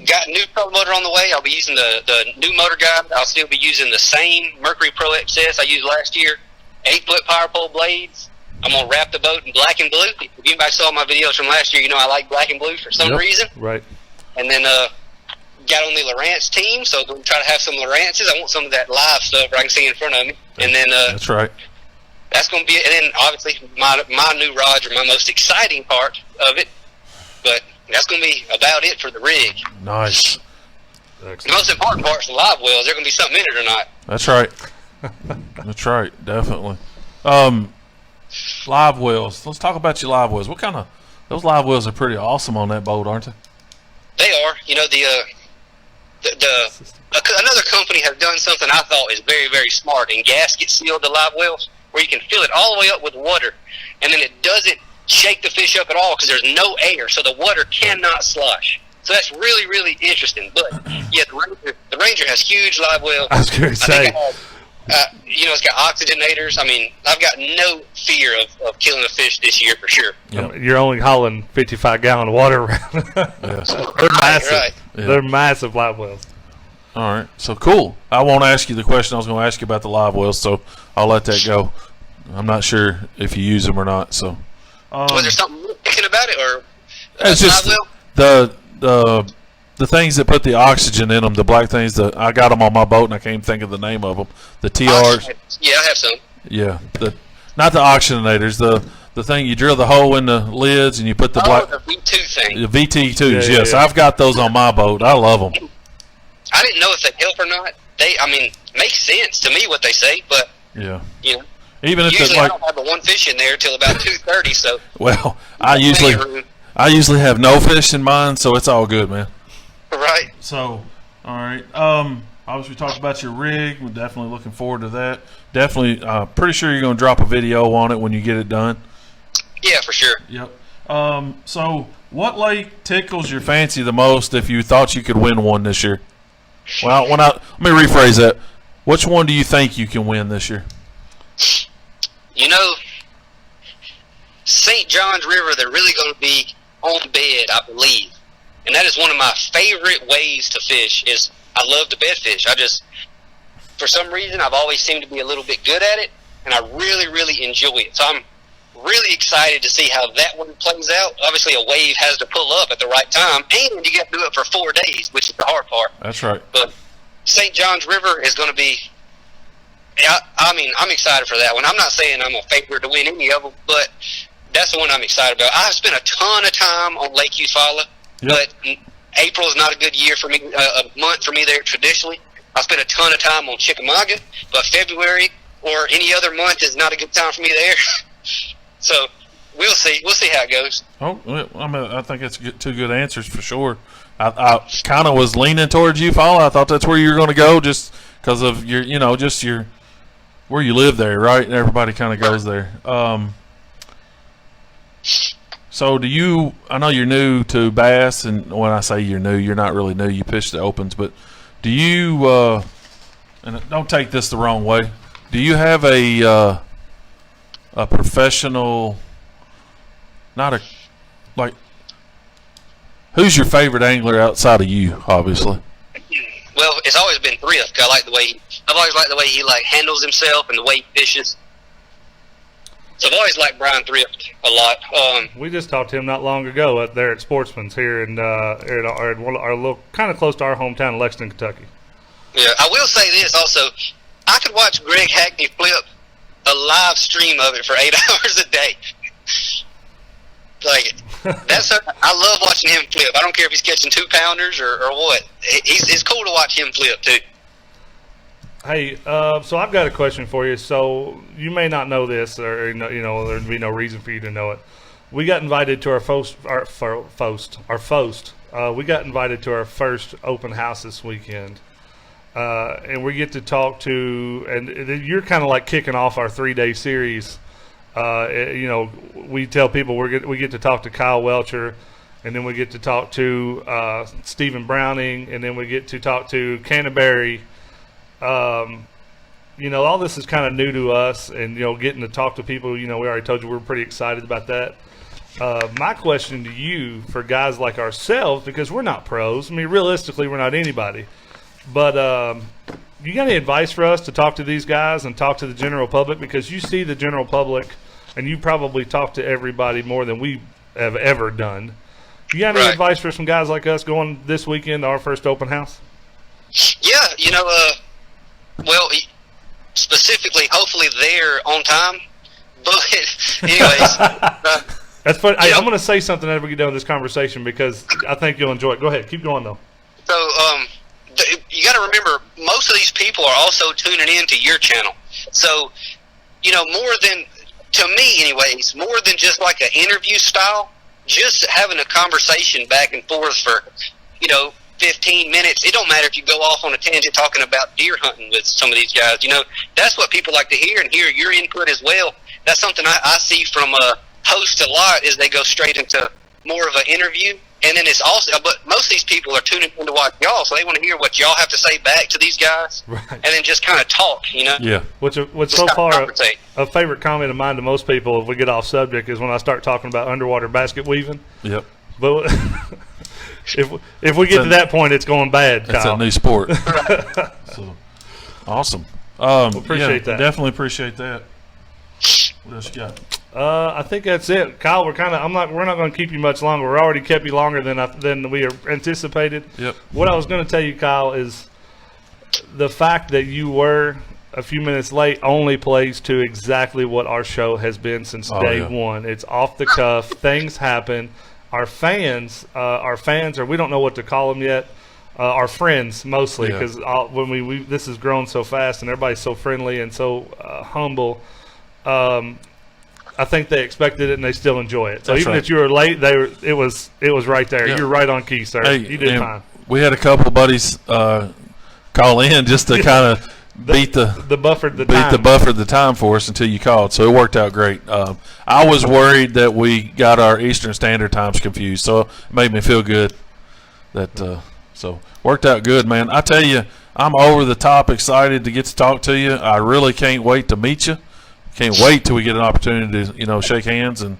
Speaker 6: got a new pro motor on the way. I'll be using the new motor guide. I'll still be using the same Mercury Pro XS I used last year, 8-foot power pole blades. I'm going to wrap the boat in black and blue. If anybody saw my videos from last year, I like black and blue for some
Speaker 1: Yep.
Speaker 6: reason.
Speaker 2: Right.
Speaker 6: And then got on the Lowrance team, so I'm trying to have some Lowrances. I want some of that live stuff where I can see in front of me. And then
Speaker 1: That's right.
Speaker 6: that's going to be it. And then obviously my new rods are my most exciting part of it. But that's going to be about it for the rig.
Speaker 1: Nice.
Speaker 6: The most important part is the live wells. They're going to be something in it or not.
Speaker 1: That's right. That's right. Definitely. Live wells. Let's talk about your live wells. What kind of those live wells are pretty awesome on that boat, aren't they?
Speaker 6: They are. Another company has done something I thought is very, very smart and gasket sealed the live wells where you can fill it all the way up with water, and then it doesn't shake the fish up at all because there's no air, so the water cannot slosh. So that's really, really interesting. But yeah, the Ranger has huge live wells.
Speaker 2: I was going to say.
Speaker 6: It's got oxygenators. I mean, I've got no fear of killing a fish this year for sure.
Speaker 1: Yep.
Speaker 2: You're only hauling 55-gallon of water around.
Speaker 1: Yeah.
Speaker 2: They're massive.
Speaker 6: Right.
Speaker 1: Yeah.
Speaker 2: They're massive live wells.
Speaker 1: All right. So cool. I won't ask you the question I was going to ask you about the live wells, so I'll let that go. I'm not sure if you use them or not. So.
Speaker 6: Was there something you're thinking about it, or
Speaker 1: It's just the things that put the oxygen in them, the black things. That I got them on my boat, and I can't even think of the name of them. The TRs.
Speaker 6: Yeah, I have some.
Speaker 1: Yeah, not the oxygenators. The thing you drill the hole in the lids and you put the black.
Speaker 6: The V2 thing.
Speaker 1: The VT2s.
Speaker 2: Yeah,
Speaker 1: yes,
Speaker 2: yeah.
Speaker 1: I've got those on my boat. I love them.
Speaker 6: I didn't know if they help or not. Makes sense to me what they say, but
Speaker 1: Yeah.
Speaker 6: you know,
Speaker 1: Even if it's
Speaker 6: usually I
Speaker 1: like,
Speaker 6: don't have but one fish in there till about 2:30. So
Speaker 1: well, I usually have no fish in mine, so it's all good, man.
Speaker 6: right.
Speaker 1: So, all right. Obviously, we talked about your rig. We're definitely looking forward to that. Definitely, pretty sure you're going to drop a video on it when you get it done.
Speaker 6: Yeah, for sure.
Speaker 1: Yep. So, what lake tickles your fancy the most if you thought you could win one this year? Well, let me rephrase that. Which one do you think you can win this year?
Speaker 6: You know, St. John's River, they're really going to be on bed, I believe. And that is one of my favorite ways to fish. Is I love to bed fish. For some reason, I've always seemed to be a little bit good at it, and I really, really enjoy it. So I'm really excited to see how that one plays out. Obviously, a wave has to pull up at the right time, and you got to do it for 4 days, which is the hard part.
Speaker 1: That's right.
Speaker 6: But St. John's River is going to be, I'm excited for that one. I'm not saying I'm a favorite to win any of them, but that's the one I'm excited about. I've spent a ton of time on Lake Eufaula, but April is not a good year for me, a month for me there traditionally. I spent a ton of time on Chickamauga, but February or any other month is not a good time for me there. So we'll see. We'll see how it goes.
Speaker 1: Oh, I think it's two good answers for sure. I kind of was leaning towards Eufaula. I thought that's where you were going to go, just because of your where you live there, right? And everybody kind of goes there. So I know you're new to bass, and when I say you're new, you're not really new. You fish the opens, but do you, and don't take this the wrong way, do you have a professional, who's your favorite angler outside of you, obviously?
Speaker 6: Well, it's always been Thrift. I've always liked the way he handles himself and the way he fishes. So I've always liked Brian Thrift a lot.
Speaker 2: We just talked to him not long ago there at Sportsman's here in our little kind of close to our hometown of Lexington, Kentucky.
Speaker 6: Yeah, I will say this also. I could watch Greg Hackney flip a live stream of it for 8 hours a day. I love watching him flip. I don't care if he's catching 2-pounders or what. It's cool to watch him flip too.
Speaker 2: Hey, so I've got a question for you. So you may not know this, or there'd be no reason for you to know it. We got invited to our we got invited to our first open house this weekend, and we get to talk to, and you're kind of like kicking off our 3-day series. We tell people we get to talk to Kyle Welcher, and then we get to talk to Stephen Browning, and then we get to talk to Canterbury. All this is kind of new to us, and getting to talk to people. We already told you we're pretty excited about that. My question to you, for guys like ourselves, because we're not pros. I mean, realistically, we're not anybody. But you got any advice for us to talk to these guys and talk to the general public? Because you see the general public, and you probably talk to everybody more than we have ever done. You got any advice for some guys like us going this weekend to our first open house?
Speaker 6: Yeah, well, specifically, hopefully they're on time. But anyways,
Speaker 2: that's funny. I'm going to say something as we get done with this conversation because I think you'll enjoy it. Go ahead, keep going though.
Speaker 6: So you got to remember, most of these people are also tuning in to your channel. So more than, to me anyways, more than just like an interview style, just having a conversation back and forth for 15 minutes. It don't matter if you go off on a tangent talking about deer hunting with some of these guys. That's what people like to hear, and hear your input as well. That's something I see from hosts a lot, is they go straight into more of an interview. And then it's also, but most of these people are tuning in to watch y'all, so they want to hear what y'all have to say back to these guys, and then just kind of talk,
Speaker 1: Yeah.
Speaker 2: What's so far a favorite comment of mine to most people, if we get off subject, is when I start talking about underwater basket weaving.
Speaker 1: Yep.
Speaker 2: But if we get to that point, it's going bad,
Speaker 1: It's
Speaker 2: Kyle.
Speaker 1: a new sport. So awesome.
Speaker 2: Appreciate that.
Speaker 1: Definitely appreciate that. What else you got?
Speaker 2: I think that's it, Kyle. We're not going to keep you much longer. We already kept you longer than we anticipated.
Speaker 1: Yep.
Speaker 2: What I was going to tell you, Kyle, is the fact that you were a few minutes late only plays to exactly what our show has been since day one. It's off the cuff. Things happen. Our fans, or we don't know what to call them yet. Our friends mostly, because when we this has grown so fast and everybody's so friendly and so humble. I think they expected it and they still enjoy it. So
Speaker 1: That's
Speaker 2: even
Speaker 1: right.
Speaker 2: if you were late, it was right there.
Speaker 1: Yeah.
Speaker 2: You're right on key, sir.
Speaker 1: Hey,
Speaker 2: You did
Speaker 1: and
Speaker 2: fine.
Speaker 1: we had a couple buddies call in just to kind of beat the buffer the time for us until you called, so it worked out great. I was worried that we got our Eastern Standard Times confused, so it made me feel good that so worked out good, man. I tell you, I'm over the top excited to get to talk to you. I really can't wait to meet you. Can't wait till we get an opportunity to shake hands and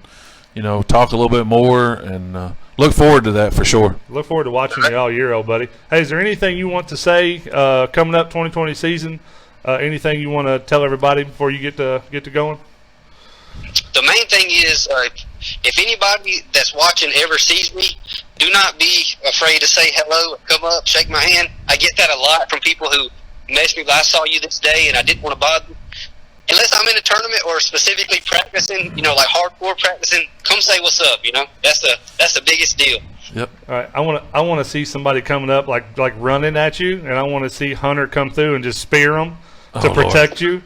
Speaker 1: talk a little bit more, and look forward to that for sure.
Speaker 2: Look forward to watching you all year, old buddy. Hey, is there anything you want to say coming up 2020 season? Anything you want to tell everybody before you get to going?
Speaker 6: The main thing is, if anybody that's watching ever sees me, do not be afraid to say hello, come up, shake my hand. I get that a lot from people who message me, I saw you this day and I didn't want to bother you. Unless I'm in a tournament or specifically practicing, like hardcore practicing, come say what's up. That's the biggest deal.
Speaker 1: Yep.
Speaker 2: All right, I want to see somebody coming up like running at you, and I want to see Hunter come through and just spear them to protect you.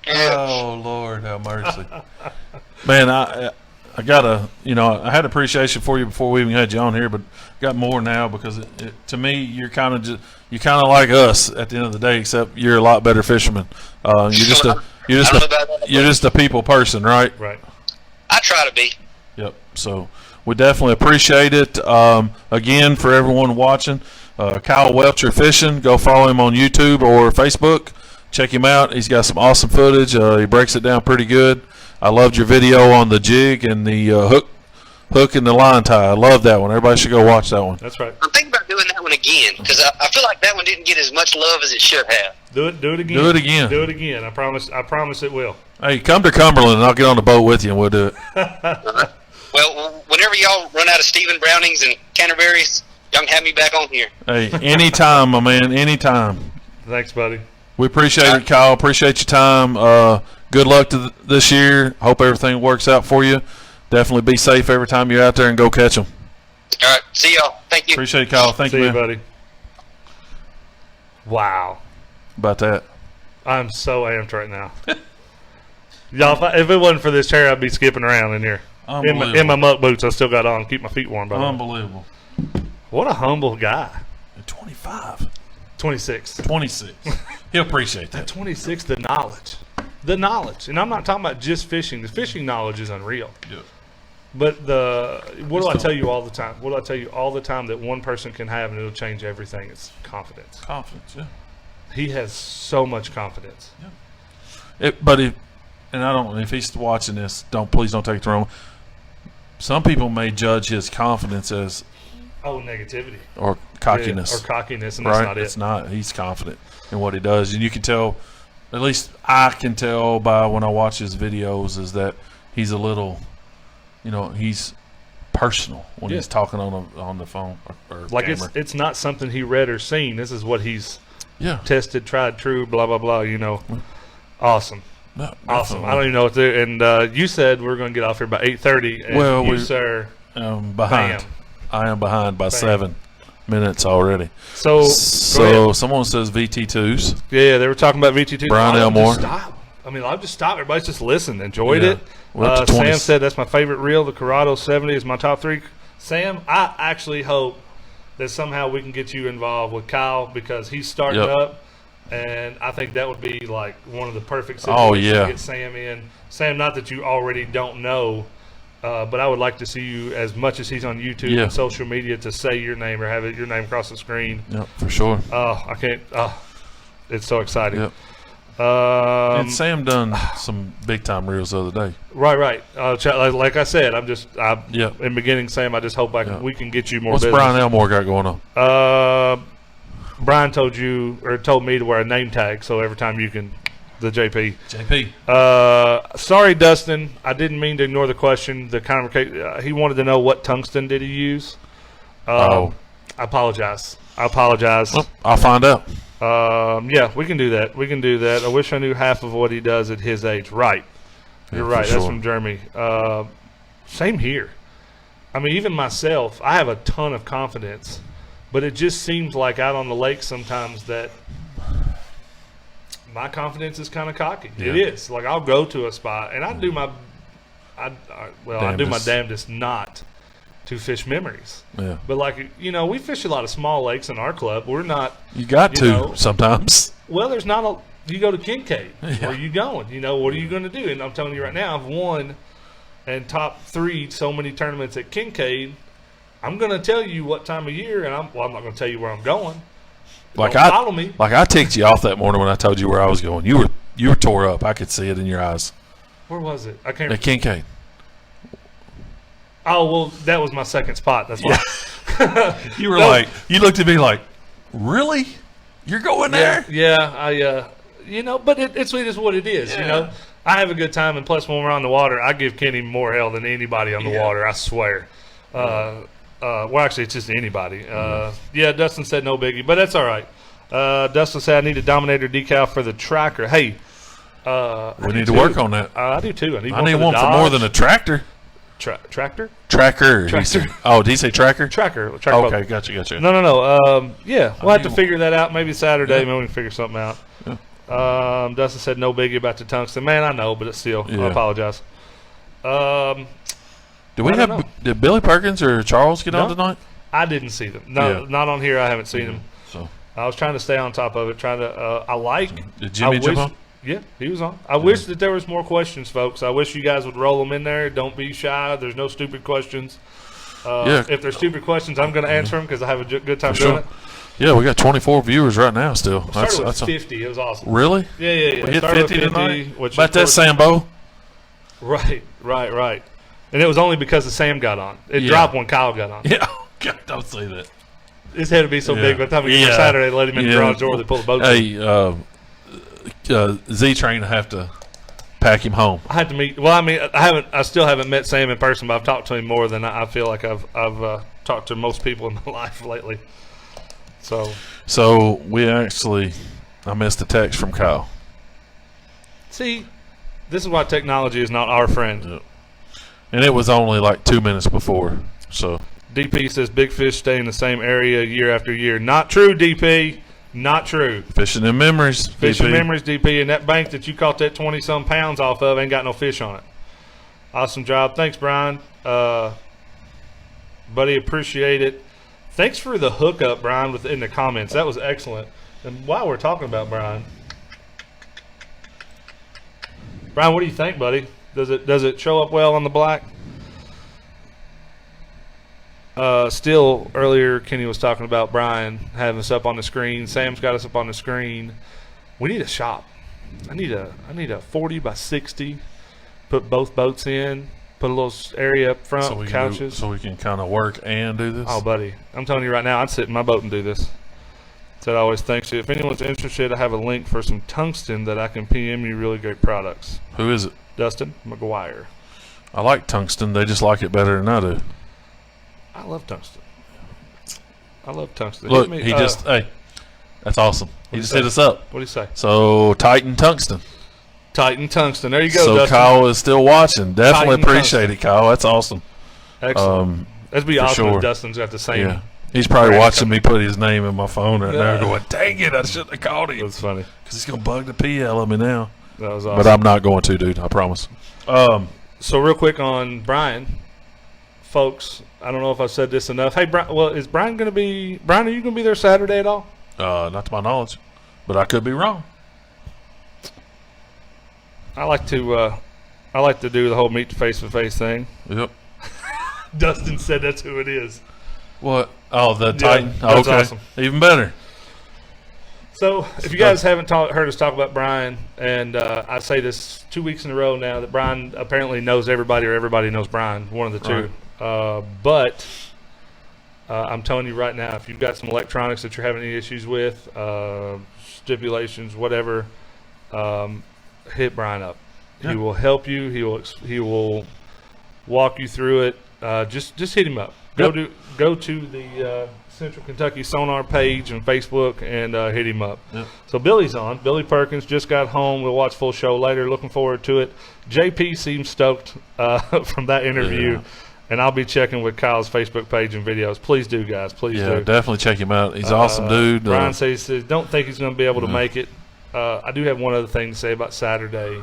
Speaker 1: Oh Lord, have mercy, man! I got I had appreciation for you before we even had you on here, but got more now because to me you're kind of like us at the end of the day, except you're a lot better fisherman. You're just a people person, right?
Speaker 2: Right.
Speaker 6: I try to be.
Speaker 1: Yep. So we definitely appreciate it. Again, for everyone watching, Kyle Welcher Fishing, go follow him on YouTube or Facebook. Check him out. He's got some awesome footage. He breaks it down pretty good. I loved your video on the jig and the hook and the line tie. I love that one. Everybody should go watch that one.
Speaker 2: That's right.
Speaker 6: I'm thinking about doing that one again because I feel like that one didn't get as much love as it should have.
Speaker 2: Do it again.
Speaker 1: Do it again.
Speaker 2: Do it again. I promise it will.
Speaker 1: Hey, come to Cumberland and I'll get on the boat with you and we'll do it.
Speaker 6: Well, whenever y'all run out of Stephen Brownings and Canterbury's, y'all can have me back on here.
Speaker 1: Hey, anytime, my man, anytime.
Speaker 2: Thanks, buddy.
Speaker 1: We appreciate it, Kyle. Appreciate your time. Good luck to this year. Hope everything works out for you. Definitely be safe every time you're out there and go catch them.
Speaker 6: All right. See y'all. Thank you.
Speaker 1: Appreciate it, Kyle. Thank
Speaker 2: See
Speaker 1: you,
Speaker 2: you,
Speaker 1: man.
Speaker 2: buddy. Wow.
Speaker 1: About that.
Speaker 2: I'm so amped right now. Y'all, if it wasn't for this chair, I'd be skipping around in here. In my muck boots I still got on. Keep my feet warm, by the way.
Speaker 1: Unbelievable.
Speaker 2: What a humble guy.
Speaker 1: 25.
Speaker 2: 26.
Speaker 1: 26. He'll appreciate that.
Speaker 2: At 26, the knowledge. The knowledge. And I'm not talking about just fishing. The fishing knowledge is unreal.
Speaker 1: Yeah.
Speaker 2: But what do I tell you all the time? What do I tell you all the time that one person can have and it'll change everything? It's confidence.
Speaker 1: Confidence, yeah.
Speaker 2: He has so much confidence.
Speaker 1: And I don't. If he's watching this, please don't take it wrong. Some people may judge his confidence as
Speaker 2: negativity
Speaker 1: or cockiness,
Speaker 2: or cockiness, and
Speaker 1: right?
Speaker 2: that's not it.
Speaker 1: It's not. He's confident in what he does, and you can tell. At least I can tell by when I watch his videos is that he's a little, he's personal when he's talking on the phone or
Speaker 2: like
Speaker 1: camera.
Speaker 2: it's not something he read or seen. This is what he's tested, tried, true, blah blah blah. Awesome.
Speaker 1: No,
Speaker 2: awesome. I don't even know what to do. And you said we're going to get off here by 8:30.
Speaker 1: Well,
Speaker 2: you, sir,
Speaker 1: behind.
Speaker 2: Bam.
Speaker 1: I am behind by 7 minutes already.
Speaker 2: So
Speaker 1: someone says VT2s.
Speaker 2: Yeah, they were talking about VT2s.
Speaker 1: Brian Elmore.
Speaker 2: I've just stopped. Everybody's just listened, enjoyed it. Sam said that's my favorite reel. The Corrado 70 is my top 3. Sam, I actually hope that somehow we can get you involved with Kyle because he's starting up. And I think that would be like one of the perfect situations to get Sam in. Sam, not that you already don't know, but I would like to see you as much as he's on YouTube and social media to say your name or have your name across the screen.
Speaker 1: Yep, for sure.
Speaker 2: Oh, I can't. Oh, it's so exciting.
Speaker 1: Yep. And Sam done some big time reels the other day.
Speaker 2: Right. Like I said, in the beginning, Sam, I just hope we can get you more
Speaker 1: What's
Speaker 2: business.
Speaker 1: Brian Elmore got going on?
Speaker 2: Brian told me to wear a name tag, so every time you can, the JP. Sorry, Dustin. I didn't mean to ignore the question. He wanted to know what tungsten did he use. I apologize.
Speaker 1: Well, I'll find out.
Speaker 2: Yeah, we can do that. I wish I knew half of what he does at his age. Right. You're right. That's from Jeremy. Same here. I mean, even myself, I have a ton of confidence, but it just seems like out on the lake sometimes that my confidence is kind of cocky.
Speaker 1: Yeah.
Speaker 2: It is. Like, I'll go to a spot, and I do my damnedest not to fish memories.
Speaker 1: Yeah.
Speaker 2: But, like, we fish a lot of small lakes in our club. We're not.
Speaker 1: You got to sometimes.
Speaker 2: Well, there's not a. You go to Kincaid. Where are you going? What are you going to do? And I'm telling you right now, I've won and top 3 so many tournaments at Kincaid. I'm going to tell you what time of year, and I'm not going to tell you where I'm going. Follow me.
Speaker 1: Like I ticked you off that morning when I told you where I was going. You were tore up. I could see it in your eyes.
Speaker 2: Where was it? I can't.
Speaker 1: At Kincaid.
Speaker 2: Oh, well, that was my second spot. That's why.
Speaker 1: You were you looked at me like, really? You're going there?
Speaker 2: Yeah. But it is what it is.
Speaker 1: Yeah.
Speaker 2: I have a good time, and plus when we're on the water, I give Kenny more hell than anybody on the water. I swear. Well, actually, it's just anybody. Dustin said no biggie, but that's all right. Dustin said I need a Dominator decal for the tracker. Hey,
Speaker 1: we need to work on that.
Speaker 2: I do too. I
Speaker 1: need one for more than a tractor.
Speaker 2: Tractor?
Speaker 1: Tracker. Did he say tracker?
Speaker 2: Tracker.
Speaker 1: Okay, gotcha.
Speaker 2: No. We'll have to figure that out. Maybe Saturday. Maybe we can figure something out. Yeah. Dustin said no biggie about the tungsten. Man, I know, but it's still. I apologize.
Speaker 1: Did Billy Perkins or Charles get on tonight?
Speaker 2: I didn't see them. No, not on here. I haven't seen them.
Speaker 1: So
Speaker 2: I was trying to stay on top of it.
Speaker 1: Did Jimmy jump on?
Speaker 2: Yeah, he was on. I wish that there was more questions, folks. I wish you guys would roll them in there. Don't be shy. There's no stupid questions. If there's stupid questions, I'm going to answer them because I have a good time doing it.
Speaker 1: Yeah, we got 24 viewers right now still.
Speaker 2: Started with 50. It was awesome.
Speaker 1: Really?
Speaker 2: Yeah.
Speaker 1: We hit 50 tonight?
Speaker 2: Which
Speaker 1: About that Sambo?
Speaker 2: Right. And it was only because the Sam got on. It dropped when Kyle got on.
Speaker 1: Yeah. God, don't say that.
Speaker 2: His head would be so big by the time we get to Saturday, they let him in the garage door, they pull the boat in.
Speaker 1: Z-Train will have to pack him home.
Speaker 2: I had to meet. Well, I mean, I still haven't met Sam in person, but I've talked to him more than I feel like I've talked to most people in my life lately. So I missed a text from Kyle. See, this is why technology is not our friend.
Speaker 1: Yep. And it was only like 2 minutes before. So
Speaker 2: DP says big fish stay in the same area year after year. Not true, DP. Not true.
Speaker 1: Fishing in memories.
Speaker 2: Fishing memories, DP. And that bank that you caught that 20-some pounds off of ain't got no fish on it. Awesome job. Thanks, Brian. Buddy, appreciate it. Thanks for the hookup, Brian, within the comments. That was excellent. And while we're talking about Brian, what do you think, buddy? Does it show up well on the black? Still, earlier, Kenny was talking about Brian having us up on the screen. Sam's got us up on the screen. We need a shop. I need a 40 by 60. Put both boats in. Put a little area up front, couches.
Speaker 1: So we can kind of work and do this?
Speaker 2: Oh, buddy. I'm telling you right now, I'd sit in my boat and do this. Said I always thanks you. If anyone's interested, I have a link for some tungsten that I can PM you really great products.
Speaker 1: Who is it?
Speaker 2: Dustin McGuire.
Speaker 1: I like tungsten. They just like it better than I do.
Speaker 2: I love tungsten.
Speaker 1: Look, hey, that's awesome. He just hit us up.
Speaker 2: What do you say?
Speaker 1: So, Titan Tungsten.
Speaker 2: Titan Tungsten. There you go,
Speaker 1: So,
Speaker 2: Dustin.
Speaker 1: Kyle is still watching. Definitely
Speaker 2: Titan
Speaker 1: appreciate it, Kyle. That's awesome.
Speaker 2: Excellent. That'd be awesome
Speaker 1: sure.
Speaker 2: if Dustin's got the same.
Speaker 1: Yeah. He's probably watching me put his name in my phone right now going, dang it, I shouldn't have called him.
Speaker 2: That's funny.
Speaker 1: Because he's going to bug the PL of me now.
Speaker 2: That was awesome.
Speaker 1: But I'm not going to, dude. I promise.
Speaker 2: So, real quick on Brian. Folks, I don't know if I've said this enough. Hey, Brian, is Brian going to be – Brian, are you going to be there Saturday at all?
Speaker 1: Not to my knowledge. But I could be wrong.
Speaker 2: I like to do the whole meet face-to-face thing.
Speaker 1: Yep.
Speaker 2: Dustin said that's who it is.
Speaker 1: What? Oh, the Titan?
Speaker 2: That's
Speaker 1: okay.
Speaker 2: awesome.
Speaker 1: Even better.
Speaker 2: So, if you guys haven't heard us talk about Brian, and I say this 2 weeks in a row now that Brian apparently knows everybody or everybody knows Brian, one of the two. But I'm telling you right now, if you've got some electronics that you're having any issues with, stipulations, whatever, hit Brian up. Yeah. He will help you. He will walk you through it. Just hit him up. Go to the Central Kentucky Sonar page on Facebook and hit him up. Yep. So Billy's on. Billy Perkins just got home. We'll watch full show later. Looking forward to it. JP seems stoked from that interview. Yeah. And I'll be checking with Kyle's Facebook page and videos. Please do, guys. Please do.
Speaker 1: Yeah, definitely check him out. He's an awesome dude.
Speaker 2: Brian says, don't think he's going to be able to make it. I do have one other thing to say about Saturday.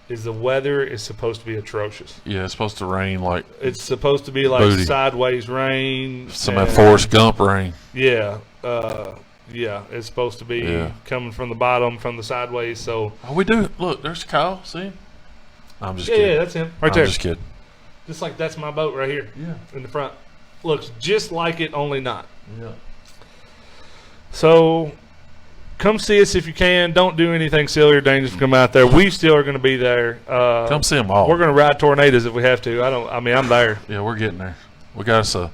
Speaker 2: Is the weather is supposed to be atrocious.
Speaker 1: Yeah, it's supposed to rain like
Speaker 2: it's supposed to be like booty. Sideways rain.
Speaker 1: Some of that Forrest Gump rain.
Speaker 2: Yeah, it's supposed to be coming from the bottom, from the sideways. So
Speaker 1: we do. Look, there's Kyle. See him? I'm just
Speaker 2: kidding.
Speaker 1: Yeah,
Speaker 2: that's him right there.
Speaker 1: I'm just kidding.
Speaker 2: Just like that's my boat right here. Yeah, in the front. Looks just like it, only not.
Speaker 1: Yeah.
Speaker 2: So. Come see us if you can. Don't do anything silly or dangerous. Come out there. We still are going to be there.
Speaker 1: Come see them all.
Speaker 2: We're going to ride tornadoes if we have to. I'm there.
Speaker 1: Yeah, we're getting there. We got us a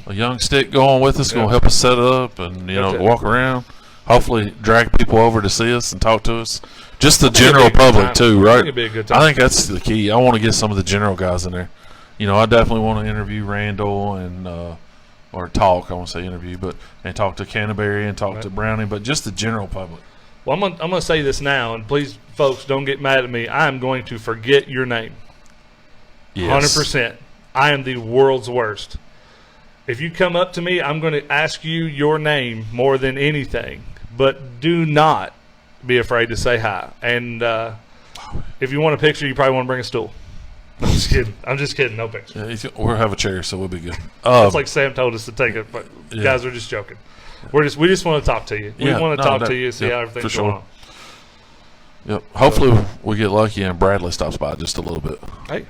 Speaker 1: young stick going with us. Going to help us set it up and walk around. Hopefully, drag people over to see us and talk to us. Just the general public too, right?
Speaker 2: It'd be a good time.
Speaker 1: I think that's the key. I want to get some of the general guys in there. I definitely want to interview Randall and. Or talk, I won't say interview, and talk to Canterbury and talk to Browning, but just the general public.
Speaker 2: Well, I'm gonna say this now, and please, folks, don't get mad at me. I am going to forget your name.
Speaker 1: Yes.
Speaker 2: 100%. I am the world's worst. If you come up to me, I'm going to ask you your name more than anything, but do not be afraid to say hi. And if you want a picture, you probably want to bring a stool. I'm just kidding. No picture.
Speaker 1: Yeah, we'll have a chair, so we'll be good.
Speaker 2: It's like Sam told us to take it, but guys, we're just joking. We just want to talk to you. We want to talk to you, see how everything's going on.
Speaker 1: Yep. Hopefully we get lucky and Bradley stops by just a little bit.
Speaker 2: Hey,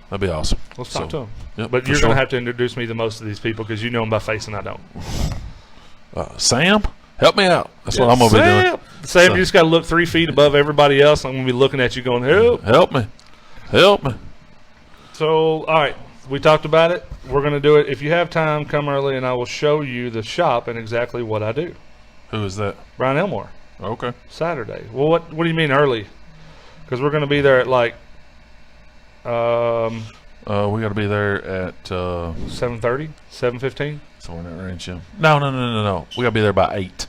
Speaker 1: that'd be awesome.
Speaker 2: Let's talk to him.
Speaker 1: Yep,
Speaker 2: but you're going to have to introduce me to most of these people because you know them by face and I don't.
Speaker 1: Sam, help me out. That's what I'm going to be doing.
Speaker 2: Sam, you just got to look 3 feet above everybody else. I'm going to be looking at you going,
Speaker 1: help me. Help me.
Speaker 2: So, all right, we talked about it. We're going to do it. If you have time, come early, and I will show you the shop and exactly what I do.
Speaker 1: Who is that?
Speaker 2: Brian Elmore.
Speaker 1: Okay.
Speaker 2: Saturday. Well, what do you mean early? Because we're going to be there at like
Speaker 1: we got to be there at
Speaker 2: 7:30, 7:15.
Speaker 1: Somewhere in that range, yeah. No. We got to be there by 8.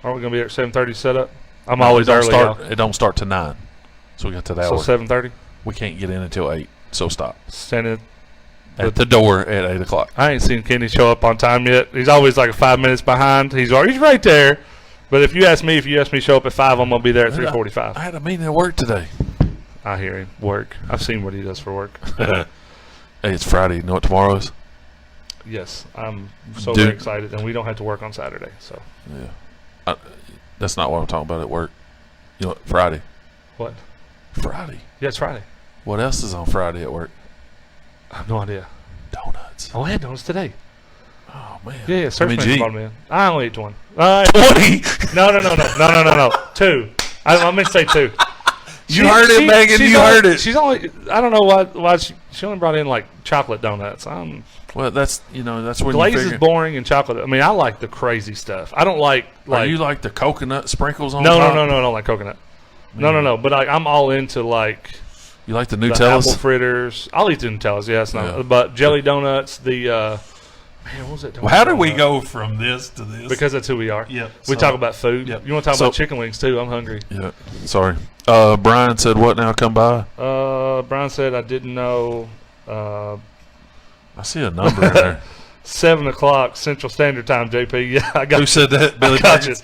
Speaker 2: Are we going to be there at 7:30 set up? I'm always early.
Speaker 1: It don't start to 9. So we got to that hour.
Speaker 2: So 7:30?
Speaker 1: We can't get in until 8. So stop.
Speaker 2: Standing
Speaker 1: at the door at 8 o'clock.
Speaker 2: I ain't seen Kenny show up on time yet. He's always like 5 minutes behind. He's right there. But if you ask me to show up at 5, I'm gonna be there at 3:45.
Speaker 1: I had a meeting at work today.
Speaker 2: I hear him. Work. I've seen what he does for work.
Speaker 1: Hey, it's Friday. You know what tomorrow is?
Speaker 2: Yes, I'm so very excited, and we don't have to work on Saturday. So
Speaker 1: yeah, that's not what I'm talking about at work. You know what? Friday.
Speaker 2: What?
Speaker 1: Friday.
Speaker 2: Yeah, it's Friday.
Speaker 1: What else is on Friday at work?
Speaker 2: I have no idea.
Speaker 1: Donuts.
Speaker 2: Oh, I had donuts today.
Speaker 1: Oh, man.
Speaker 2: Yeah, search brought me in. I only ate one.
Speaker 1: 20?
Speaker 2: No. 2. I meant to say 2.
Speaker 1: You heard it, Megan. You heard it.
Speaker 2: She's only, I don't know why she only brought in like chocolate donuts.
Speaker 1: Well, that's when
Speaker 2: glaze
Speaker 1: you figure.
Speaker 2: Is boring and chocolate. I mean, I like the crazy stuff. I don't like.
Speaker 1: You like the coconut sprinkles on
Speaker 2: top?
Speaker 1: No,
Speaker 2: I don't like coconut. No. But I'm all into like.
Speaker 1: You like the Nutellas?
Speaker 2: The apple fritters. I'll eat the Nutellas. Yeah, it's not. But jelly donuts. The man, what was it?
Speaker 1: Well, how did we go from this to this?
Speaker 2: Because that's who we are.
Speaker 1: Yep.
Speaker 2: We talk about food.
Speaker 1: Yep.
Speaker 2: You want to talk about chicken wings too? I'm hungry.
Speaker 1: Yeah. Sorry. Brian said, "What now? Come by."
Speaker 2: Brian said, "I didn't know."
Speaker 1: I see a number in there.
Speaker 2: 7 o'clock Central Standard Time, JP. Yeah, I got.
Speaker 1: Who said that? Billy Perkins.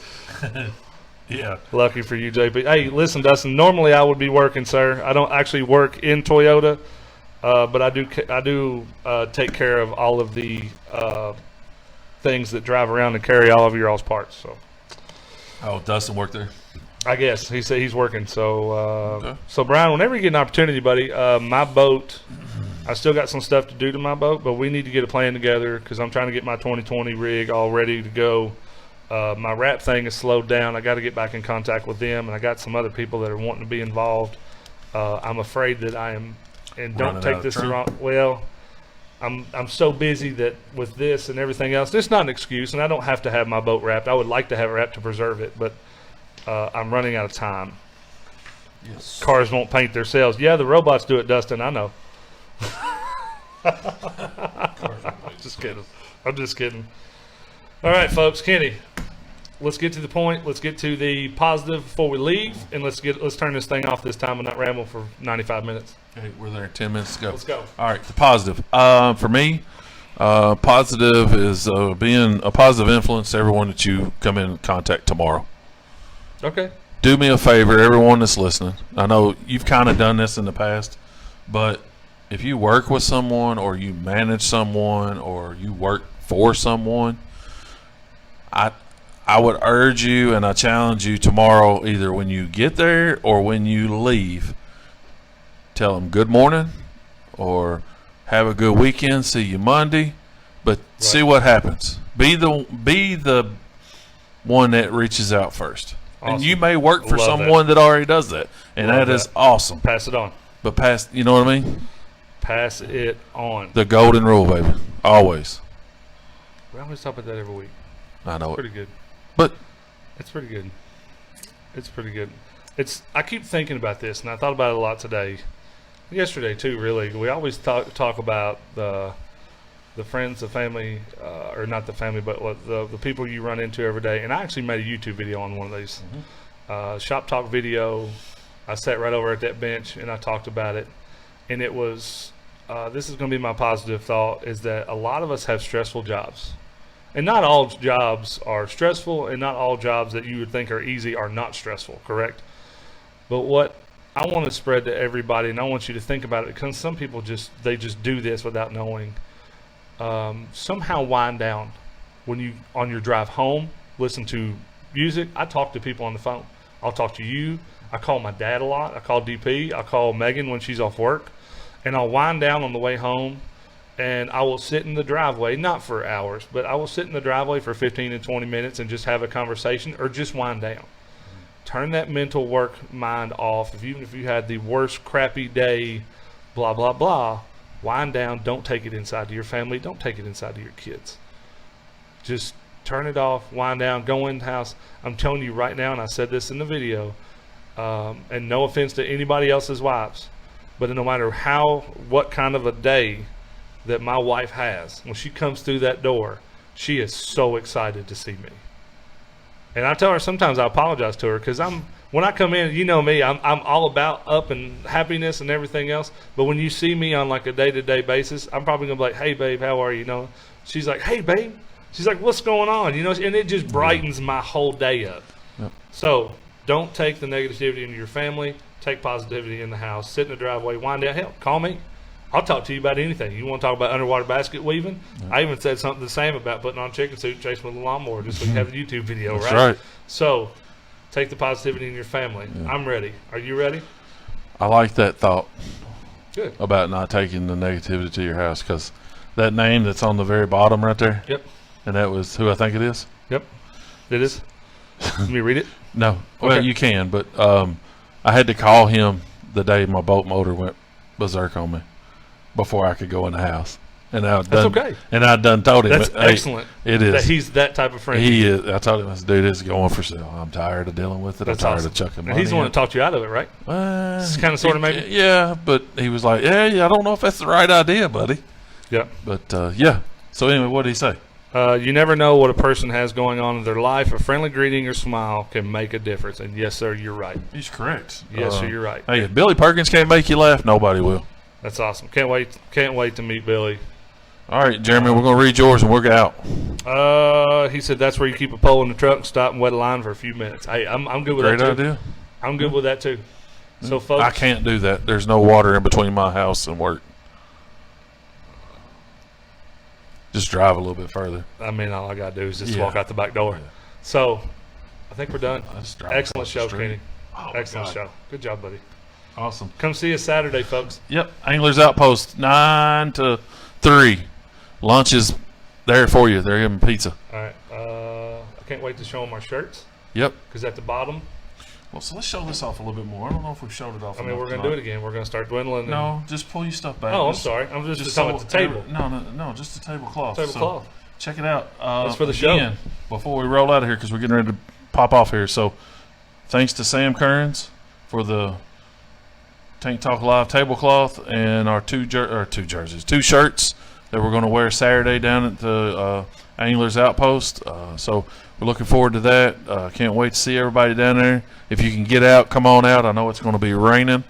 Speaker 1: Yeah.
Speaker 2: Lucky for you, JP. Hey, listen, Dustin. Normally I would be working, sir. I don't actually work in Toyota, but I do take care of all of the things that drive around and carry all of your all's parts. So.
Speaker 1: Oh, Dustin worked there.
Speaker 2: I guess he said he's working. So, So Brian, whenever you get an opportunity, buddy, my boat. I still got some stuff to do to my boat, but we need to get a plan together because I'm trying to get my 2020 rig all ready to go. My rap thing is slowed down. I got to get back in contact with them, and I got some other people that are wanting to be involved. I'm afraid that I am, and don't
Speaker 1: Running
Speaker 2: take
Speaker 1: out of
Speaker 2: this the
Speaker 1: time.
Speaker 2: wrong. Well, I'm so busy that with this and everything else, it's not an excuse, and I don't have to have my boat wrapped. I would like to have it wrapped to preserve it, but I'm running out of time.
Speaker 1: Yes.
Speaker 2: Cars won't paint themselves. Yeah, the robots do it, Dustin. I know. Just kidding. I'm just kidding. All right, folks. Kenny, let's get to the point. Let's get to the positive before we leave, and let's turn this thing off this time and not ramble for 95 minutes.
Speaker 1: Hey, we're there. 10 minutes to go.
Speaker 2: Let's go.
Speaker 1: All right, the positive. For me, positive is being a positive influence to everyone that you come in contact tomorrow.
Speaker 2: Okay.
Speaker 1: Do me a favor, everyone that's listening. I know you've kind of done this in the past, but if you work with someone or you manage someone or you work for someone, I would urge you and I challenge you tomorrow, either when you get there or when you leave, tell them good morning or have a good weekend, see you Monday, but see what happens. Be the one that reaches out first.
Speaker 2: Awesome.
Speaker 1: And you may work for
Speaker 2: Love
Speaker 1: someone that already does that, and
Speaker 2: Love
Speaker 1: that is
Speaker 2: that.
Speaker 1: awesome.
Speaker 2: Pass it on.
Speaker 1: But you know what I mean?
Speaker 2: Pass it on.
Speaker 1: The golden rule, baby. Always.
Speaker 2: We always talk about that every week.
Speaker 1: I know
Speaker 2: Pretty
Speaker 1: it.
Speaker 2: good.
Speaker 1: But
Speaker 2: It's pretty good. It's pretty good. I keep thinking about this, and I thought about it a lot today. Yesterday, too, really. We always talk about the friends, the family, or not the family, but the people you run into every day. And I actually made a YouTube video on one of these. Shop talk video. I sat right over at that bench, and I talked about it. And it was, this is going to be my positive thought, is that a lot of us have stressful jobs. And not all jobs are stressful, and not all jobs that you would think are easy are not stressful, correct? But what I want to spread to everybody, and I want you to think about it, because some people just do this without knowing. Somehow wind down when you on your drive home. Listen to music. I talk to people on the phone. I'll talk to you. I call my dad a lot. I call DP. I call Megan when she's off work, and I'll wind down on the way home. And I will sit in the driveway, not for hours, but I will sit in the driveway for 15 and 20 minutes and just have a conversation or just wind down. Turn that mental work mind off. Even if you had the worst crappy day, blah, blah, blah, wind down. Don't take it inside to your family. Don't take it inside to your kids. Just turn it off, wind down, go in the house. I'm telling you right now, and I said this in the video, and no offense to anybody else's wives, but no matter what kind of a day that my wife has, when she comes through that door, she is so excited to see me. And I tell her sometimes I apologize to her, because when I come in, you know me, I'm all about up and happiness and everything else. But when you see me on like a day-to-day basis, I'm probably gonna be like, "Hey babe, how are you?" You know, she's like, "Hey babe," she's like, "What's going on?" You know, and it just brightens my whole day up.
Speaker 1: Yep.
Speaker 2: So don't take the negativity into your family. Take positivity in the house. Sit in the driveway, wind down. Hell, call me. I'll talk to you about anything. You want to talk about underwater basket weaving? I even said something the same about putting on a chicken suit and chasing with a lawnmower just so you have a YouTube video,
Speaker 1: that's
Speaker 2: right?
Speaker 1: right.
Speaker 2: So take the positivity in your family. I'm ready. Are you ready?
Speaker 1: I like that thought
Speaker 2: Good.
Speaker 1: about not taking the negativity to your house, because that name that's on the very bottom right there,
Speaker 2: Yep.
Speaker 1: and that was who I think it is.
Speaker 2: Yep. It is. Let me read it.
Speaker 1: No, well,
Speaker 2: Okay.
Speaker 1: you can, but I had to call him the day my boat motor went berserk on me before I could go in the house. And I'd
Speaker 2: That's
Speaker 1: done,
Speaker 2: okay.
Speaker 1: And I'd done told him,
Speaker 2: That's
Speaker 1: hey,
Speaker 2: excellent.
Speaker 1: it is.
Speaker 2: That he's that type of friend.
Speaker 1: He is. I told him, I said, dude, this is going for sale. I'm tired of dealing with it.
Speaker 2: That's
Speaker 1: I'm tired
Speaker 2: awesome.
Speaker 1: of chucking
Speaker 2: And
Speaker 1: money.
Speaker 2: he's the one
Speaker 1: in.
Speaker 2: that talked you out of it, right? Kinda, sorta, maybe?
Speaker 1: Yeah, but he was like, yeah, I don't know if that's the right idea, buddy.
Speaker 2: Yeah.
Speaker 1: But, yeah. So, anyway, what did he say?
Speaker 2: You never know what a person has going on in their life. A friendly greeting or smile can make a difference. And yes, sir, you're right.
Speaker 1: He's correct.
Speaker 2: Yes, sir, you're right.
Speaker 1: Hey, if Billy Perkins can't make you laugh, nobody will.
Speaker 2: That's awesome. Can't wait to meet Billy.
Speaker 1: All right, Jeremy, we're going to read yours and work out.
Speaker 2: He said that's where you keep a pole in the truck, stop and wet a line for a few minutes. Hey, I'm good with
Speaker 1: Great
Speaker 2: that too.
Speaker 1: idea.
Speaker 2: I'm good with that too. So, folks,
Speaker 1: I can't do that. There's no water in between my house and work. Just drive a little bit further.
Speaker 2: I mean, all I gotta do is just
Speaker 1: Yeah.
Speaker 2: walk out the back door. So, I think we're done.
Speaker 1: Just drive
Speaker 2: Excellent
Speaker 1: across the
Speaker 2: show,
Speaker 1: street.
Speaker 2: Kenny.
Speaker 1: Oh, my
Speaker 2: Excellent
Speaker 1: God.
Speaker 2: show. Good job, buddy.
Speaker 1: Awesome.
Speaker 2: Come see us Saturday, folks.
Speaker 1: Yep. Anglers Outpost, 9 to 3. Lunch is there for you. They're giving pizza.
Speaker 2: All right. I can't wait to show them our shirts
Speaker 1: Yep.
Speaker 2: because at the bottom,
Speaker 1: Well, so let's show this off a little bit more. I don't know if we've showed it off.
Speaker 2: I mean, we're going to do it again. We're going to start dwindling.
Speaker 1: No, just pull your stuff back.
Speaker 2: Oh, I'm
Speaker 1: Just-
Speaker 2: sorry. I'm just talking about the table.
Speaker 1: No, just the tablecloth.
Speaker 2: Tablecloth.
Speaker 1: So, check it out.
Speaker 2: That's for the show.
Speaker 1: again, before we roll out of here, because we're getting ready to pop off here. So, thanks to Sam Kearns for the Tank Talk Live tablecloth and our two shirts that we're going to wear Saturday down at the Anglers Outpost. So we're looking forward to that. Can't wait to see everybody down there. If you can get out, come on out. I know it's going to be raining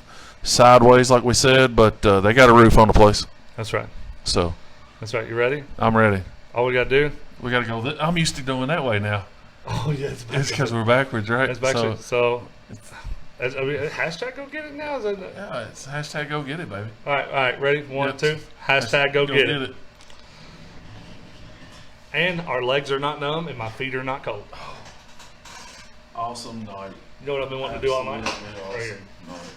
Speaker 1: sideways, like we said, but they got a roof on the place.
Speaker 2: That's right.
Speaker 1: So
Speaker 2: That's right. You ready?
Speaker 1: I'm ready.
Speaker 2: All we got to do?
Speaker 1: We got to go. I'm used to doing that way now.
Speaker 2: Oh, yeah.
Speaker 1: It's because we're backwards, right?
Speaker 2: It's back so hashtag go get it now? Is that,
Speaker 1: yeah, it's hashtag go get it, baby.
Speaker 2: all right. Ready? One,
Speaker 1: Yep.
Speaker 2: two. Hashtag go get it. And our legs are not numb and my feet are not cold.
Speaker 1: Awesome night.
Speaker 2: You know what I've been wanting to do all night?
Speaker 1: Absolutely
Speaker 2: Right here.
Speaker 1: awesome night.